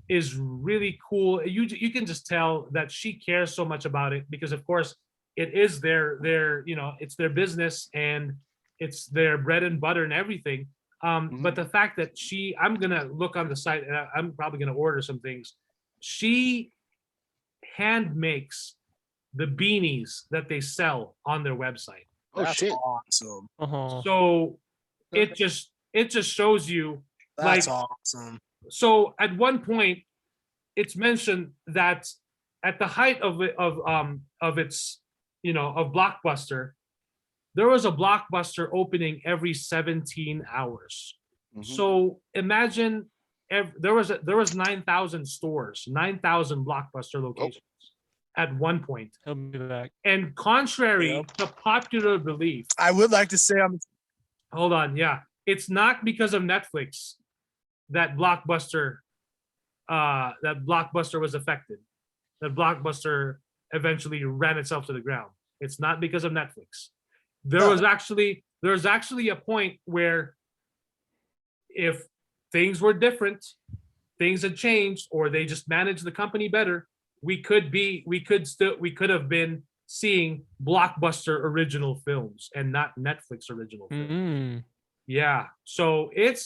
A: is really cool. You can just tell that she cares so much about it because, of course, it is their it's their business and it's their bread and butter and everything. But the fact that I'm gonna look on the site and I'm probably gonna order some things. She hand makes the beanies that they sell on their website.
B: Oh,
D: that's
B: shit.
D: awesome.
A: So it just shows you
D: That's
A: like
D: awesome.
A: so at one point it's mentioned that at the height of its of Blockbuster, there was a Blockbuster opening every 17 hours. So imagine there was 9,000 stores, 9,000 Blockbuster locations at one point.
C: He'll be back.
A: And contrary to popular belief,
D: I would like to say
A: hold on, it's not because of Netflix that Blockbuster was affected. That Blockbuster eventually ran itself to the ground. It's not because of Netflix. There was actually a point where if things were different, things had changed, or they just managed the company better, we could have been seeing Blockbuster original films and not Netflix original films. Yeah. So it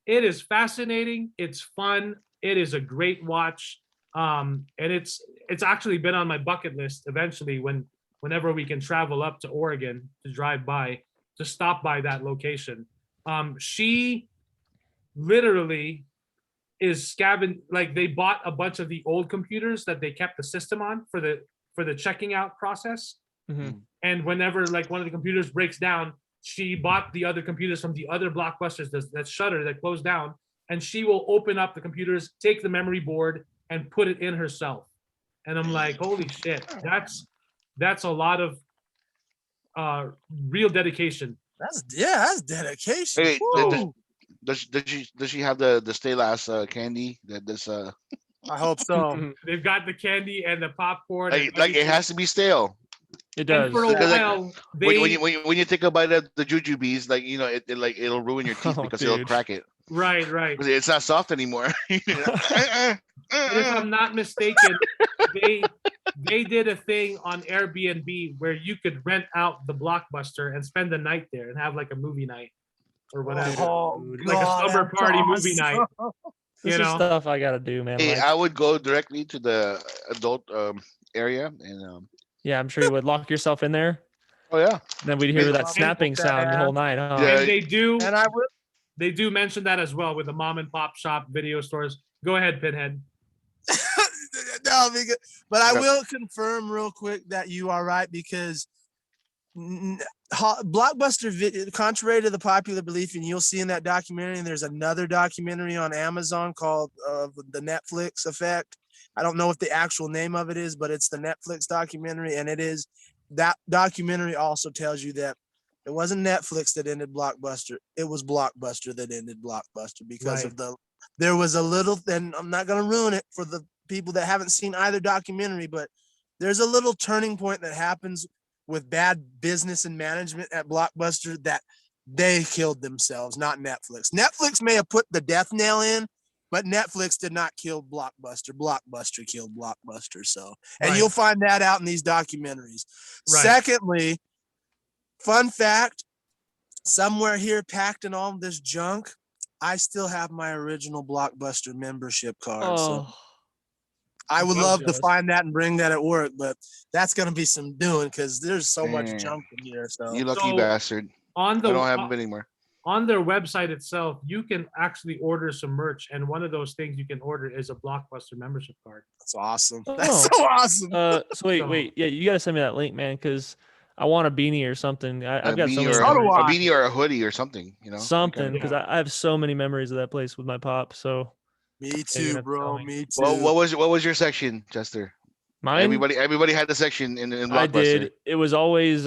A: is fascinating. It's fun. It is a great watch. And it's actually been on my bucket list eventually whenever we can travel up to Oregon to drive by, to stop by that location. She literally is scavenging, like they bought a bunch of the old computers that they kept the system on for the checking out process. And whenever like one of the computers breaks down, she bought the other computers from the other Blockbusters that shutter, that closed down, and she will open up the computers, take the memory board, and put it in herself. And I'm like, holy shit, that's a lot of real dedication.
D: that's dedication.
B: Hey,
D: Woo.
B: does she have the Stay Last candy that this
D: I hope so.
A: They've got the candy and the popcorn.
B: like it has to be stale.
C: It
A: And
C: does.
A: for a
B: Because, like,
A: while,
B: when you take a bite of the jujubes, like it'll ruin your teeth because it'll
C: dude.
B: crack it.
A: right.
B: 'Cause it's not soft anymore.
A: And if I'm not mistaken, they did a thing on Airbnb where you could rent out the Blockbuster and spend the night there and have like a movie night or whatever.
D: Oh,
A: Like a
D: God,
A: slumber
D: that's
A: party movie night.
C: This
A: You
C: is
A: know?
C: stuff I gotta do, man.
B: Hey,
C: Like,
B: I would go directly to the adult area and
C: yeah, I'm sure you would lock yourself in there.
B: oh yeah.
C: Then we'd hear that snapping sound the whole night. Huh?
B: Yeah.
A: And
D: And I will.
A: they do mention that as well with the mom and pop shop video stores. Go ahead, Pinhead.
D: No, but I
B: Yeah.
D: will confirm real quick that you are right because Blockbuster video, contrary to the popular belief, and you'll see in that documentary, and there's another documentary on Amazon called The Netflix Effect. I don't know what the actual name of it is, but it's the Netflix documentary, and it is that documentary also tells you that it wasn't Netflix that ended Blockbuster. It was Blockbuster that ended Blockbuster because of there was a little, and I'm not going to ruin it for the people that haven't seen either documentary, but there's a little turning point that happens with bad business and management at Blockbuster that they killed themselves, not Netflix. Netflix may have put the death nail in, but Netflix did not kill Blockbuster. Blockbuster killed Blockbuster. So, and you'll find that out in these documentaries.
A: Right.
D: Secondly, fun fact, somewhere here packed in all of this junk, I still have my original Blockbuster membership card. So I would love to find that and bring that at work, but that's going to be some doing because there's so much
B: Man.
D: junk in here. So
B: You lucky bastard.
A: On
B: I
A: the
B: don't have it anymore.
A: on their website itself, you can actually order some merch, and one of those things you can order is a Blockbuster membership card.
D: that's awesome.
C: Oh.
D: That's so awesome.
C: So wait, yeah, you gotta send me that link, man, because I want a beanie or something. I've got so many
B: or,
D: So do
C: memories.
D: I.
B: a beanie or a hoodie or something, you know.
C: Something,
B: Like,
C: because I have so many memories of that place with my pop. So
D: Me
C: you're
D: too,
C: gonna
D: bro.
C: tell me.
D: Me too.
B: well, what was your section, Chester?
C: mine,
B: Everybody had the section in Blockbuster.
C: I did. It was always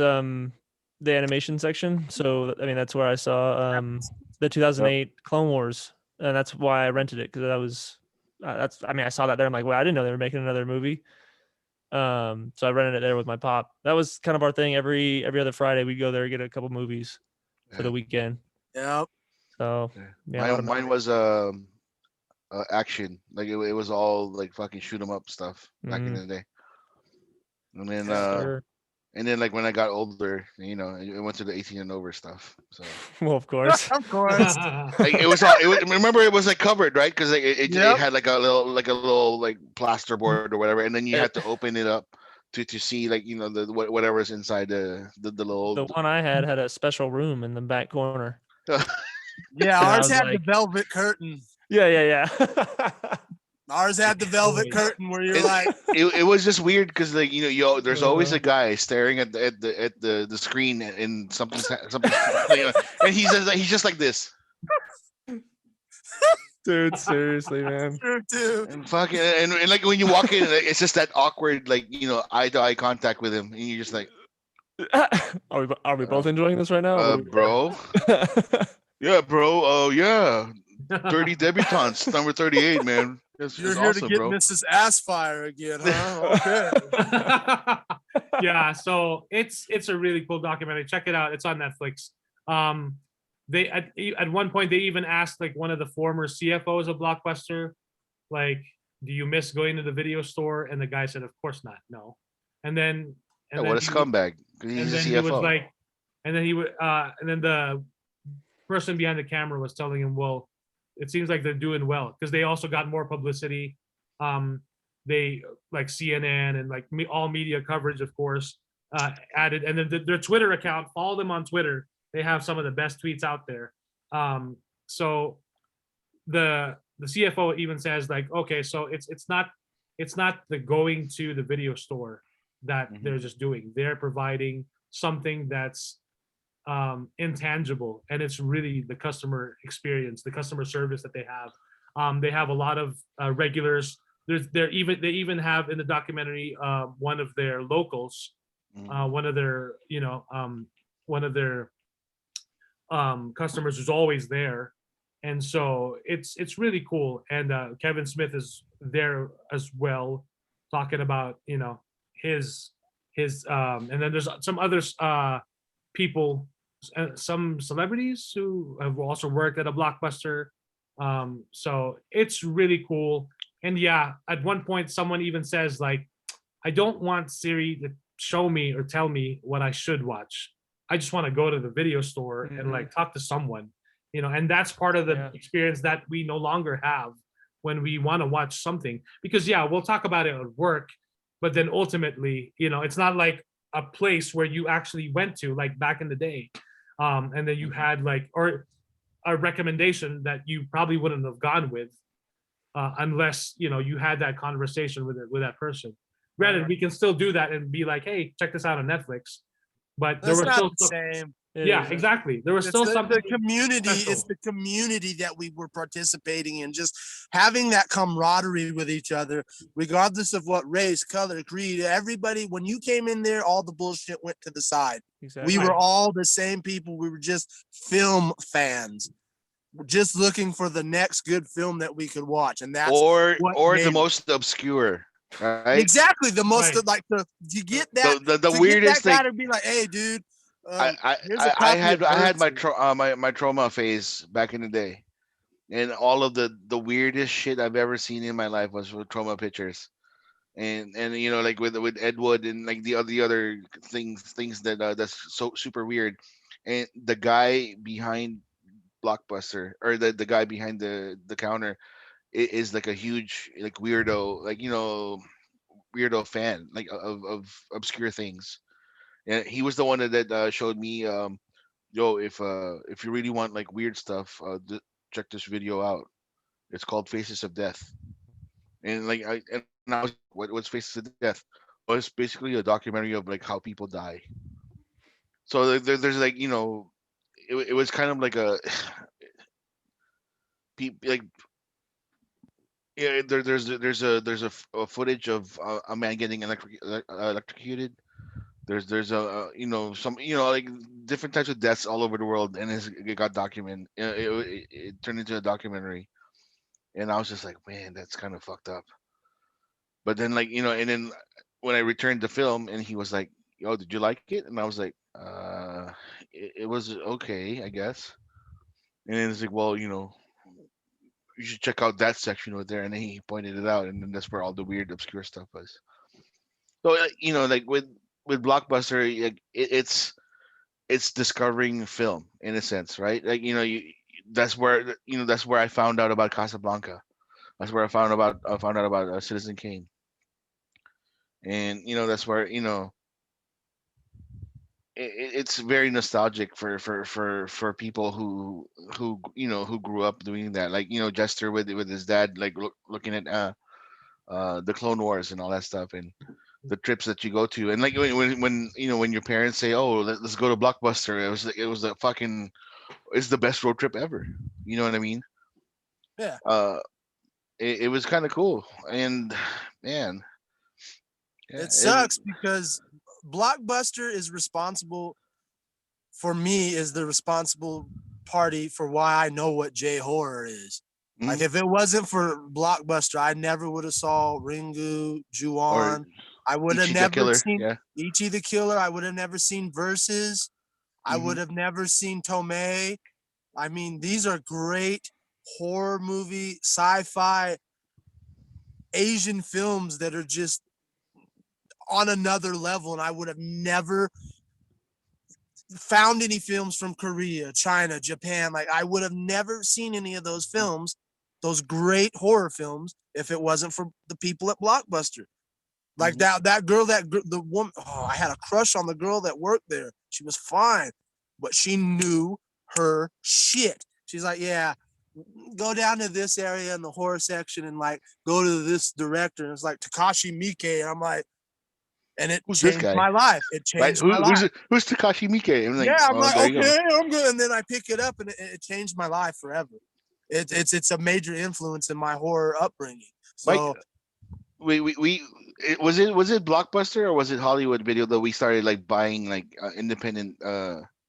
C: the animation section. So I mean, that's where I saw the 2008 Clone Wars, and that's why I rented it, because that was I saw that there. I'm like, well, I didn't know they were making another movie. So I rented it there with my pop. That was kind of our thing. Every other Friday we'd go there and get a couple movies for the weekend.
D: Yep.
C: So yeah, a lot of
B: Mine
C: memories.
B: was action. Like it was all like fucking shoot 'em up stuff back in the day. And then
C: Sure.
B: and then like when I got older, you know, it went to the 18 and over stuff. So
C: Well, of course.
D: Of course.
B: like it was all remember it was like covered, right? Because it
D: Yep.
B: had like a little like plasterboard or whatever, and then you had to open it up to see like, you know, the whatever's inside the little
C: The one I had a special room in the back corner.
D: Yeah,
C: I
D: ours
C: was
D: had
C: like-
D: the velvet curtain.
C: Yeah.
D: Ours had the velvet curtain where you're like,
B: it was just weird because like, you know, there's always a guy staring at the screen and something you know, and he's just like this
C: Dude, seriously, man.
D: dude.
B: and fucking and like when you walk in, it's just that awkward, like, you know, eye to eye contact with him, and you're just like,
C: Are we both enjoying this right now?
B: bro, yeah, bro, oh yeah, 30 debutantes, number 38, man.
D: You're
B: It's
D: here
B: awesome,
D: to get
B: bro.
D: Mrs. Assfire again, huh? Okay.
A: Yeah, so it's a really cool documentary. Check it out. It's on Netflix. They at one point they even asked like one of the former CFOs of Blockbuster, like, do you miss going to the video store? And the guy said, of course not, no. And then
B: Yeah, what a scumbag. 'Cause
A: and
B: he's a
A: then he was
B: CFO.
A: like, and then the person behind the camera was telling him, well, it seems like they're doing well because they also got more publicity. They like CNN and like all media coverage, of course, added, and then their Twitter account. Follow them on Twitter. They have some of the best tweets out there. So the CFO even says like, okay, so it's not the going to the video store that they're just doing. They're providing something that's intangible, and it's really the customer experience, the customer service that they have. They have a lot of regulars. They even have in the documentary one of their locals, one of their customers who's always there, and so it's really cool. And Kevin Smith is there as well, talking about, you know, his and then there's some other people, some celebrities who have also worked at a Blockbuster. So it's really cool. And yeah, at one point someone even says like, I don't want Siri to show me or tell me what I should watch. I just want to go to the video store and like talk to someone, you know, and that's part of the experience that we no longer have when we want to watch something. Because yeah, we'll talk about it at work, but then ultimately, it's not like a place where you actually went to like back in the day, and then you had like or a recommendation that you probably wouldn't have gone with unless you had that conversation with that person. Granted, we can still do that and be like, hey, check this out on Netflix. But there
D: That's
A: were
D: not
A: still
D: the same.
A: yeah, exactly. There was
D: It's
A: still
D: the
A: something
D: community.
A: special.
D: It's the community that we were participating in, just having that camaraderie with each other, regardless of what race, color, creed. Everybody, when you came in there, all the bullshit went to the side.
C: Exactly.
D: We were all the same people. We were just film fans, just looking for the next good film that we could watch, and that's
B: or
D: what
B: the
D: made
B: most obscure, right?
D: exactly the most
A: Right.
D: like you get that
B: The
D: to get
B: weirdest
D: that guy
B: thing.
D: to be like, hey, dude.
B: I
D: Here's a
B: I
D: copy
B: had
D: of
B: I had my
D: Versus.
B: my trauma phase back in the day, and all of the weirdest shit I've ever seen in my life was with trauma pictures, and like with Ed Wood and like the other things that that's so super weird, and the guy behind Blockbuster or the guy behind the counter is like a huge like weirdo, like weirdo fan like of obscure things, and he was the one that showed me yo, if you really want like weird stuff, check this video out. It's called Faces of Death. And like I was what's Faces of Death? Well, it's basically a documentary of like how people die. So there's like it was kind of like a like yeah, there's a footage of a man getting electrocuted. There's a some like different types of deaths all over the world, and it got documented. It turned into a documentary, and I was just like, man, that's kind of fucked up. But then like and then when I returned the film, and he was like, "Yo, did you like it?" And I was like, it was okay, I guess." And then it's like, well, you should check out that section over there, and then he pointed it out, and then that's where all the weird, obscure stuff was. So like with Blockbuster, like, it's discovering film in a sense, right? Like that's where I found out about Casablanca. That's where I found out about Citizen Kane, and that's where it's very nostalgic for people who grew up doing that, like Jester with his dad, like looking at the Clone Wars and all that stuff, and the trips that you go to, and like when your parents say, "Oh, let's go to Blockbuster," it was a fucking it's the best road trip ever. You know what I mean?
D: Yeah.
B: It was kind of cool, and man, yeah,
D: It sucks because Blockbuster is responsible for me, is the responsible party for why I know what J horror is. Like if it wasn't for Blockbuster, I never would have saw Ringu,
B: or
D: Juon. I would have
B: Ichi the
D: never
B: Killer,
D: seen
B: yeah.
D: Ichi the Killer. I would have never seen Versus. I would have never seen Tomei. I mean, these are great horror movie, sci-fi, Asian films that are just on another level, and I would have never found any films from Korea, China, Japan. Like I would have never seen any of those films, those great horror films, if it wasn't for the people at Blockbuster. Like that girl, the woman. Oh, I had a crush on the girl that worked there. She was fine, but she knew her shit. She's like, yeah, go down to this area in the horror section and like go to this director. And it's like Takashi Miike, and I'm like, and it
B: Who's this
D: changed
B: guy?
D: my life. It
B: Right?
D: changed my life.
B: Who's Takashi Miike? I'm like,
D: Yeah, I'm
B: oh,
D: like,
B: there you go.
D: okay, I'm good. And then I pick it up, and it changed my life forever. It's a major influence in my horror upbringing.
B: Mike,
D: So
B: was it Blockbuster or was it Hollywood Video that we started like buying like independent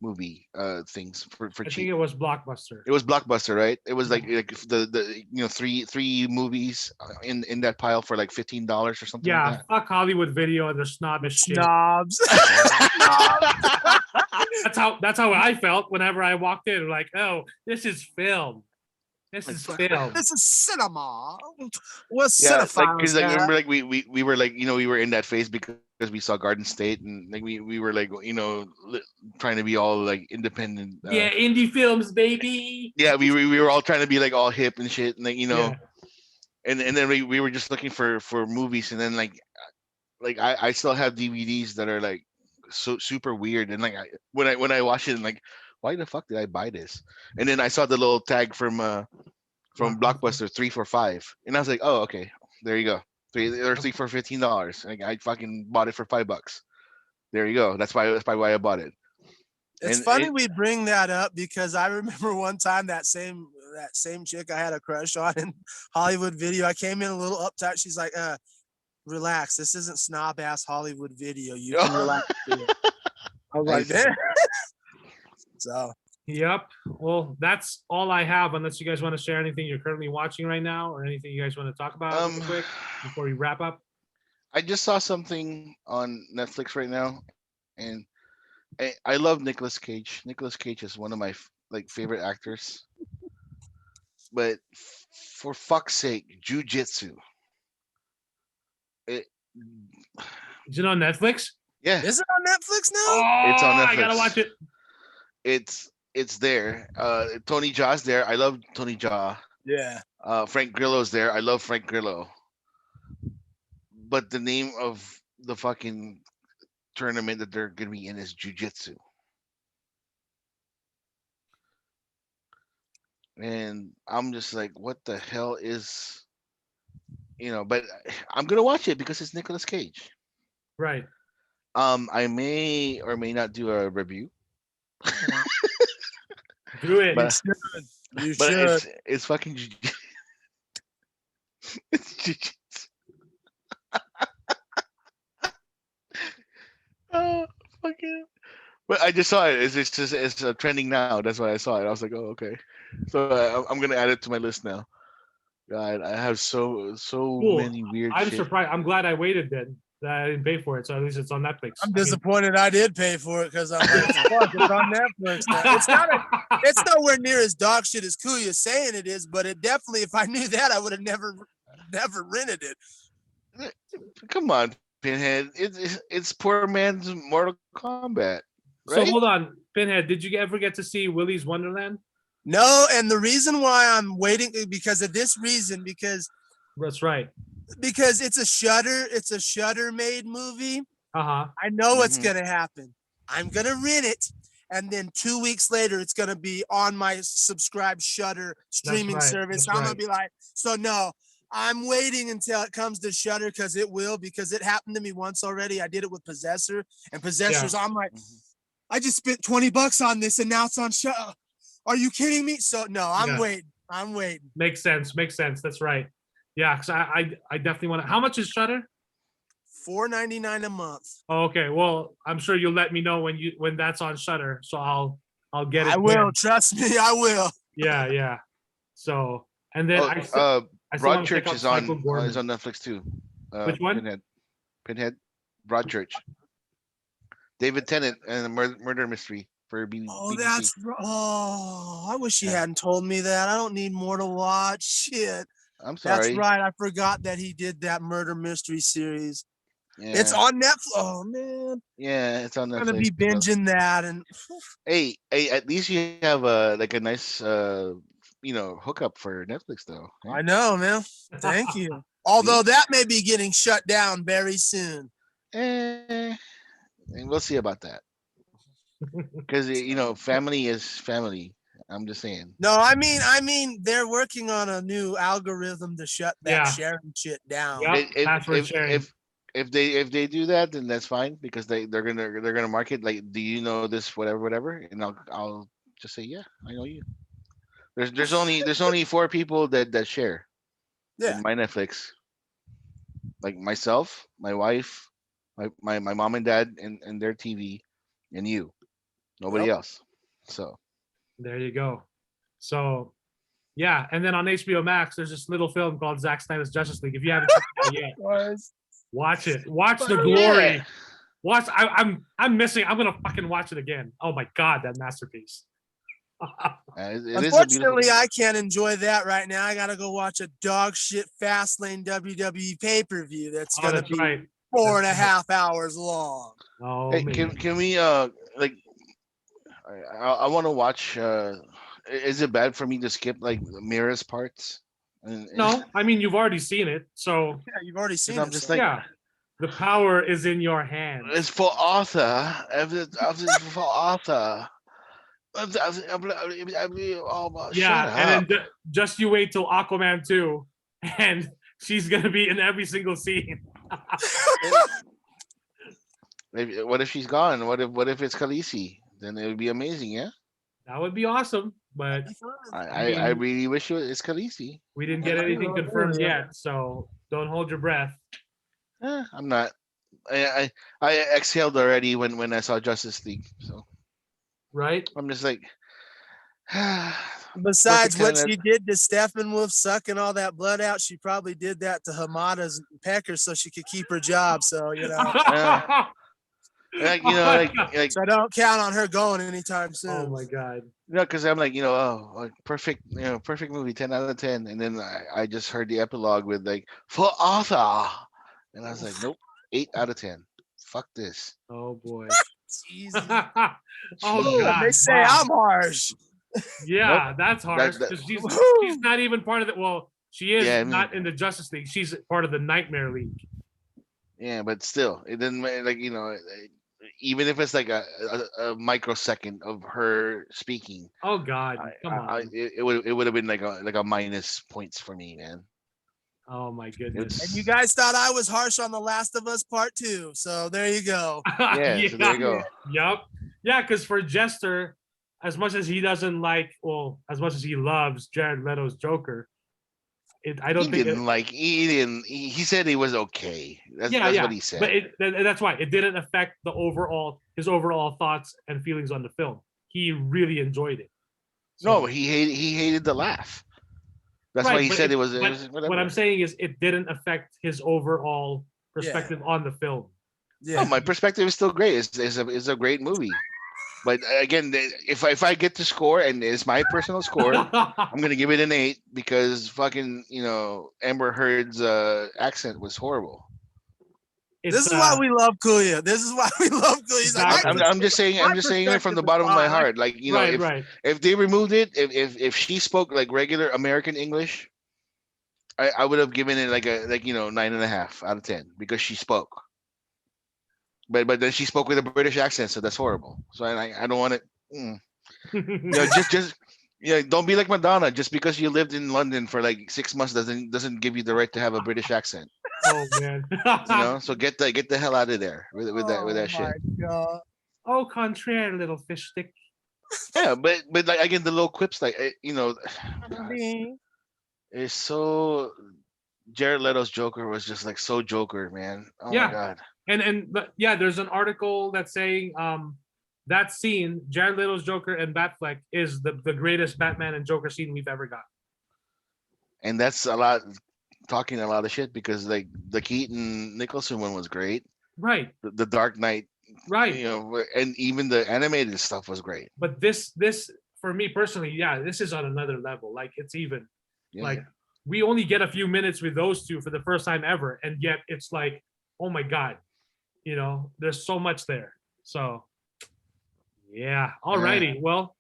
B: movie things for
A: I think
B: cheap?
A: it was Blockbuster.
B: It was Blockbuster, right? It was like the three movies in that pile for like $15 or something like
A: Yeah,
B: that.
A: fuck Hollywood Video and their snobbish shit.
D: snobs.
A: That's how I felt whenever I walked in. Like, oh, this is film. This is film.
D: This is cinema. We're
B: Yeah, like
D: cinephiles.
B: because like
D: Yeah.
B: remember like we were like we were in that phase because we saw Garden State, and like we were like trying to be all like independent.
A: Yeah, indie films, baby.
B: Yeah, we were all trying to be like all hip and shit, and like
A: Yeah.
B: and then we were just looking for movies, and then like I still have DVDs that are like so super weird, and like when I watch it, I'm like, why the fuck did I buy this? And then I saw the little tag from Blockbuster 3 for $5, and I was like, oh, okay, there you go, three for $15. Like I fucking bought it for $5. There you go. That's probably why I bought it.
D: It's funny we bring that up because I remember one time that same chick I had a crush on in Hollywood Video. I came in a little uptight. She's like, relax. This isn't snob ass Hollywood Video. You can relax. I was like, man. So.
A: Yep. Well, that's all I have. Unless you guys want to share anything you're currently watching right now, or anything you guys want to talk about real quick before we wrap up.
B: I just saw something on Netflix right now, and I love Nicolas Cage. Nicolas Cage is one of my favorite actors. But for fuck's sake, Jiu-Jitsu.
A: Is it on Netflix?
B: Yeah.
D: Is it on Netflix now?
A: Oh,
B: it's on Netflix.
A: I gotta watch it.
B: It's there. Tony Jaa's there. I love Tony Jaa.
D: Yeah.
B: Frank Grillo's there. I love Frank Grillo. But the name of the fucking tournament that they're gonna be in is Jiu-Jitsu. And I'm just like, what the hell is, but I'm gonna watch it because it's Nicolas Cage.
A: Right.
B: I may or may not do a review.
A: Do it.
B: But,
D: you should.
B: It's fucking it's Jiu-Jitsu. Oh, fucking. But I just saw it. It's trending now. That's why I saw it. I was like, oh, okay. So I'm gonna add it to my list now. God, I have so
A: Cool.
B: many weird.
A: I'm
B: shit.
A: surprised. I'm glad I waited then. That I didn't pay for it. So at least it's on Netflix.
D: I'm disappointed I did pay for it because I'm like, fuck, it's on Netflix now. It's nowhere near as dog shit as Kuya's saying it is, but it definitely, if I knew that, I would have never rented it.
B: Come on, Pinhead. It's poor man's Mortal Kombat. Right?
A: So hold on, Pinhead. Did you ever get to see Willy's Wonderland?
D: No, and the reason why I'm waiting because of this reason, because
A: That's right.
D: Because it's a Shudder made movie.
A: Uh-huh.
D: I know what's gonna happen. I'm gonna rent it, and then 2 weeks later, it's gonna be on my subscribed Shudder streaming service. I'm gonna be like, so no, I'm waiting until it comes to Shudder because it happened to me once already. I did it with Possessor, and Possessors. Yeah. I'm like, I just spent $20 on this, and now it's on Shudder. Are you kidding me? So no, I'm waiting. I'm waiting.
A: Makes sense. That's right. Yeah, because I definitely want to. How much is Shudder?
D: $4.99 a month.
A: Oh, okay. Well, I'm sure you'll let me know when that's on Shudder, so I'll get it.
D: I will. Trust me, I will.
A: Yeah. So and then
B: Broadchurch is on Netflix too.
A: Which one?
B: Pinhead. Broadchurch. David Tennant and the murder mystery for BBC.
D: I wish you hadn't told me that. I don't need more to watch. Shit.
B: I'm sorry.
D: That's right. I forgot that he did that murder mystery series. Yeah. It's on Netflix. Oh man.
B: Yeah, it's on Netflix.
D: I'm gonna be binging that and.
B: Hey, at least you have a nice hookup for Netflix though.
D: Right? I know, man. Thank you. Although that may be getting shut down very soon.
B: And we'll see about that. Because family is family. I'm just saying.
D: No, I mean, they're working on a new algorithm to shut that sharing shit down.
A: Yep,
B: if they do that, then that's fine because they're gonna market like, do you know this whatever, and I'll just say, yeah, I know you. There's only 4 people that share.
D: Yeah.
B: In my Netflix, like myself, my wife, my mom and dad, and their TV, and you, nobody else. So.
A: There you go. So, yeah, and then on HBO Max, there's this little film called Zack Snyder's Justice League. If you haven't seen it yet, watch it. Watch the glory. Yeah. Watch. I'm missing. I'm gonna fucking watch it again. Oh my god, that masterpiece.
D: Unfortunately, I can't enjoy that right now. I gotta go watch a dog shit Fastlane WWE pay-per-view. That's gonna be 4.5 hours long.
A: Oh,
B: hey, can we I want to watch. Is it bad for me to skip like Mira's parts?
A: No, I mean you've already seen it, so
D: Yeah, you've already seen
B: I'm
D: it.
B: just
D: so-
B: like,
A: yeah, the power is in your hands.
B: it's for Arthur. It's for Arthur. Oh, shut
A: Yeah,
B: up.
A: and then just you wait till Aquaman 2, and she's gonna be in every single scene.
B: Maybe, what if she's gone? What if it's Khaleesi? Then it would be amazing, yeah.
A: That would be awesome, but
B: I really wish it's Khaleesi.
A: we didn't get anything confirmed yet, so don't hold your breath.
B: I'm not. I exhaled already when I saw Justice League. So
A: Right?
B: I'm just like.
D: Besides
B: Perfect
D: what
B: TENET.
D: she did to Steppenwolf, sucking all that blood out, she probably did that to Hamada's and Peckers so she could keep her job. So
B: Like like
D: so don't count on her going anytime soon.
A: Oh my god.
B: because I'm like perfect perfect movie 10 out of 10, and then I just heard the epilogue with like for Arthur, and I was like nope, 8 out of 10. Fuck this.
A: Oh boy.
D: Jesus.
A: Oh
B: Jeez.
A: god.
D: They say
A: wow.
D: I'm harsh.
A: Yeah, that's harsh
B: that-
A: because she's not even part of the. Well, she is
B: Yeah, I mean-
A: not in the Justice League. She's part of the Nightmare League.
B: Yeah, but still, it didn't like even if it's like a microsecond of her speaking,
A: Oh god, come on.
B: it would have been like a minus points for me, man.
A: Oh my goodness.
D: And you guys thought I was harsh on The Last of Us Part 2. So there you go.
B: Yeah, so there you go.
A: Yep. Yeah, because for Jester, as much as he doesn't like, as much as he loves Jared Leto's Joker, I don't think
B: he said he was okay. That's what he said.
A: But that's why it didn't affect his overall thoughts and feelings on the film. He really enjoyed it.
B: No, he hated the laugh. That's why he said it was whatever.
A: What I'm saying is it didn't affect his overall perspective on the film.
D: Yeah.
B: No, my perspective is still great. It's a great movie. But again, if I get to score and it's my personal score, I'm gonna give it an 8 because fucking Amber Heard's accent was horrible.
D: This is why we love Kuya. This is why we love Kuya. He's like,
B: I'm just saying it from the bottom of my heart. Like if they removed it, if she spoke like regular American English, I would have given it like 9.5 out of 10 because she spoke. But then she spoke with a British accent, so that's horrible. So I don't want it. Don't be like Madonna. Just because you lived in London for like 6 months doesn't give you the right to have a British accent.
A: Oh man.
B: So get the hell out of there with that shit.
D: God.
A: Au contraire, little fish stick.
B: Yeah, but like again, the little quips like it's so. Jared Leto's Joker was just like so Joker, man. Oh my god.
A: But there's an article that's saying that scene, Jared Leto's Joker and Batfleck, is the greatest Batman and Joker scene we've ever got.
B: And that's talking a lot of shit because like the Keaton Nicholson one was great.
A: Right.
B: The Dark Knight.
A: Right.
B: And even the animated stuff was great.
A: But this for me personally, this is on another level. Like it's even like we only get a few minutes with those two for the first time ever, and yet it's like, oh my god, there's so much there. So alrighty. Well,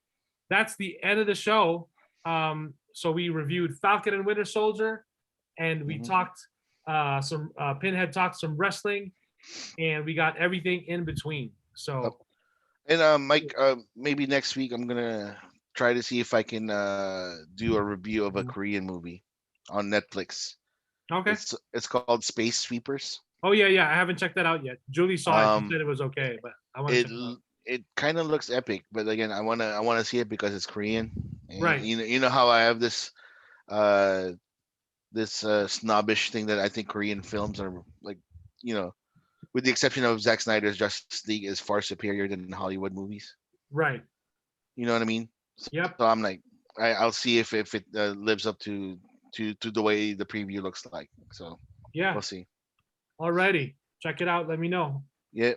A: that's the end of the show. So we reviewed Falcon and Winter Soldier, and we talked some Pinhead talked some wrestling, and we got everything in between. So
B: and Mike, maybe next week I'm gonna try to see if I can do a review of a Korean movie on Netflix.
A: Okay.
B: It's called Space Sweepers.
A: Oh yeah. I haven't checked that out yet. Julie saw it. She said it was okay, but I want to check it out.
B: It kind of looks epic, but again, I wanna see it because it's Korean. And
A: right.
B: You know how I have this snobbish thing that I think Korean films are like, with the exception of Zack Snyder's Justice League, is far superior than Hollywood movies.
A: Right.
B: You know what I mean?
A: Yep.
B: So I'm like, I'll see if it lives up to the way the preview looks like. So we'll see.
A: Alrighty, check it out. Let me know.
B: Yeah.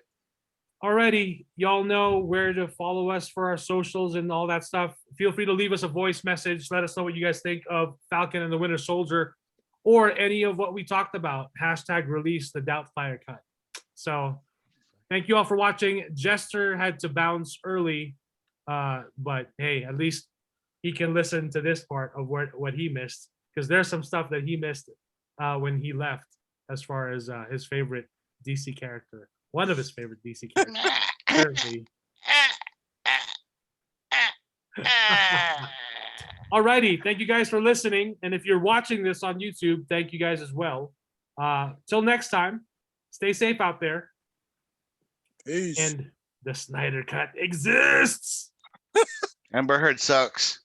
A: Alrighty, y'all know where to follow us for our socials and all that stuff. Feel free to leave us a voice message. Let us know what you guys think of Falcon and the Winter Soldier, or any of what we talked about. #release the Doubtfire Cut. So thank you all for watching. Jester had to bounce early, but hey, at least he can listen to this part of what he missed. because there's some stuff that he missed when he left, as far as his favorite DC character, one of his favorite DC characters. Apparently. Alrighty, thank you guys for listening, and if you're watching this on YouTube, thank you guys as well. Till next time, stay safe out there.
D: Peace.
A: And the Snyder Cut exists.
B: Amber Heard sucks.